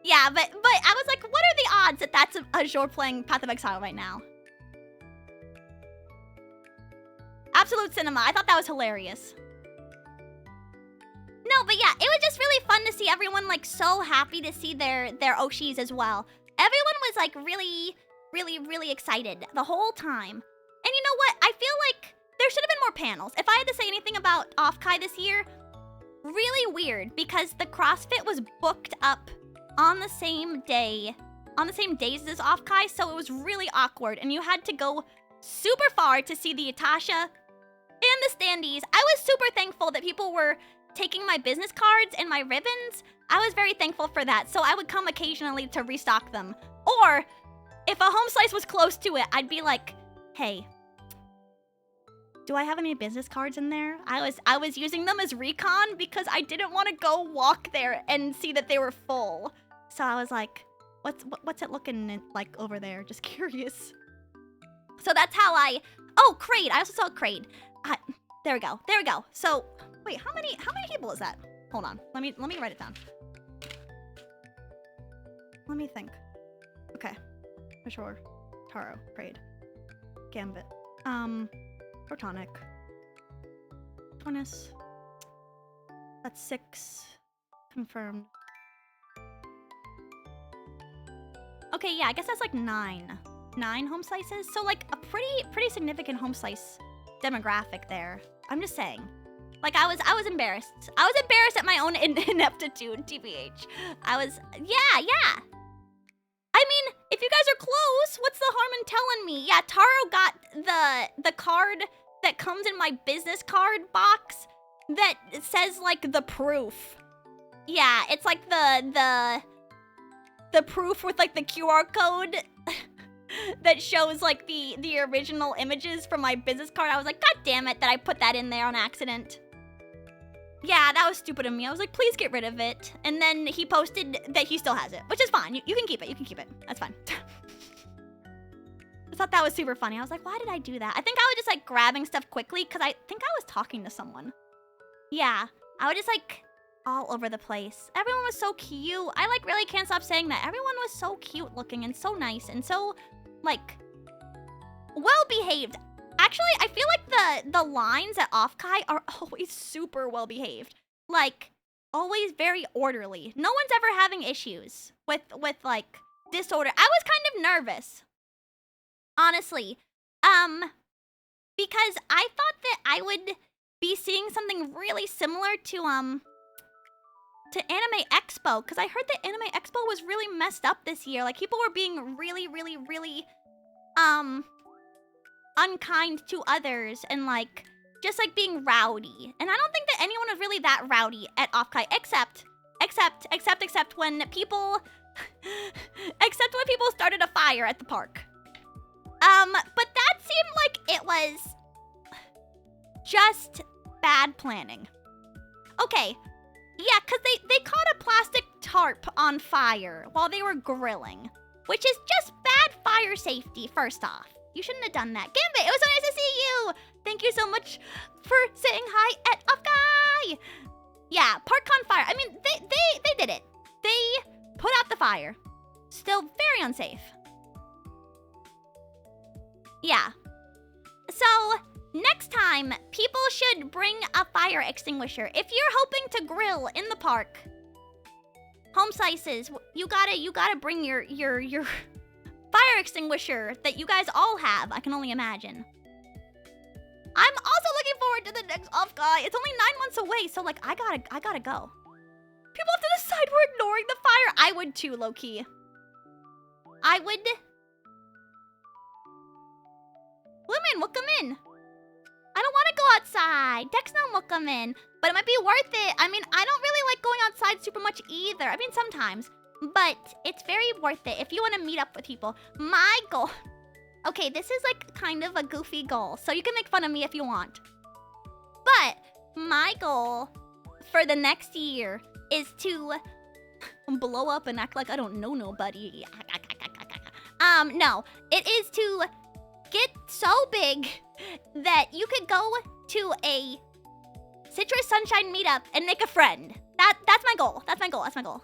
Yeah, but I was like, what are the odds that that's Azure playing Path of Exile right now? Absolute cinema. I thought that was hilarious. No, but yeah, it was just really fun to see everyone like so happy to see their Oshis as well. Everyone was like really, really, really excited the whole time. And you know what? I feel like there should have been more panels. If I had to say anything about OFFKAI this year, really weird because the CrossFit was booked up on the same day, on the same days as OFFKAI, so it was really awkward and you had to go super far to see the Atasha and the standees. I was super thankful that people were taking my business cards and my ribbons. I was very thankful for that, so I would come occasionally to restock them. Or if a home slice was close to it, I'd be like, hey, do I have any business cards in there? I was using them as recon because I didn't want to go walk there and see that they were full. So I was like, what's it looking like over there? Just curious. So that's how oh, Kraid. I also saw Kraid. There we go. There we go. So wait, how many people is that? Hold on. Let me write it down. Let me think. Okay. For sure. Taro, Kraid, Gambit, Protonic, Twinus. That's 6 confirmed. Okay, yeah, I guess that's like 9 home slices. So like a pretty significant home slice demographic there. I'm just saying. Like I was embarrassed. I was embarrassed at my own ineptitude, TBH. Yeah. I mean, if you guys are close, what's the harm in telling me? Yeah, Taro got the card that comes in my business card box that says like the proof. Yeah, it's like the proof with like the QR code that shows like the original images from my business card. I was like, God damn it that I put that in there on accident. Yeah, that was stupid of me. I was like, please get rid of it. And then he posted that he still has it, which is fine. You can keep it. You can keep it. That's fine. I thought that was super funny. I was like, why did I do that? I think I was just like grabbing stuff quickly because I think I was talking to someone. Yeah, I was just like all over the place. Everyone was so cute. I like really can't stop saying that. Everyone was so cute looking and so nice and so like well behaved. Actually, I feel like the lines at OFFKAI are always super well behaved. Like always very orderly. No one's ever having issues with like disorder. I was kind of nervous. Honestly. Because I thought that I would be seeing something really similar to Anime Expo, because I heard that Anime Expo was really messed up this year. Like people were being really unkind to others and like just like being rowdy. And I don't think that anyone was really that rowdy at OFFKAI except when people started a fire at the park. But that seemed like it was just bad planning. Okay. Yeah, because they caught a plastic tarp on fire while they were grilling, which is just bad fire safety, first off. You shouldn't have done that. Gambit, it was so nice to see you! Thank you so much for saying hi at OFFKAI! Yeah, park on fire. I mean, they did it. They put out the fire. Still very unsafe. Yeah. So, next time, people should bring a fire extinguisher. If you're hoping to grill in the park, home slices, you gotta bring your fire extinguisher that you guys all have, I can only imagine. I'm also looking forward to the next OFFKAI. It's only 9 months away, so like I gotta go. People off to the side were ignoring the fire. I would too, low-key. I would. Women, welcome in. I don't want to go outside. Dex, no, welcome in. But it might be worth it. I mean, I don't really like going outside super much either. I mean, sometimes. But it's very worth it if you want to meet up with people. My goal... Okay, this is like kind of a goofy goal, so you can make fun of me if you want. But my goal for the next year is to blow up and act like I don't know nobody. No, it is to get so big that you could go to a Citrus Sunshine meetup and make a friend. That's my goal. That's my goal. That's my goal.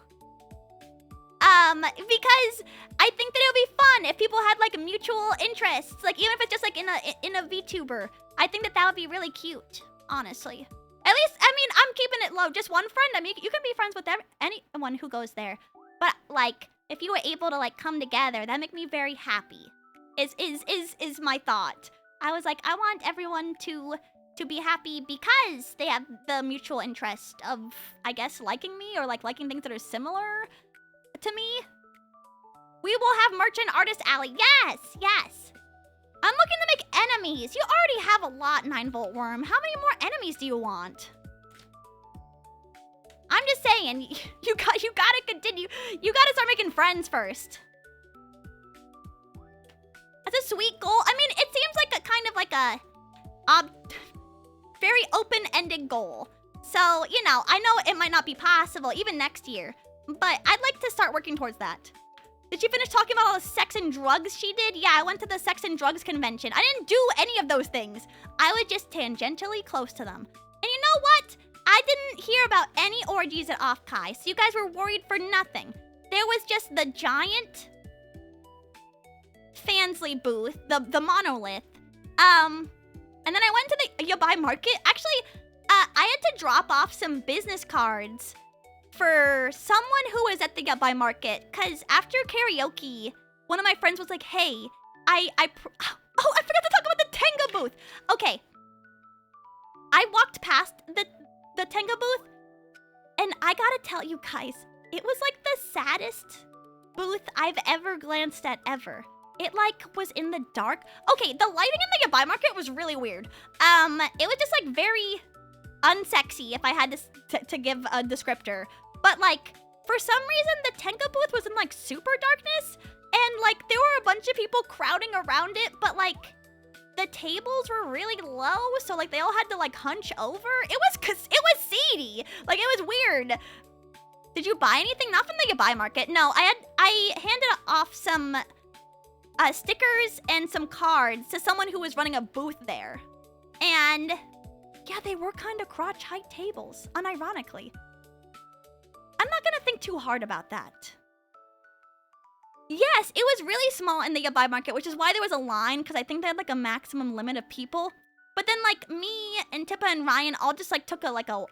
Because I think that it would be fun if people had like mutual interests, like even if it's just like in a VTuber. I think that would be really cute, honestly. At least, I mean, I'm keeping it low. Just one friend. I mean, you can be friends with anyone who goes there. But like, if you were able to like come together, that'd make me very happy. Is my thought. I was like, I want everyone to be happy because they have the mutual interest of, I guess, liking me or like liking things that are similar to me. We will have Merchant Artist Alley. Yes, yes. I'm looking to make enemies. You already have a lot, 9-volt worm. How many more enemies do you want? I'm just saying, you gotta continue. You gotta start making friends first. That's a sweet goal. I mean, it seems like a kind of like a very open-ended goal. So, you know, I know it might not be possible even next year, but I'd like to start working towards that. Did she finish talking about all the sex and drugs she did? Yeah, I went to the sex and drugs convention. I didn't do any of those things. I was just tangentially close to them. And you know what? I didn't hear about any orgies at OFFKAI, so you guys were worried for nothing. There was just the giant Fansley booth, the monolith. And then I went to the Yabai market. Actually, I had to drop off some business cards for someone who was at the Yabai market, because after karaoke, one of my friends was like, hey, I forgot to talk about the Tenga booth. Okay. I walked past the Tenga booth, and I gotta tell you guys, it was like the saddest booth I've ever glanced at ever. It like was in the dark. Okay, the lighting in the Yabai market was really weird. It was just like very unsexy if I had to give a descriptor. But like, for some reason, the Tenga booth was in like super darkness, and like there were a bunch of people crowding around it, but like the tables were really low, so like they all had to like hunch over. It was seedy. Like it was weird. Did you buy anything? Not from the Yabai market. No, I handed off some stickers and some cards to someone who was running a booth there. And yeah, they were kind of crotch height tables, unironically. I'm not gonna think too hard about that. Yes, it was really small in the Yabai market, which is why there was a line, because I think they had like a maximum limit of people. But then like me and Tippa and Ryan all just like took a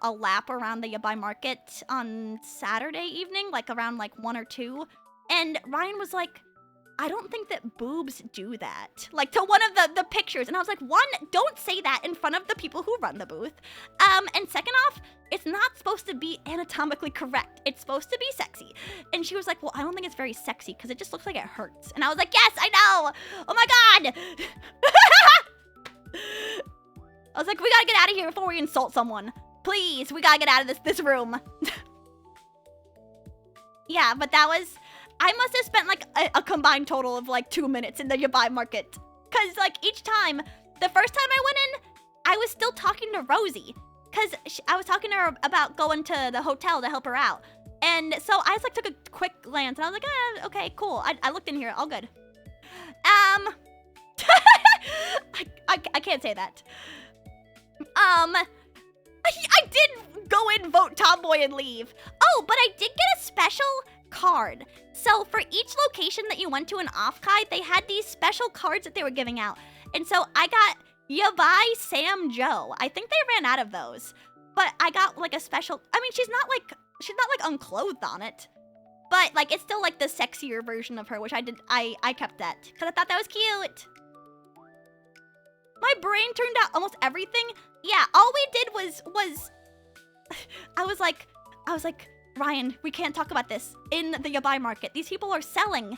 lap around the Yabai market on Saturday evening, like around like 1 or 2. And Ryan was like, I don't think that boobs do that. Like to one of the pictures. And I was like, one, don't say that in front of the people who run the booth. And second off, it's not supposed to be anatomically correct. It's supposed to be sexy. And she was like, well, I don't think it's very sexy because it just looks like it hurts. And I was like, yes, I know. Oh my God. I was like, we gotta get out of here before we insult someone. Please, we gotta get out of this room. Yeah, but that was, I must have spent like a combined total of like 2 minutes in the Yabai market. Cause like each time, the first time I went in, I was still talking to Rosie. Cause I was talking to her about going to the hotel to help her out. And so I just like took a quick glance and I was like, okay, cool. I looked in here, all good. I can't say that. I did go in, vote tomboy, and leave. Oh, but I did get a special card. So for each location that you went to in OFFKAI, they had these special cards that they were giving out. And so I got Yabai Sam Joe. I think they ran out of those. But I got like a special, I mean, she's not like unclothed on it. But like it's still like the sexier version of her, which I kept that because I thought that was cute. My brain turned out almost everything. Yeah, all we did was I was like, Ryan, we can't talk about this in the Yabai market. These people are selling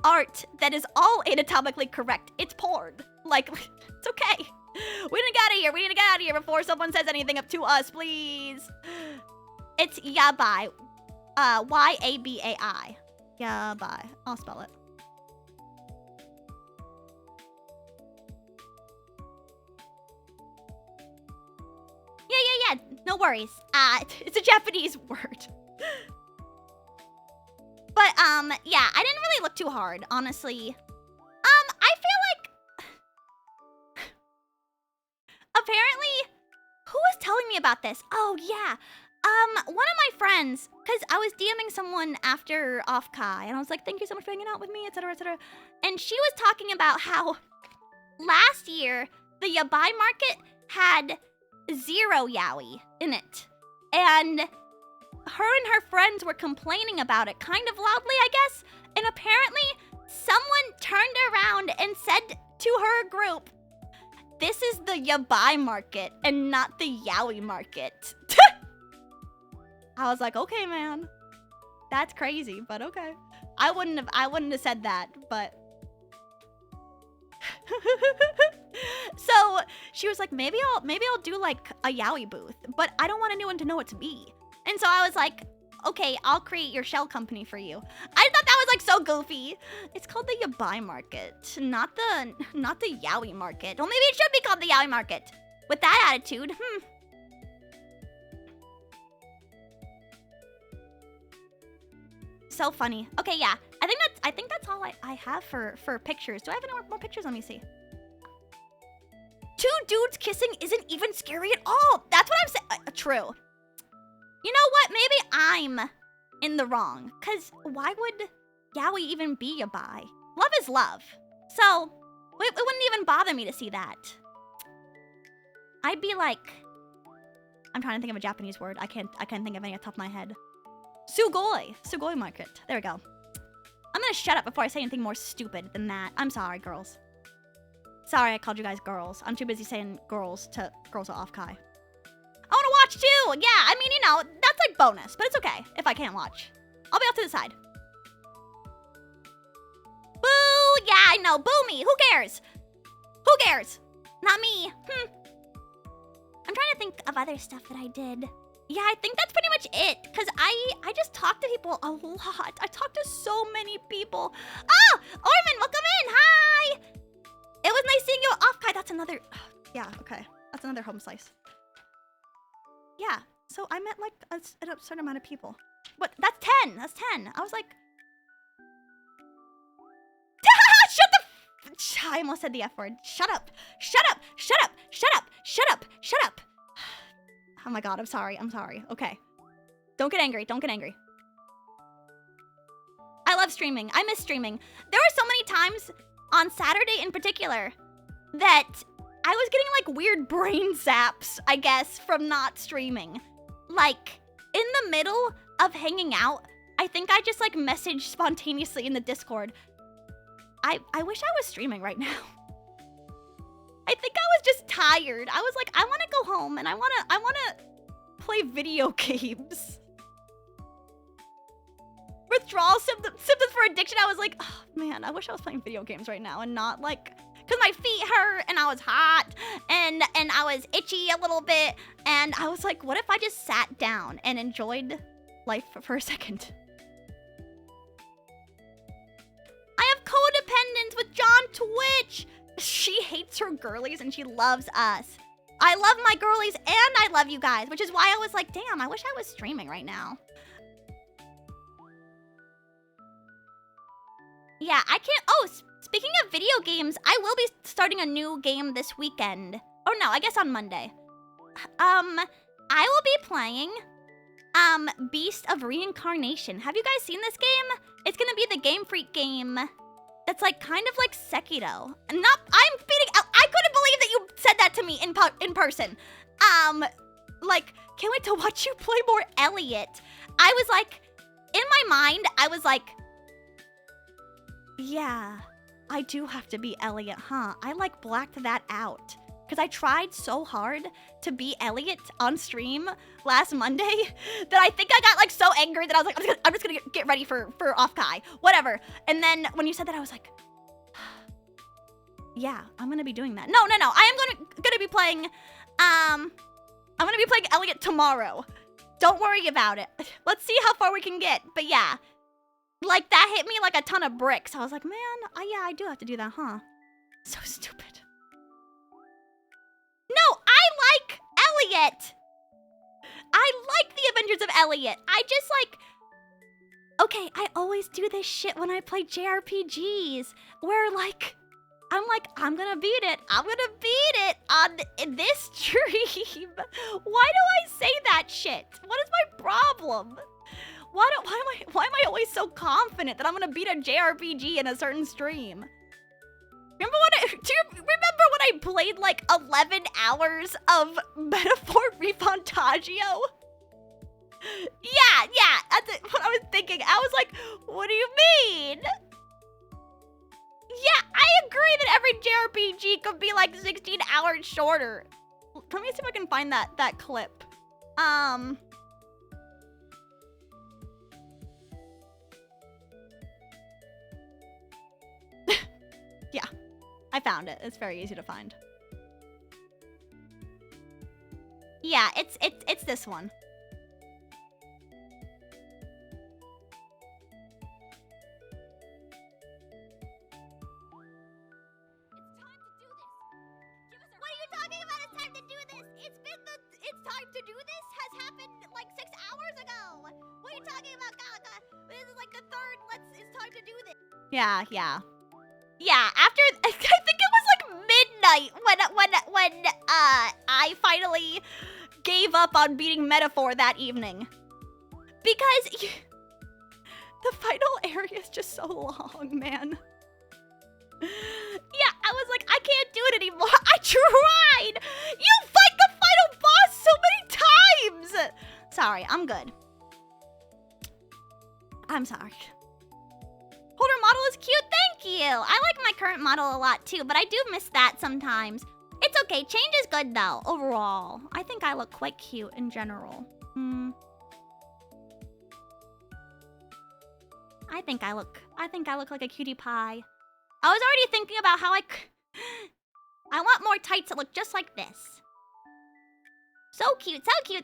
art that is all anatomically correct. It's porn. Like, it's okay. We need to get out of here. We need to get out of here before someone says anything up to us, please. It's Yabai. Y-A-B-A-I. Yabai. I'll spell it. Yeah. No worries. It's a Japanese word. But, yeah, I didn't really look too hard, honestly. I feel like about this. Oh, yeah. One of my friends, because I was DMing someone after OFFKAI, and I was like, thank you so much for hanging out with me, etc., etc. And she was talking about how last year, the Yabai market had 0 yaoi in it. And her and her friends were complaining about it kind of loudly, I guess. And apparently, someone turned around and said to her group, this is the Yabai market and not the yaoi market. I was like, okay, man. That's crazy, but okay. I wouldn't have said that, but so she was like, maybe I'll do like a yaoi booth, but I don't want anyone to know it's me. And so I was like, okay, I'll create your shell company for you. I thought that was like so goofy. It's called the Yabai market, not the yaoi market. Well, maybe it should be called the yaoi market. With that attitude, So funny. Okay, yeah. I think that's all I have for pictures. Do I have any more pictures? Let me see. 2 dudes kissing isn't even scary at all. That's what I'm saying. True. You know what? Maybe I'm in the wrong. Because why would yaoi even be yabai? Love is love. So, it wouldn't even bother me to see that. I'd be like... I'm trying to think of a Japanese word. I can't think of any off the top of my head. Sugoi. Sugoi market. There we go. I'm gonna shut up before I say anything more stupid than that. I'm sorry, girls. Sorry I called you guys girls. I'm too busy saying girls to OFFKAI. I wanna watch too! Yeah, I mean, you know, that's like bonus, but it's okay if I can't watch. I'll be off to the side. Boo! Yeah, I know. Boo me! Who cares? Who cares? Not me. I'm trying to think of other stuff that I did. Yeah, I think that's pretty much it. Because I just talked to people a lot. I talked to so many people. Oh, Orman, welcome in. Hi. It was nice seeing you at OFFKAI. That's another... Yeah, okay. That's another home slice. Yeah, so I met like a certain amount of people. What? That's 10. That's 10. I was like... Shut the... I almost said the F word. Shut up. Shut up. Shut up. Shut up. Shut up. Shut up. Oh my god, I'm sorry. I'm sorry. Okay. Don't get angry. Don't get angry. I love streaming. I miss streaming. There were so many times on Saturday in particular that I was getting like weird brain zaps, I guess, from not streaming. Like, in the middle of hanging out, I think I just like messaged spontaneously in the Discord. I wish I was streaming right now. I think I was just tired. I was like, I want to go home and I want to play video games. Withdrawal symptoms for addiction. I was like, oh man, I wish I was playing video games right now and not like, because my feet hurt and I was hot and I was itchy a little bit. And I was like, what if I just sat down and enjoyed life for a second? I have codependence with John Twitch. She hates her girlies and she loves us. I love my girlies and I love you guys, which is why I was like, damn, I wish I was streaming right now. Yeah, I can't. Oh, speaking of video games, I will be starting a new game this weekend. Or no, I guess on Monday. I will be playing Beast of Reincarnation. Have you guys seen this game? It's gonna be the Game Freak game. That's like kind of like Sekiro. I'm feeding out. I couldn't believe that you said that to me in person. Like, can't wait to watch you play more Elliot. I was like, in my mind, I was like, yeah, I do have to be Elliot, huh? I like blacked that out. Because I tried so hard to be Elliot on stream last Monday that I think I got like so angry that I was like, I'm just gonna get ready for OFFKAI, whatever. And then when you said that, I was like, yeah, I'm gonna be doing that. No, I am gonna be playing, I'm gonna be playing Elliot tomorrow. Don't worry about it. Let's see how far we can get. But yeah, like that hit me like a ton of bricks. I was like, man, yeah, I do have to do that, huh? So stupid. No, I like Elliot. I like the Adventures of Elliot. I just like... Okay, I always do this shit when I play JRPGs. Where like, I'm like, I'm gonna beat it. I'm gonna beat it in this stream. Why do I say that shit? What is my problem? Why am I always so confident that I'm gonna beat a JRPG in a certain stream? Do you remember when I played like 11 hours of Metaphor Refantagio? Yeah, that's what I was thinking. I was like, what do you mean? Yeah, I agree that every JRPG could be like 16 hours shorter. Let me see if I can find that clip. Yeah, I found it. It's very easy to find. Yeah, it's this one. It's time to do this has happened like 6 hours ago. What are you talking about, Gaga? This is like the third. It's time to do this. Yeah. After I think it was like midnight when I finally gave up on beating Metaphor that evening, because the final area is just so long, man. Yeah, I was like, I can't do it anymore. I tried. You fight the final boss so many times. Sorry, I'm good. I'm sorry. Holder model is cute, thank you. I like my current model a lot too, but I do miss that sometimes. It's okay, change is good though, overall. I think I look quite cute in general. I think I look like a cutie pie. I was already thinking about how I want more tights that look just like this. So cute, thank you.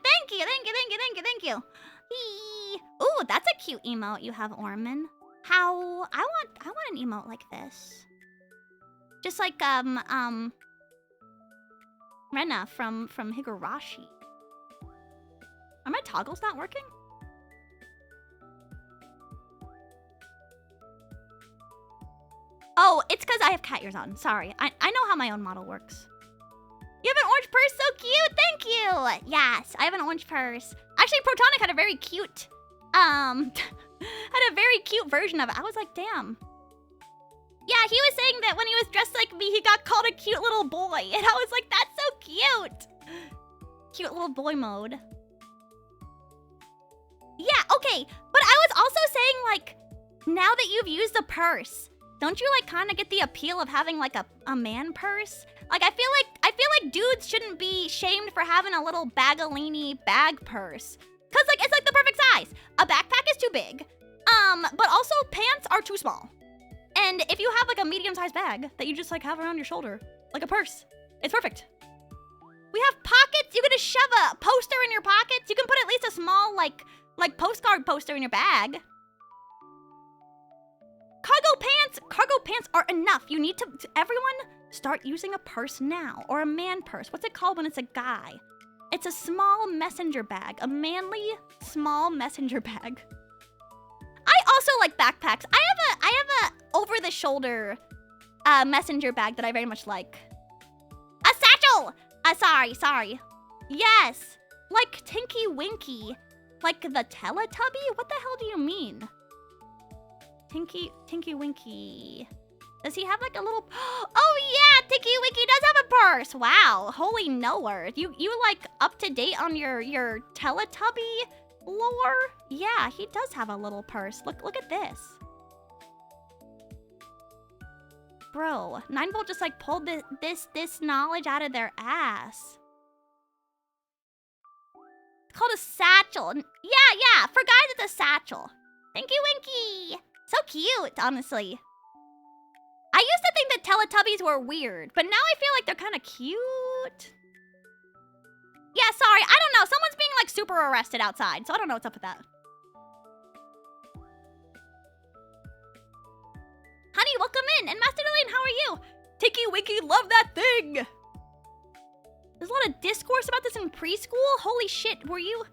Ooh, that's a cute emote you have, Orman. I want an emote like this. Just like Rena from Higurashi. Are my toggles not working? Oh, it's because I have cat ears on. Sorry. I know how my own model works. You have an orange purse? So cute. Thank you. Yes, I have an orange purse. Actually, Protonic had a very cute, version of it. I was like, damn. Yeah, he was saying that when he was dressed like me, he got called a cute little boy. And I was like, that's so cute. Cute little boy mode. Yeah, okay. But I was also saying, like, now that you've used the purse, don't you like kind of get the appeal of having like a man purse? Like I feel like dudes shouldn't be shamed for having a little bagalini bag purse. Cause like it's like the perfect size. A backpack is too big. But also pants are too small. And if you have like a medium-sized bag that you just like have around your shoulder, like a purse, it's perfect. We have pockets. You can just shove a poster in your pockets. You can put at least a small like postcard poster in your bag. Cargo pants are enough. You need to everyone start using a purse now, or a man purse. What's it called when it's a guy? It's a small messenger bag, a manly small messenger bag. I also like backpacks. I have a over the shoulder messenger bag that I very much like. A satchel. Sorry. Yes, like Tinky Winky, like the Teletubby. What the hell do you mean? Tinky Winky. Does he have like a little... Oh yeah, Tinky Winky does have a purse. Wow, holy knower. You like up to date on your Teletubby lore? Yeah, he does have a little purse. Look at this. Bro, 9volt just like pulled this knowledge out of their ass. It's called a satchel. Yeah, for guys it's a satchel. Tinky Winky. So cute, honestly. I used to think that Teletubbies were weird, but now I feel like they're kind of cute. Yeah, sorry, I don't know. Someone's being like super arrested outside, so I don't know what's up with that. Honey, welcome in. And Master Lane, how are you? Tinky Winky, love that thing. There's a lot of discourse about this in preschool. Holy shit, were you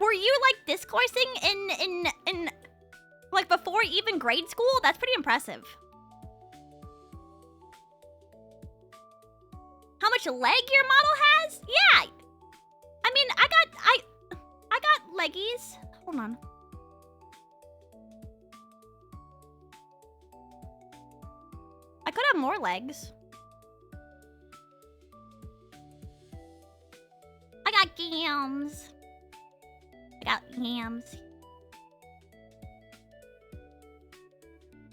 like discoursing in like before even grade school? That's pretty impressive. much leg your model has? Yeah. I mean, I got leggies. Hold on. I could have more legs. I got yams. I got yams.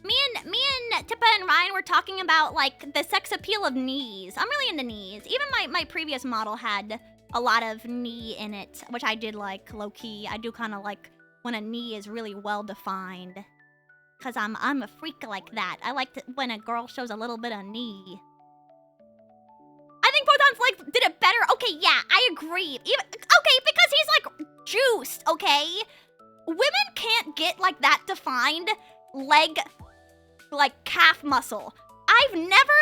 Me and Tippa and Ryan were talking about like the sex appeal of knees. I'm really into knees. Even my previous model had a lot of knee in it, which I did like low key. I do kind of like when a knee is really well defined, cause I'm a freak like that. I like to, when a girl shows a little bit of knee. I think Proton's legs did it better. Okay, yeah, I agree. Okay, because he's like juiced. Okay, women can't get like that defined leg. Like calf muscle. I've never.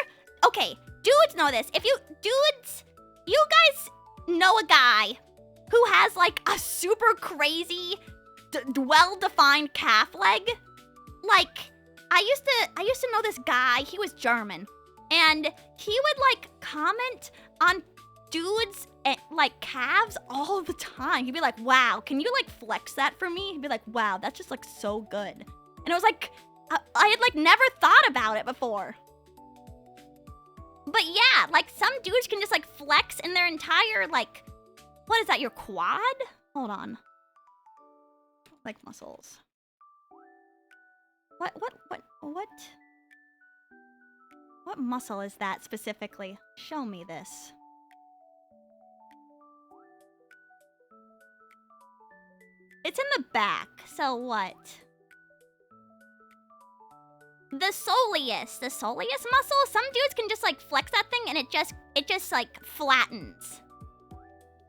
Okay, dudes know this. If you guys know a guy who has like a super crazy, well-defined calf leg. Like I used to know this guy. He was German, and he would like comment on dudes like calves all the time. He'd be like, "Wow, can you like flex that for me?" He'd be like, "Wow, that's just like so good," and it was like. I had like never thought about it before. But yeah, like some dudes can just like flex in their entire like, what is that, your quad? Hold on. Like muscles. What muscle is that specifically? Show me this. It's in the back, so what? The soleus muscle. Some dudes can just like flex that thing and it just like flattens.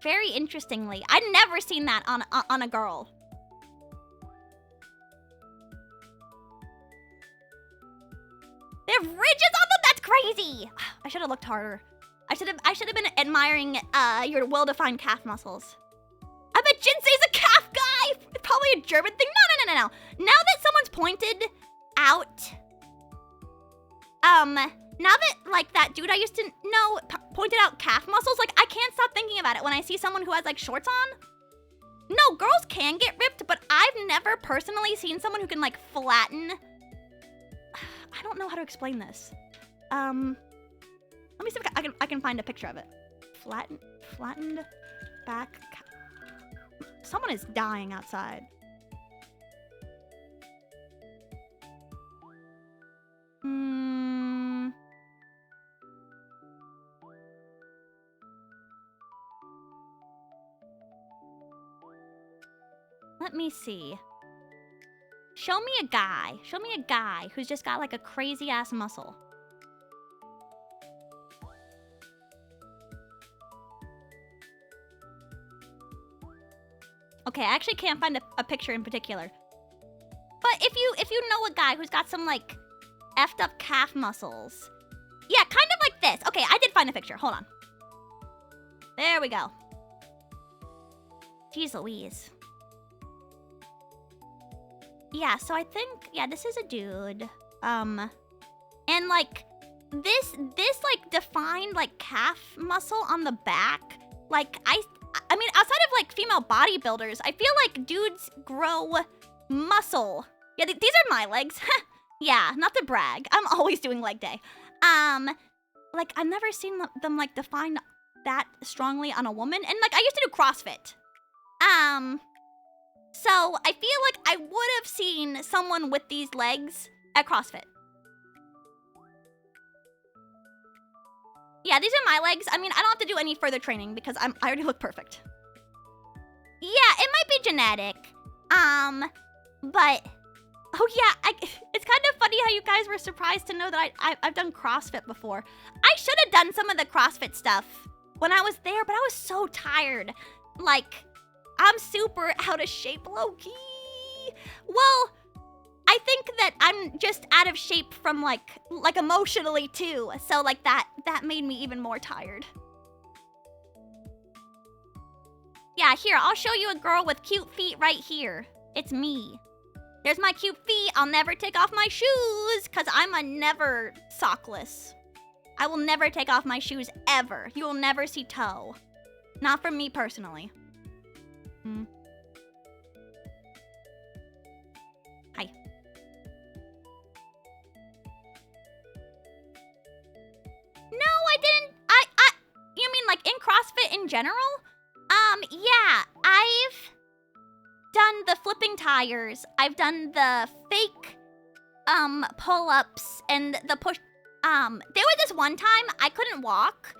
Very interestingly, I'd never seen that on a girl. They have ridges on them. That's crazy. I should have looked harder. I should have been admiring your well-defined calf muscles. I bet Jinsei's a calf guy. It's probably a German thing. No. Now that someone's pointed out. Now that, like, that dude I used to know pointed out calf muscles, like, I can't stop thinking about it when I see someone who has, like, shorts on. No, girls can get ripped, but I've never personally seen someone who can, like, flatten. I don't know how to explain this. Let me see if I can find a picture of it. Flattened back. Someone is dying outside. Let me see. Show me a guy. Show me a guy who's just got like a crazy ass muscle. Okay, I actually can't find a picture in particular. But if you know a guy who's got some like effed up calf muscles. Yeah, kind of like this. Okay, I did find a picture. Hold on. There we go. Jeez Louise. Yeah, so I think, yeah, this is a dude. And like this like defined like calf muscle on the back. Like I mean, outside of like female bodybuilders, I feel like dudes grow muscle. Yeah, these are my legs. Yeah, not to brag. I'm always doing leg day. Like I've never seen them like define that strongly on a woman. And like I used to do CrossFit. So I feel like I would have seen someone with these legs at CrossFit. Yeah, these are my legs. I mean, I don't have to do any further training because I already look perfect. Yeah, it might be genetic. But oh yeah, it's kind of funny how you guys were surprised to know that I've done CrossFit before. I should have done some of the CrossFit stuff when I was there, but I was so tired. Like, I'm super out of shape, low-key. Well, I think that I'm just out of shape from like emotionally too. So like that made me even more tired. Yeah, here, I'll show you a girl with cute feet right here. It's me. There's my cute feet. I'll never take off my shoes because I'm a never sockless. I will never take off my shoes ever. You will never see toe. Not from me personally. Hi. No, I didn't. You mean like in CrossFit in general? Yeah, I've done the flipping tires. I've done the fake, pull-ups and the push. There was this one time I couldn't walk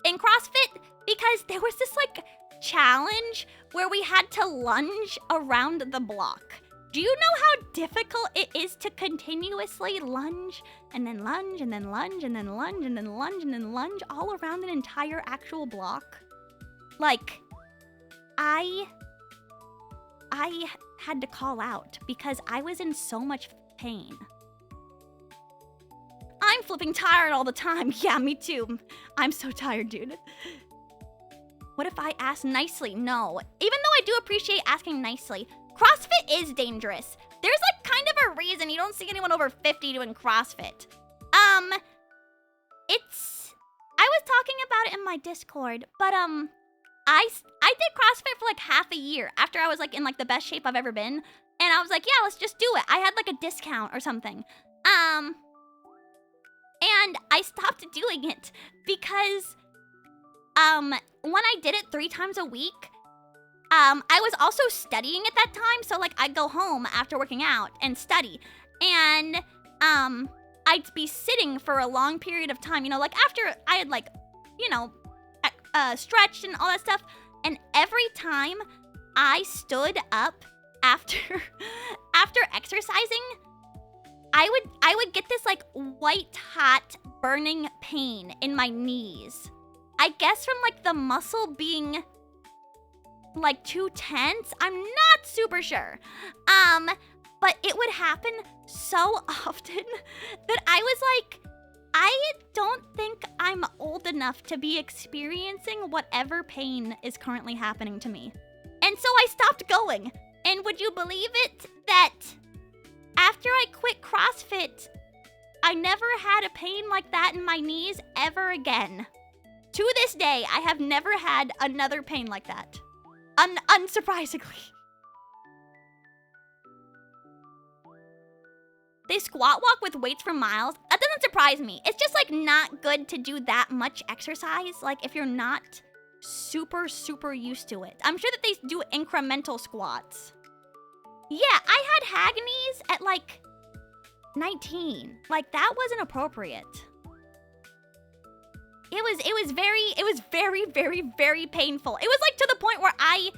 in CrossFit because there was this like challenge where we had to lunge around the block. Do you know how difficult it is to continuously lunge and then lunge and then lunge and then lunge and then lunge and then lunge all around an entire actual block? Like, I had to call out because I was in so much pain. I'm flipping tired all the time. Yeah, me too. I'm so tired, dude. What if I ask nicely? No. Even though I do appreciate asking nicely, CrossFit is dangerous. There's like kind of a reason you don't see anyone over 50 doing CrossFit. I was talking about it in my Discord, but I did CrossFit for like half a year after I was like in like the best shape I've ever been. And I was like, yeah, let's just do it. I had like a discount or something. And I stopped doing it because when I did it 3 times a week, I was also studying at that time. So like I'd go home after working out and study. And I'd be sitting for a long period of time, you know, like after I had like, you know, stretched and all that stuff. And every time I stood up after exercising, I would get this like white hot burning pain in my knees. I guess from like the muscle being like too tense. I'm not super sure. But it would happen so often that I was like, I don't think I'm old enough to be experiencing whatever pain is currently happening to me. And so I stopped going. And would you believe it that after I quit CrossFit, I never had a pain like that in my knees ever again. To this day, I have never had another pain like that. Unsurprisingly. They squat walk with weights for miles. That doesn't surprise me. It's just like not good to do that much exercise. Like if you're not super used to it. I'm sure that they do incremental squats. Yeah, I had hag knees at like 19. Like that wasn't appropriate. It was very painful. It was like to the point where I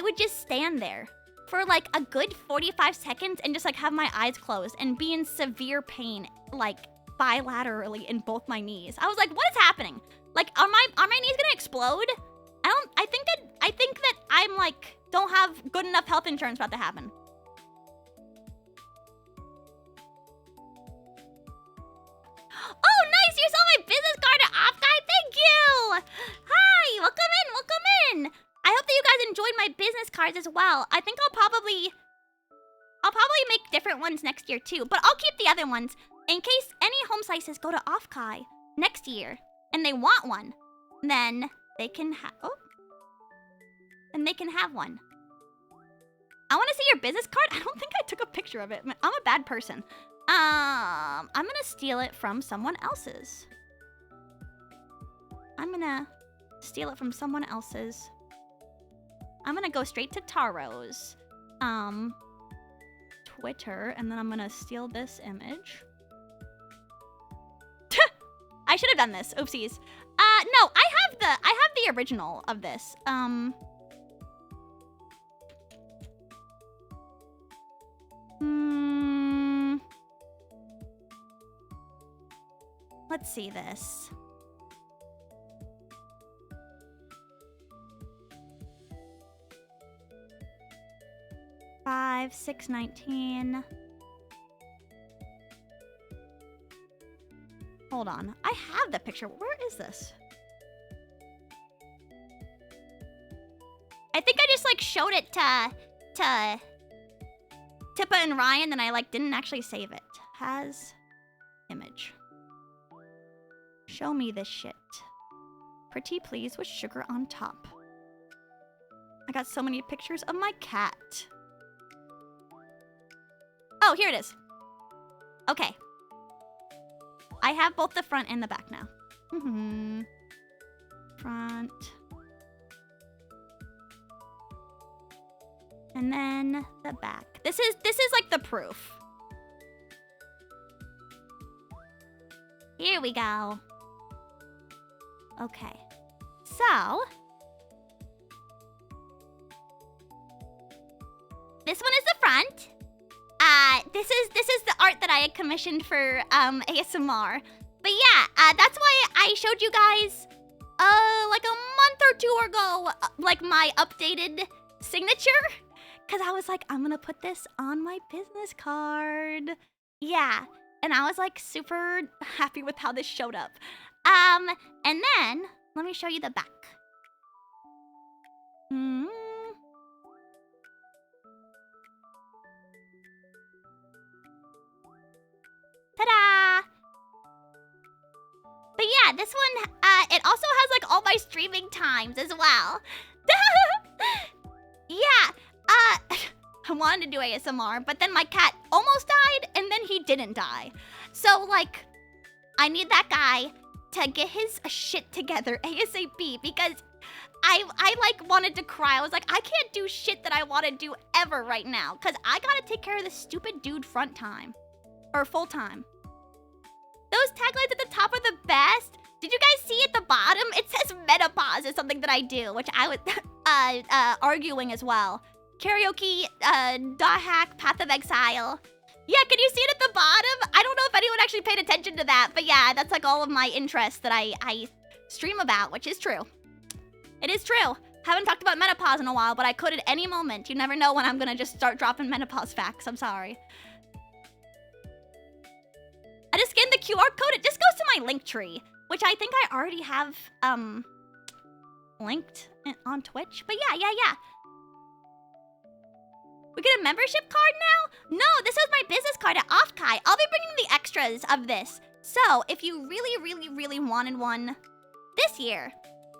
would just stand there for like a good 45 seconds and just like have my eyes closed and be in severe pain, like bilaterally in both my knees. I was like, what is happening? Like, are my knees gonna explode? I think that I'm like, don't have good enough health insurance for that to happen. Oh, nice! You saw my business card at OFFKAI. Thank you! Hi! Welcome in! I hope that you guys enjoyed my business cards as well. I think I'll probably make different ones next year too, but I'll keep the other ones in case any home slices go to OFFKAI next year and they want one. Then they can have one. I want to see your business card. I don't think I took a picture of it. I'm a bad person. I'm gonna steal it from someone else's. I'm gonna go straight to Taro's Twitter, and then I'm gonna steal this image. I should have done this. Oopsies. No, I have the original of this. Let's see this. Five, 619. Hold on. I have the picture. Where is this? I think I just like showed it to Tippa and Ryan, and I like didn't actually save it. Has image. Show me this shit. Pretty please with sugar on top. I got so many pictures of my cat. Oh, here it is. Okay. I have both the front and the back now. Front. And then the back. This is like the proof. Here we go. Okay. So, this one is the front. This is the art that I had commissioned for ASMR. But yeah, that's why I showed you guys like a month or two ago like my updated signature, cuz I was like, I'm going to put this on my business card. Yeah, and I was like super happy with how this showed up. And then let me show you the back. Ta-da! But yeah, this one, it also has like all my streaming times as well. Yeah, I wanted to do ASMR, but then my cat almost died, and then he didn't die. So like, I need that guy to get his shit together ASAP, because I like wanted to cry. I was like, I can't do shit that I want to do ever right now, because I gotta take care of this stupid dude front time. Or full time. Those taglines at the top are the best. Did you guys see at the bottom? It says menopause is something that I do, which I was arguing as well. Karaoke, dot hack, Path of Exile. Yeah, can you see it at the bottom? I don't know if anyone actually paid attention to that, but yeah, that's like all of my interests that I stream about, which is true. It is true. Haven't talked about menopause in a while, but I could at any moment. You never know when I'm gonna just start dropping menopause facts. I'm sorry. I just scanned the QR code. It just goes to my link tree, which I think I already have linked on Twitch. But yeah. We get a membership card now? No, this was my business card at OFFKAI. I'll be bringing the extras of this. So if you really wanted one this year,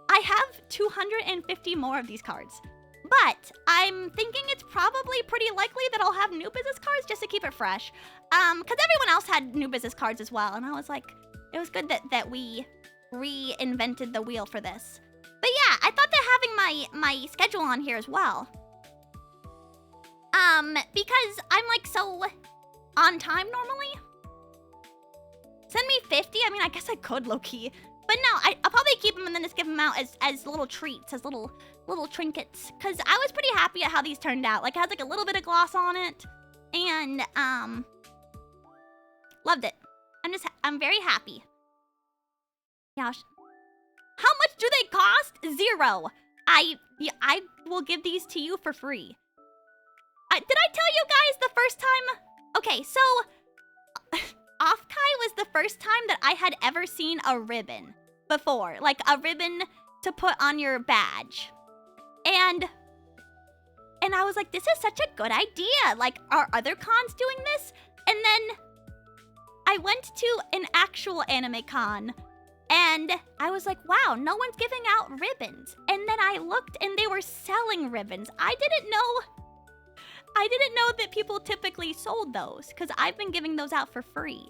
I have 250 more of these cards. But I'm thinking it's probably pretty likely that I'll have new business cards just to keep it fresh. Because everyone else had new business cards as well. And I was like, it was good that we reinvented the wheel for this. But yeah, I thought that having my schedule on here as well. Because I'm like so on time normally. Send me 50? I mean, I guess I could low-key. But no, I'll probably keep them and then just give them out as little treats, as little trinkets. Because I was pretty happy at how these turned out. Like, it has like a little bit of gloss on it. And, loved it. I'm very happy. Yeah. How much do they cost? 0. I will give these to you for free. Did I tell you guys the first time? Okay, so OFFKAI was the first time that I had ever seen a ribbon before. Like a ribbon to put on your badge. And I was like, this is such a good idea. Like, are other cons doing this? And then I went to an actual anime con. And I was like, wow, no one's giving out ribbons. And then I looked and they were selling ribbons. I didn't know that people typically sold those, because I've been giving those out for free.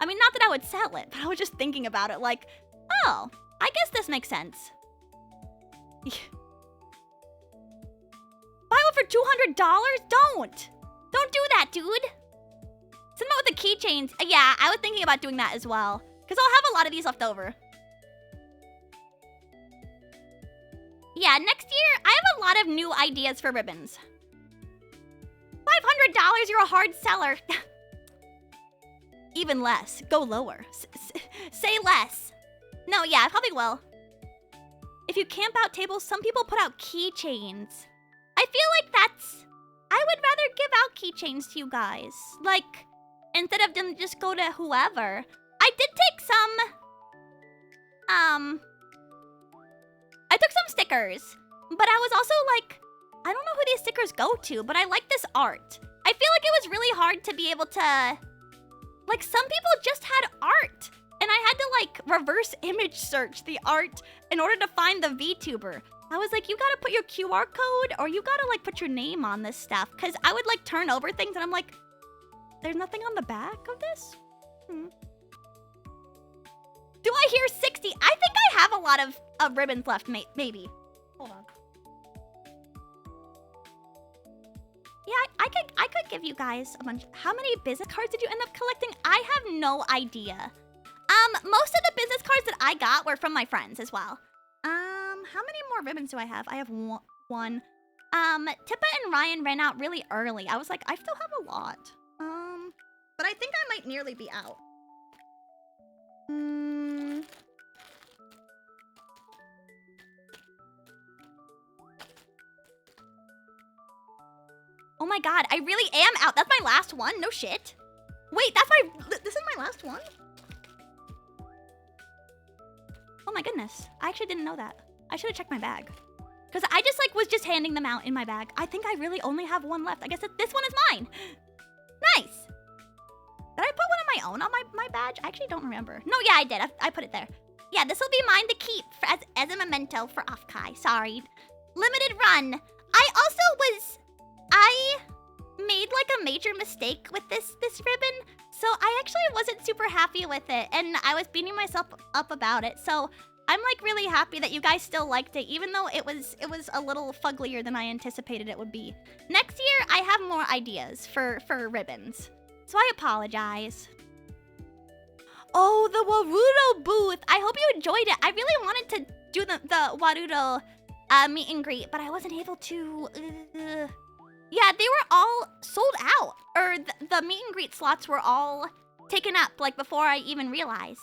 I mean, not that I would sell it, but I was just thinking about it like, oh, I guess this makes sense. Buy one for $200? Don't do that, dude. Send them out with the keychains. Yeah, I was thinking about doing that as well, because I'll have a lot of these left over. Yeah, next year, I have a lot of new ideas for ribbons. $500, you're a hard seller. Even less. Go lower. Say less. No, yeah, I probably will. If you camp out tables, some people put out keychains. I feel like that's... I would rather give out keychains to you guys. Like, instead of them just go to whoever. I did take some... I took some stickers. But I was also like... I don't know who these stickers go to, but I like this art. I feel like it was really hard to be able to... Like, some people just had art. and I had to like reverse image search the art in order to find the VTuber. I was like, you gotta put your QR code or you gotta like put your name on this stuff. Cause I would like turn over things and I'm like, there's nothing on the back of this? Do I hear 60? I think I have a lot of ribbons left, maybe. Hold on. Yeah, I could give you guys a bunch. How many business cards did you end up collecting? I have no idea. Most of the business cards that I got were from my friends as well. How many more ribbons do I have? I have one. Tippa and Ryan ran out really early. I was like, I still have a lot. But I think I might nearly be out. Oh my god, I really am out. That's my last one? No shit. Wait, this is my last one? Oh my goodness. I actually didn't know that. I should have checked my bag. Because I just like was just handing them out in my bag. I think I really only have one left. I guess this one is mine. Nice. Did I put one of my own on my badge? I actually don't remember. No, yeah, I did. I put it there. Yeah, this will be mine to keep as a memento for OFFKAI. Sorry. Limited run. I made like a major mistake with this ribbon. So I actually wasn't super happy with it. And I was beating myself up about it. So I'm like really happy that you guys still liked it, even though it was a little fugglier than I anticipated it would be. Next year, I have more ideas for ribbons. So I apologize. Oh, the Warudo booth. I hope you enjoyed it. I really wanted to do the Warudo meet and greet, but I wasn't able to. Yeah, they were all sold out. Or the meet and greet slots were all taken up, like before I even realized.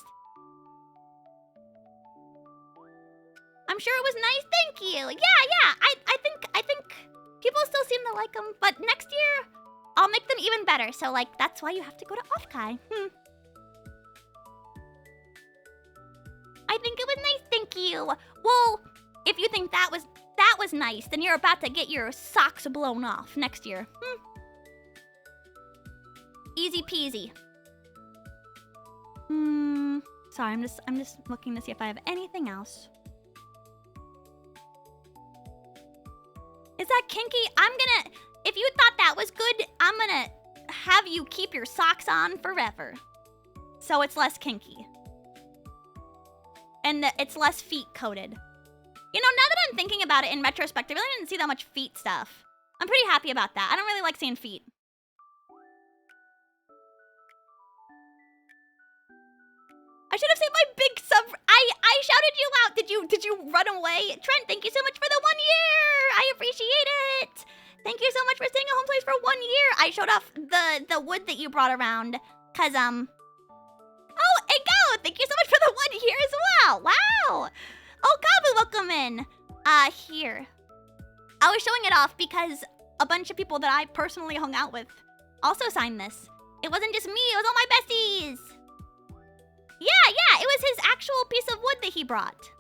I'm sure it was nice, thank you. Yeah, I think people still seem to like them, but next year, I'll make them even better. So, like, that's why you have to go to OFFKAI. I think it was nice, thank you. Well, if you think that was nice, then you're about to get your socks blown off next year. Easy peasy. Sorry, I'm just looking to see if I have anything else. Is that kinky? If you thought that was good, I'm gonna have you keep your socks on forever. So it's less kinky. And it's less feet coated. You know, now that I'm thinking about it in retrospect, I really didn't see that much feet stuff. I'm pretty happy about that. I don't really like seeing feet. I should have said my big sub. I shouted you out. Did you run away? Trent, thank you so much for the 1 year. I appreciate it. Thank you so much for staying at home place for 1 year. I showed off the wood that you brought around. Cause Oh, Ego, thank you so much for the 1 year as well. Wow. Oh, Kabu, welcome in. Here. I was showing it off because a bunch of people that I personally hung out with also signed this. It wasn't just me, it was all my besties. Yeah, it was his actual piece of wood that he brought.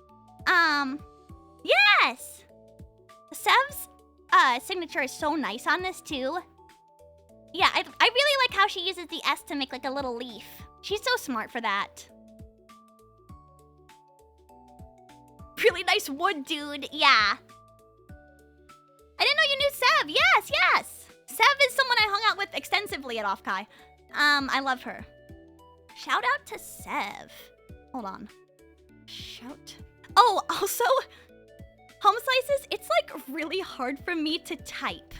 Yes. Sev's signature is so nice on this too. Yeah, I really like how she uses the S to make like a little leaf. She's so smart for that. Really nice wood, dude. Yeah. I didn't know you knew Sev. Yes. Sev is someone I hung out with extensively at OFFKAI. I love her. Shout out to Sev. Hold on. Shout. Oh, also, home slices, it's like really hard for me to type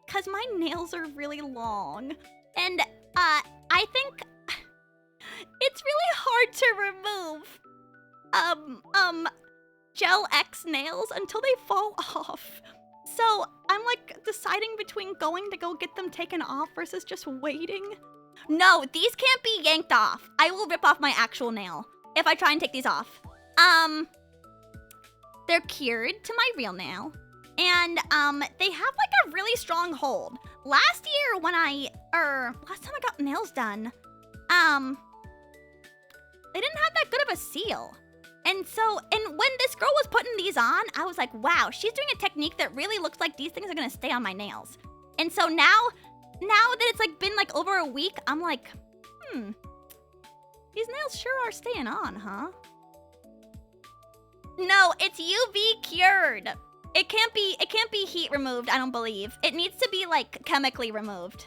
because my nails are really long. And I think it's really hard to remove Gel X nails until they fall off. So I'm like deciding between going to go get them taken off versus just waiting. No, these can't be yanked off. I will rip off my actual nail if I try and take these off. They're cured to my real nail. And they have like a really strong hold. Last year when last time I got nails done, they didn't have that good of a seal. And when this girl was putting these on, I was like, wow, she's doing a technique that really looks like these things are gonna stay on my nails. And so now that it's like been like over a week, I'm like, These nails sure are staying on, huh? No, it's UV cured. It can't be heat removed, I don't believe. It needs to be like chemically removed.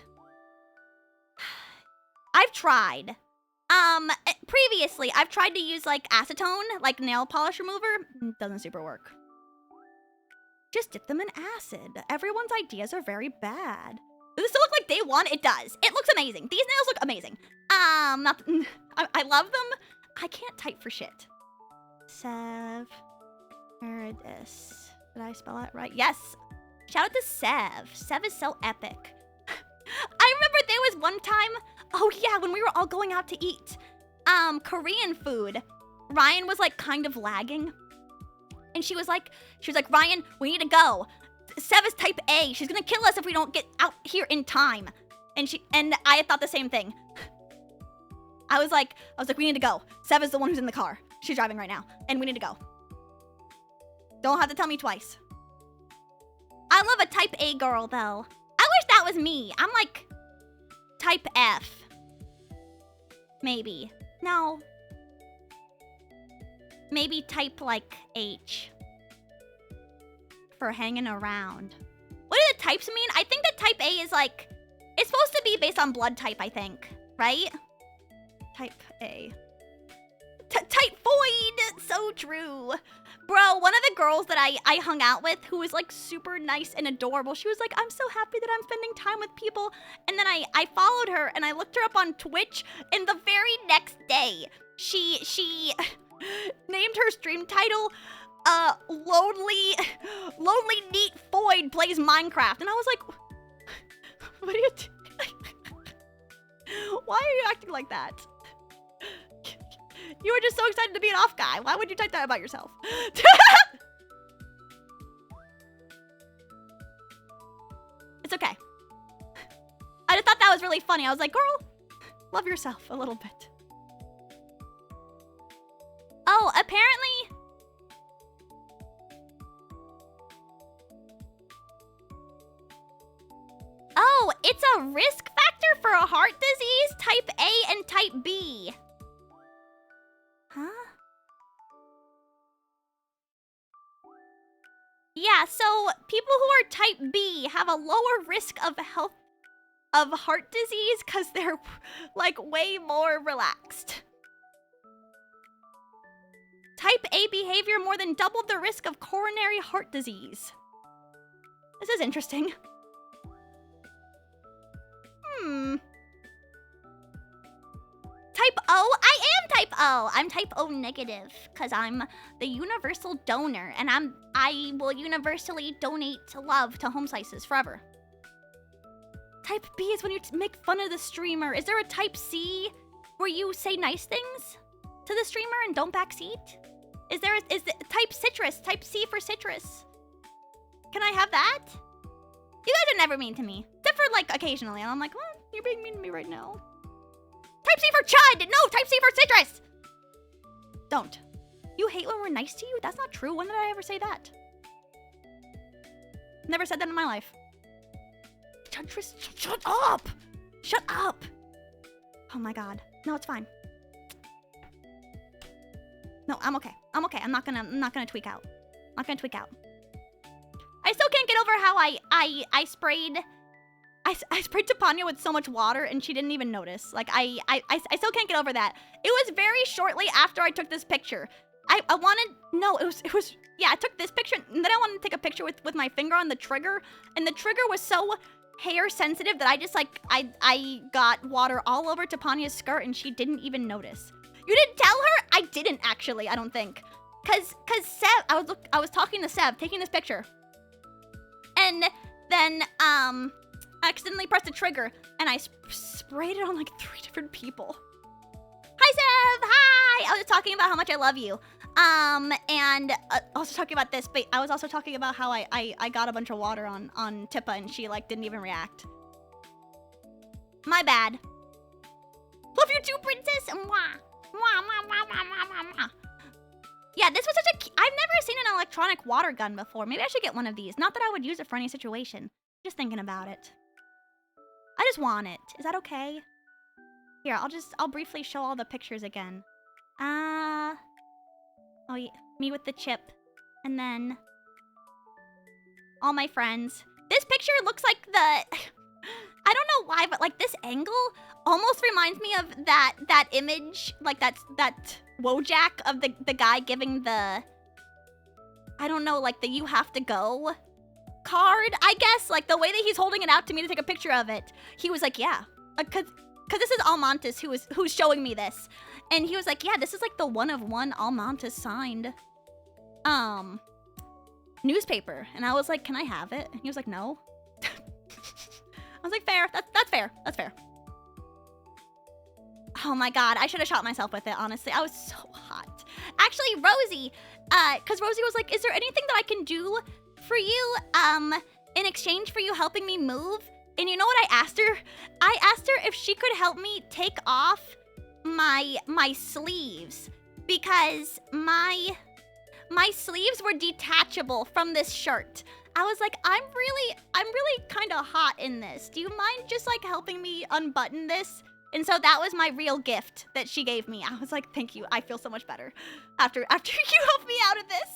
I've tried. Previously, I've tried to use like acetone, like nail polish remover. Doesn't super work. Just dip them in acid. Everyone's ideas are very bad. Does this still look like day one? It does. It looks amazing. These nails look amazing. I love them. I can't type for shit. Sev. Meredith. Did I spell it right? Yes. Shout out to Sev. Sev is so epic. I remember there was one time, oh yeah, when we were all going out to eat Korean food. Ryan was like kind of lagging. And she was like, Ryan, we need to go. Sev is type A. She's gonna kill us if we don't get out here in time. And I thought the same thing. I was like, we need to go. Sev is the one who's in the car. She's driving right now. And we need to go. Don't have to tell me twice. I love a type A girl, though. I wish that was me. I'm like type F. Maybe. No. Maybe type like H. For hanging around. What do the types mean? I think that type A is like, it's supposed to be based on blood type, I think. Right? Type A. Typhoid! So true. Bro, one of the girls that I hung out with who was like super nice and adorable, she was like, I'm so happy that I'm spending time with people. And then I followed her and I looked her up on Twitch, and the very next day, she named her stream title, Lonely Neat Foyd Plays Minecraft. And I was like, what are you doing? Why are you acting like that? You were just so excited to be an off guy. Why would you type that about yourself? It's okay. I just thought that was really funny. I was like, girl, love yourself a little bit. Oh, apparently... Oh, it's a risk factor for a heart disease, type A and type B. Huh? Yeah, so people who are type B have a lower risk of heart disease because they're like way more relaxed. Type A behavior more than doubled the risk of coronary heart disease. This is interesting. Type O? I am type O. I'm type O negative because I'm the universal donor, and I will universally donate love to home slices forever. Type B is when you make fun of the streamer. Is there a type C where you say nice things to the streamer and don't backseat? Is the type citrus? Type C for citrus. Can I have that? You guys are never mean to me, except for like occasionally, and I'm like, well, you're being mean to me right now. Type C for chud! No, type C for citrus! Don't. You hate when we're nice to you? That's not true. When did I ever say that? Never said that in my life. Shut up! Shut up! Oh my god. No, it's fine. No, I'm okay. I'm okay. I'm not gonna tweak out. I'm not gonna tweak out. I still can't get over how I sprayed Topania with so much water and she didn't even notice. Like, I still can't get over that. It was very shortly after I took this picture. I took this picture and then I wanted to take a picture with my finger on the trigger, and the trigger was so hair sensitive that I just like, I got water all over Topania's skirt and she didn't even notice. You didn't tell her? I didn't actually, I don't think. Cause Sev, I was talking to Sev, taking this picture. And then, I accidentally pressed the trigger, and I sprayed it on like 3 different people. Hi, Sev! Hi! I was just talking about how much I love you. And also talking about this, but I was also talking about how I got a bunch of water on Tippa, and she like didn't even react. My bad. Love you too, princess! Mwah! Mwah, mwah, mwah, mwah, mwah, mwah. Yeah, this was such a... I've never seen an electronic water gun before. Maybe I should get one of these. Not that I would use it for any situation. Just thinking about it. I just want it. Is that okay? Here, I'll briefly show all the pictures again. Oh, yeah, me with the chip. And then all my friends. This picture looks like the... I don't know why, but like this angle almost reminds me of that image, like that Wojak of the guy giving the... I don't know, like the you have to go card, I guess. Like the way that he's holding it out to me to take a picture of it. He was like, yeah. Cause this is Almontes who's showing me this. And he was like, yeah, this is like the one of one Almontes signed newspaper. And I was like, can I have it? And he was like, no. I was like, fair. That's fair. That's fair. Oh my god, I should have shot myself with it, honestly. I was so hot. Actually, Rosie, because Rosie was like, is there anything that I can do for you, in exchange for you helping me move? And you know what I asked her? I asked her if she could help me take off my sleeves, because my sleeves were detachable from this shirt. I was like, I'm really kind of hot in this. Do you mind just like helping me unbutton this? And so that was my real gift that she gave me. I was like, thank you. I feel so much better after you helped me out of this.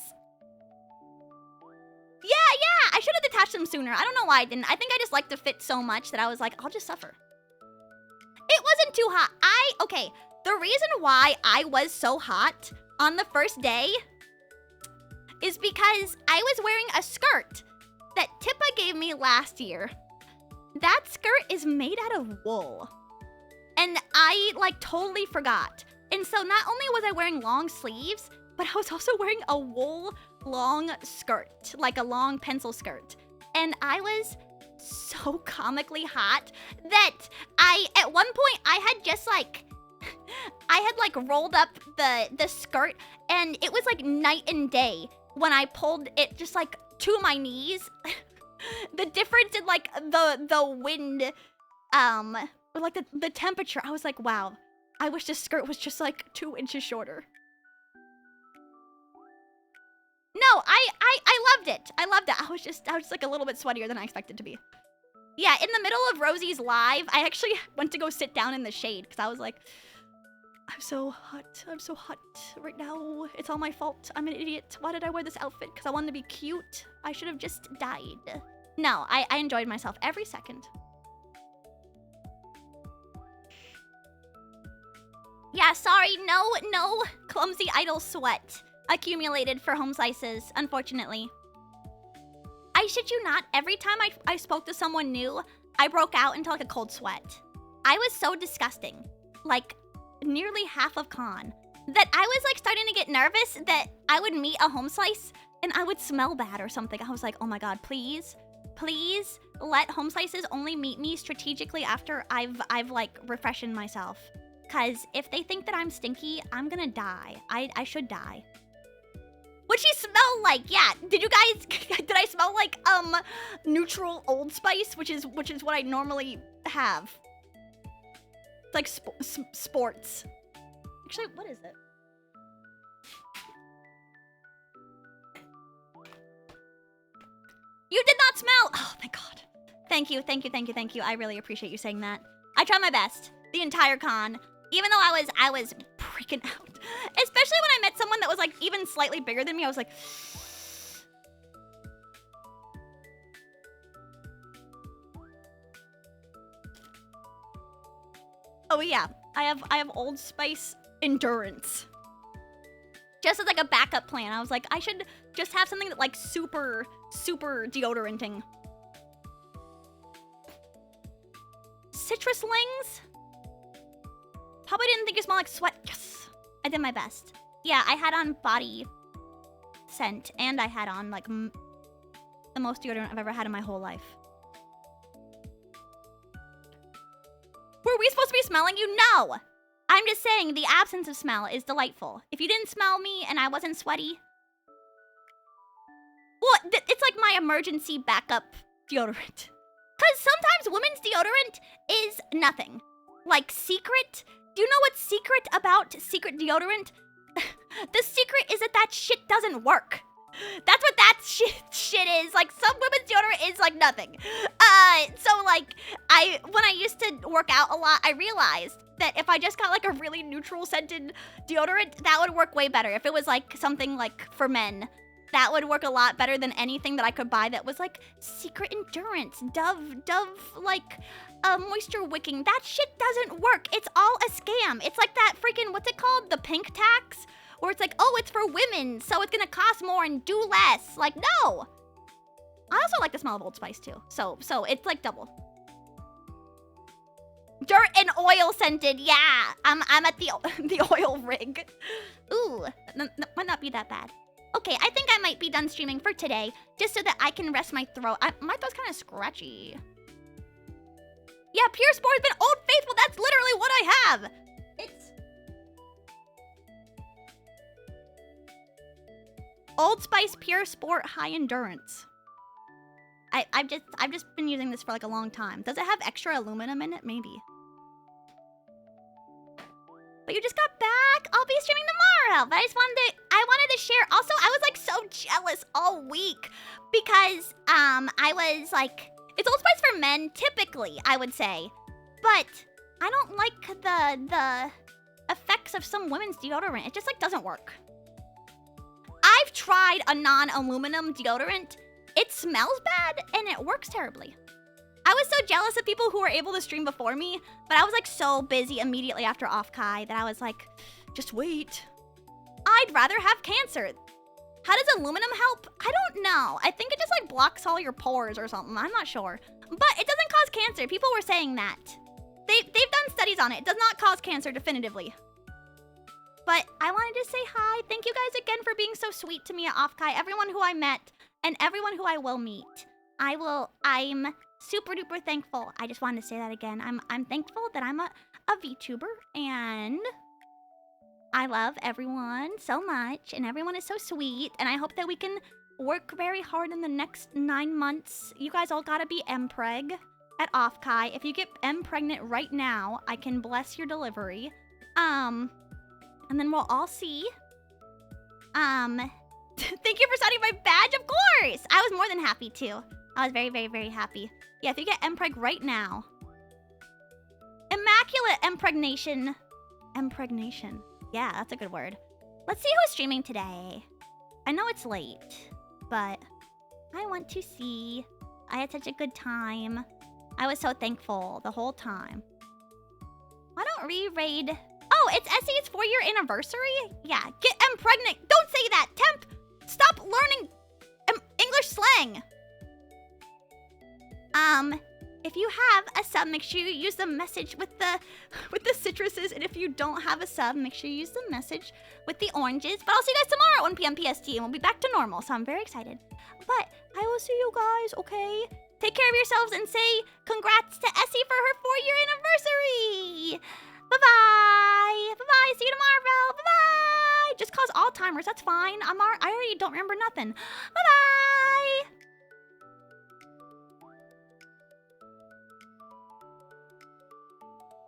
Yeah, I should have detached them sooner. I don't know why I didn't. I think I just liked the fit so much that I was like, I'll just suffer. It wasn't too hot. Okay, the reason why I was so hot on the first day is because I was wearing a skirt that Tippa gave me last year. That skirt is made out of wool. And I, like, totally forgot. And so not only was I wearing long sleeves, but I was also wearing a wool long skirt, like a long pencil skirt. And I was so comically hot that at one point, I had just, like, rolled up the skirt, and it was, like, night and day when I pulled it just, like, to my knees. The difference in, like, the wind, or like the temperature, I was like, wow, I wish this skirt was just like 2 inches shorter. No, I loved it. I loved it. I was just like a little bit sweatier than I expected to be. Yeah, in the middle of Rosie's live, I actually went to go sit down in the shade because I was like, I'm so hot. I'm so hot right now. It's all my fault. I'm an idiot. Why did I wear this outfit? Because I wanted to be cute. I should have just died. No, I enjoyed myself every second. Yeah, sorry, no clumsy idle sweat accumulated for home slices, unfortunately. I shit you not, every time I spoke to someone new, I broke out into like a cold sweat. I was so disgusting, like nearly half of con, that I was like starting to get nervous that I would meet a home slice and I would smell bad or something. I was like, oh my god, please let home slices only meet me strategically after I've like refreshened myself. Because if they think that I'm stinky, I'm gonna die. I should die. What'd she smell like? Yeah, did I smell like, neutral Old Spice, which is what I normally have. Like sports. Actually, what is it? You did not smell! Oh my god. Thank you. I really appreciate you saying that. I tried my best the entire con. Even though I was freaking out. Especially when I met someone that was like even slightly bigger than me, I was like... Oh yeah, I have Old Spice Endurance. Just as like a backup plan. I was like, I should just have something that like super deodoranting. Citrus Lings? Probably didn't think you smelled like sweat. Yes, I did my best. Yeah, I had on body scent, and I had on like the most deodorant I've ever had in my whole life. Were we supposed to be smelling you? No! I'm just saying the absence of smell is delightful. If you didn't smell me and I wasn't sweaty... Well, it's like my emergency backup deodorant. Because sometimes women's deodorant is nothing. Like Secret... Do you know what's secret about Secret deodorant? The secret is that shit doesn't work. That's what that shit is. Like, some women's deodorant is like nothing. So like, when I used to work out a lot, I realized that if I just got like a really neutral scented deodorant, that would work way better. If it was like something like for men, that would work a lot better than anything that I could buy that was like Secret Endurance, Dove, like moisture wicking. That shit doesn't work. It's all a scam. It's like that freaking, what's it called? The pink tax? Where it's like, oh, it's for women, so it's gonna cost more and do less. Like, no. I also like the smell of Old Spice too. So it's like double. Dirt and oil scented, yeah. I'm at the oil rig. Ooh, might not be that bad. Okay, I think I might be done streaming for today, just so that I can rest my throat. My throat's kind of scratchy. Yeah, Pure Sport has been Old Faithful. That's literally what I have. It's Old Spice Pure Sport High Endurance. I've just been using this for like a long time. Does it have extra aluminum in it? Maybe. But you just got back. I'll be streaming tomorrow. But I wanted to share. Also, I was like so jealous all week because I was like, it's Old Spice for men typically, I would say, but I don't like the effects of some women's deodorant. It just like doesn't work. I've tried a non-aluminum deodorant. It smells bad and it works terribly. I was so jealous of people who were able to stream before me, but I was like so busy immediately after OFFKAI that I was like, just wait. I'd rather have cancer. How does aluminum help? I don't know. I think it just like blocks all your pores or something. I'm not sure. But it doesn't cause cancer. People were saying that. They've done studies on it. It does not cause cancer definitively. But I wanted to say hi. Thank you guys again for being so sweet to me at OFFKAI. Everyone who I met and everyone who I will meet. I'm super duper thankful. I just wanted to say that again. I'm thankful that I'm a VTuber and I love everyone so much and everyone is so sweet and I hope that we can work very hard in the next 9 months. You guys all gotta be M-preg at OFFKAI. If you get M-pregnant right now, I can bless your delivery. And then we'll all see. Thank you for signing my badge, of course! I was more than happy to. I was very, very, very happy. Yeah, if you get M-preg right now. Immaculate impregnation. Impregnation. Yeah, that's a good word. Let's see who's streaming today. I know it's late, but I want to see. I had such a good time. I was so thankful the whole time. Why don't re-raid? Oh, it's Essie's 4-year anniversary? Yeah, get M-pregnant. Don't say that, temp. Stop learning English slang. If you have a sub, make sure you use the message with the citruses, and if you don't have a sub, make sure you use the message with the oranges. But I'll see you guys tomorrow at 1 p.m. PST, and we'll be back to normal, so I'm very excited. But I will see you guys, okay? Take care of yourselves and say congrats to Essie for her 4-year anniversary. Bye-bye. Bye-bye. See you tomorrow. Bye-bye. Just cause Alzheimer's, that's fine. I already don't remember nothing. Bye-bye.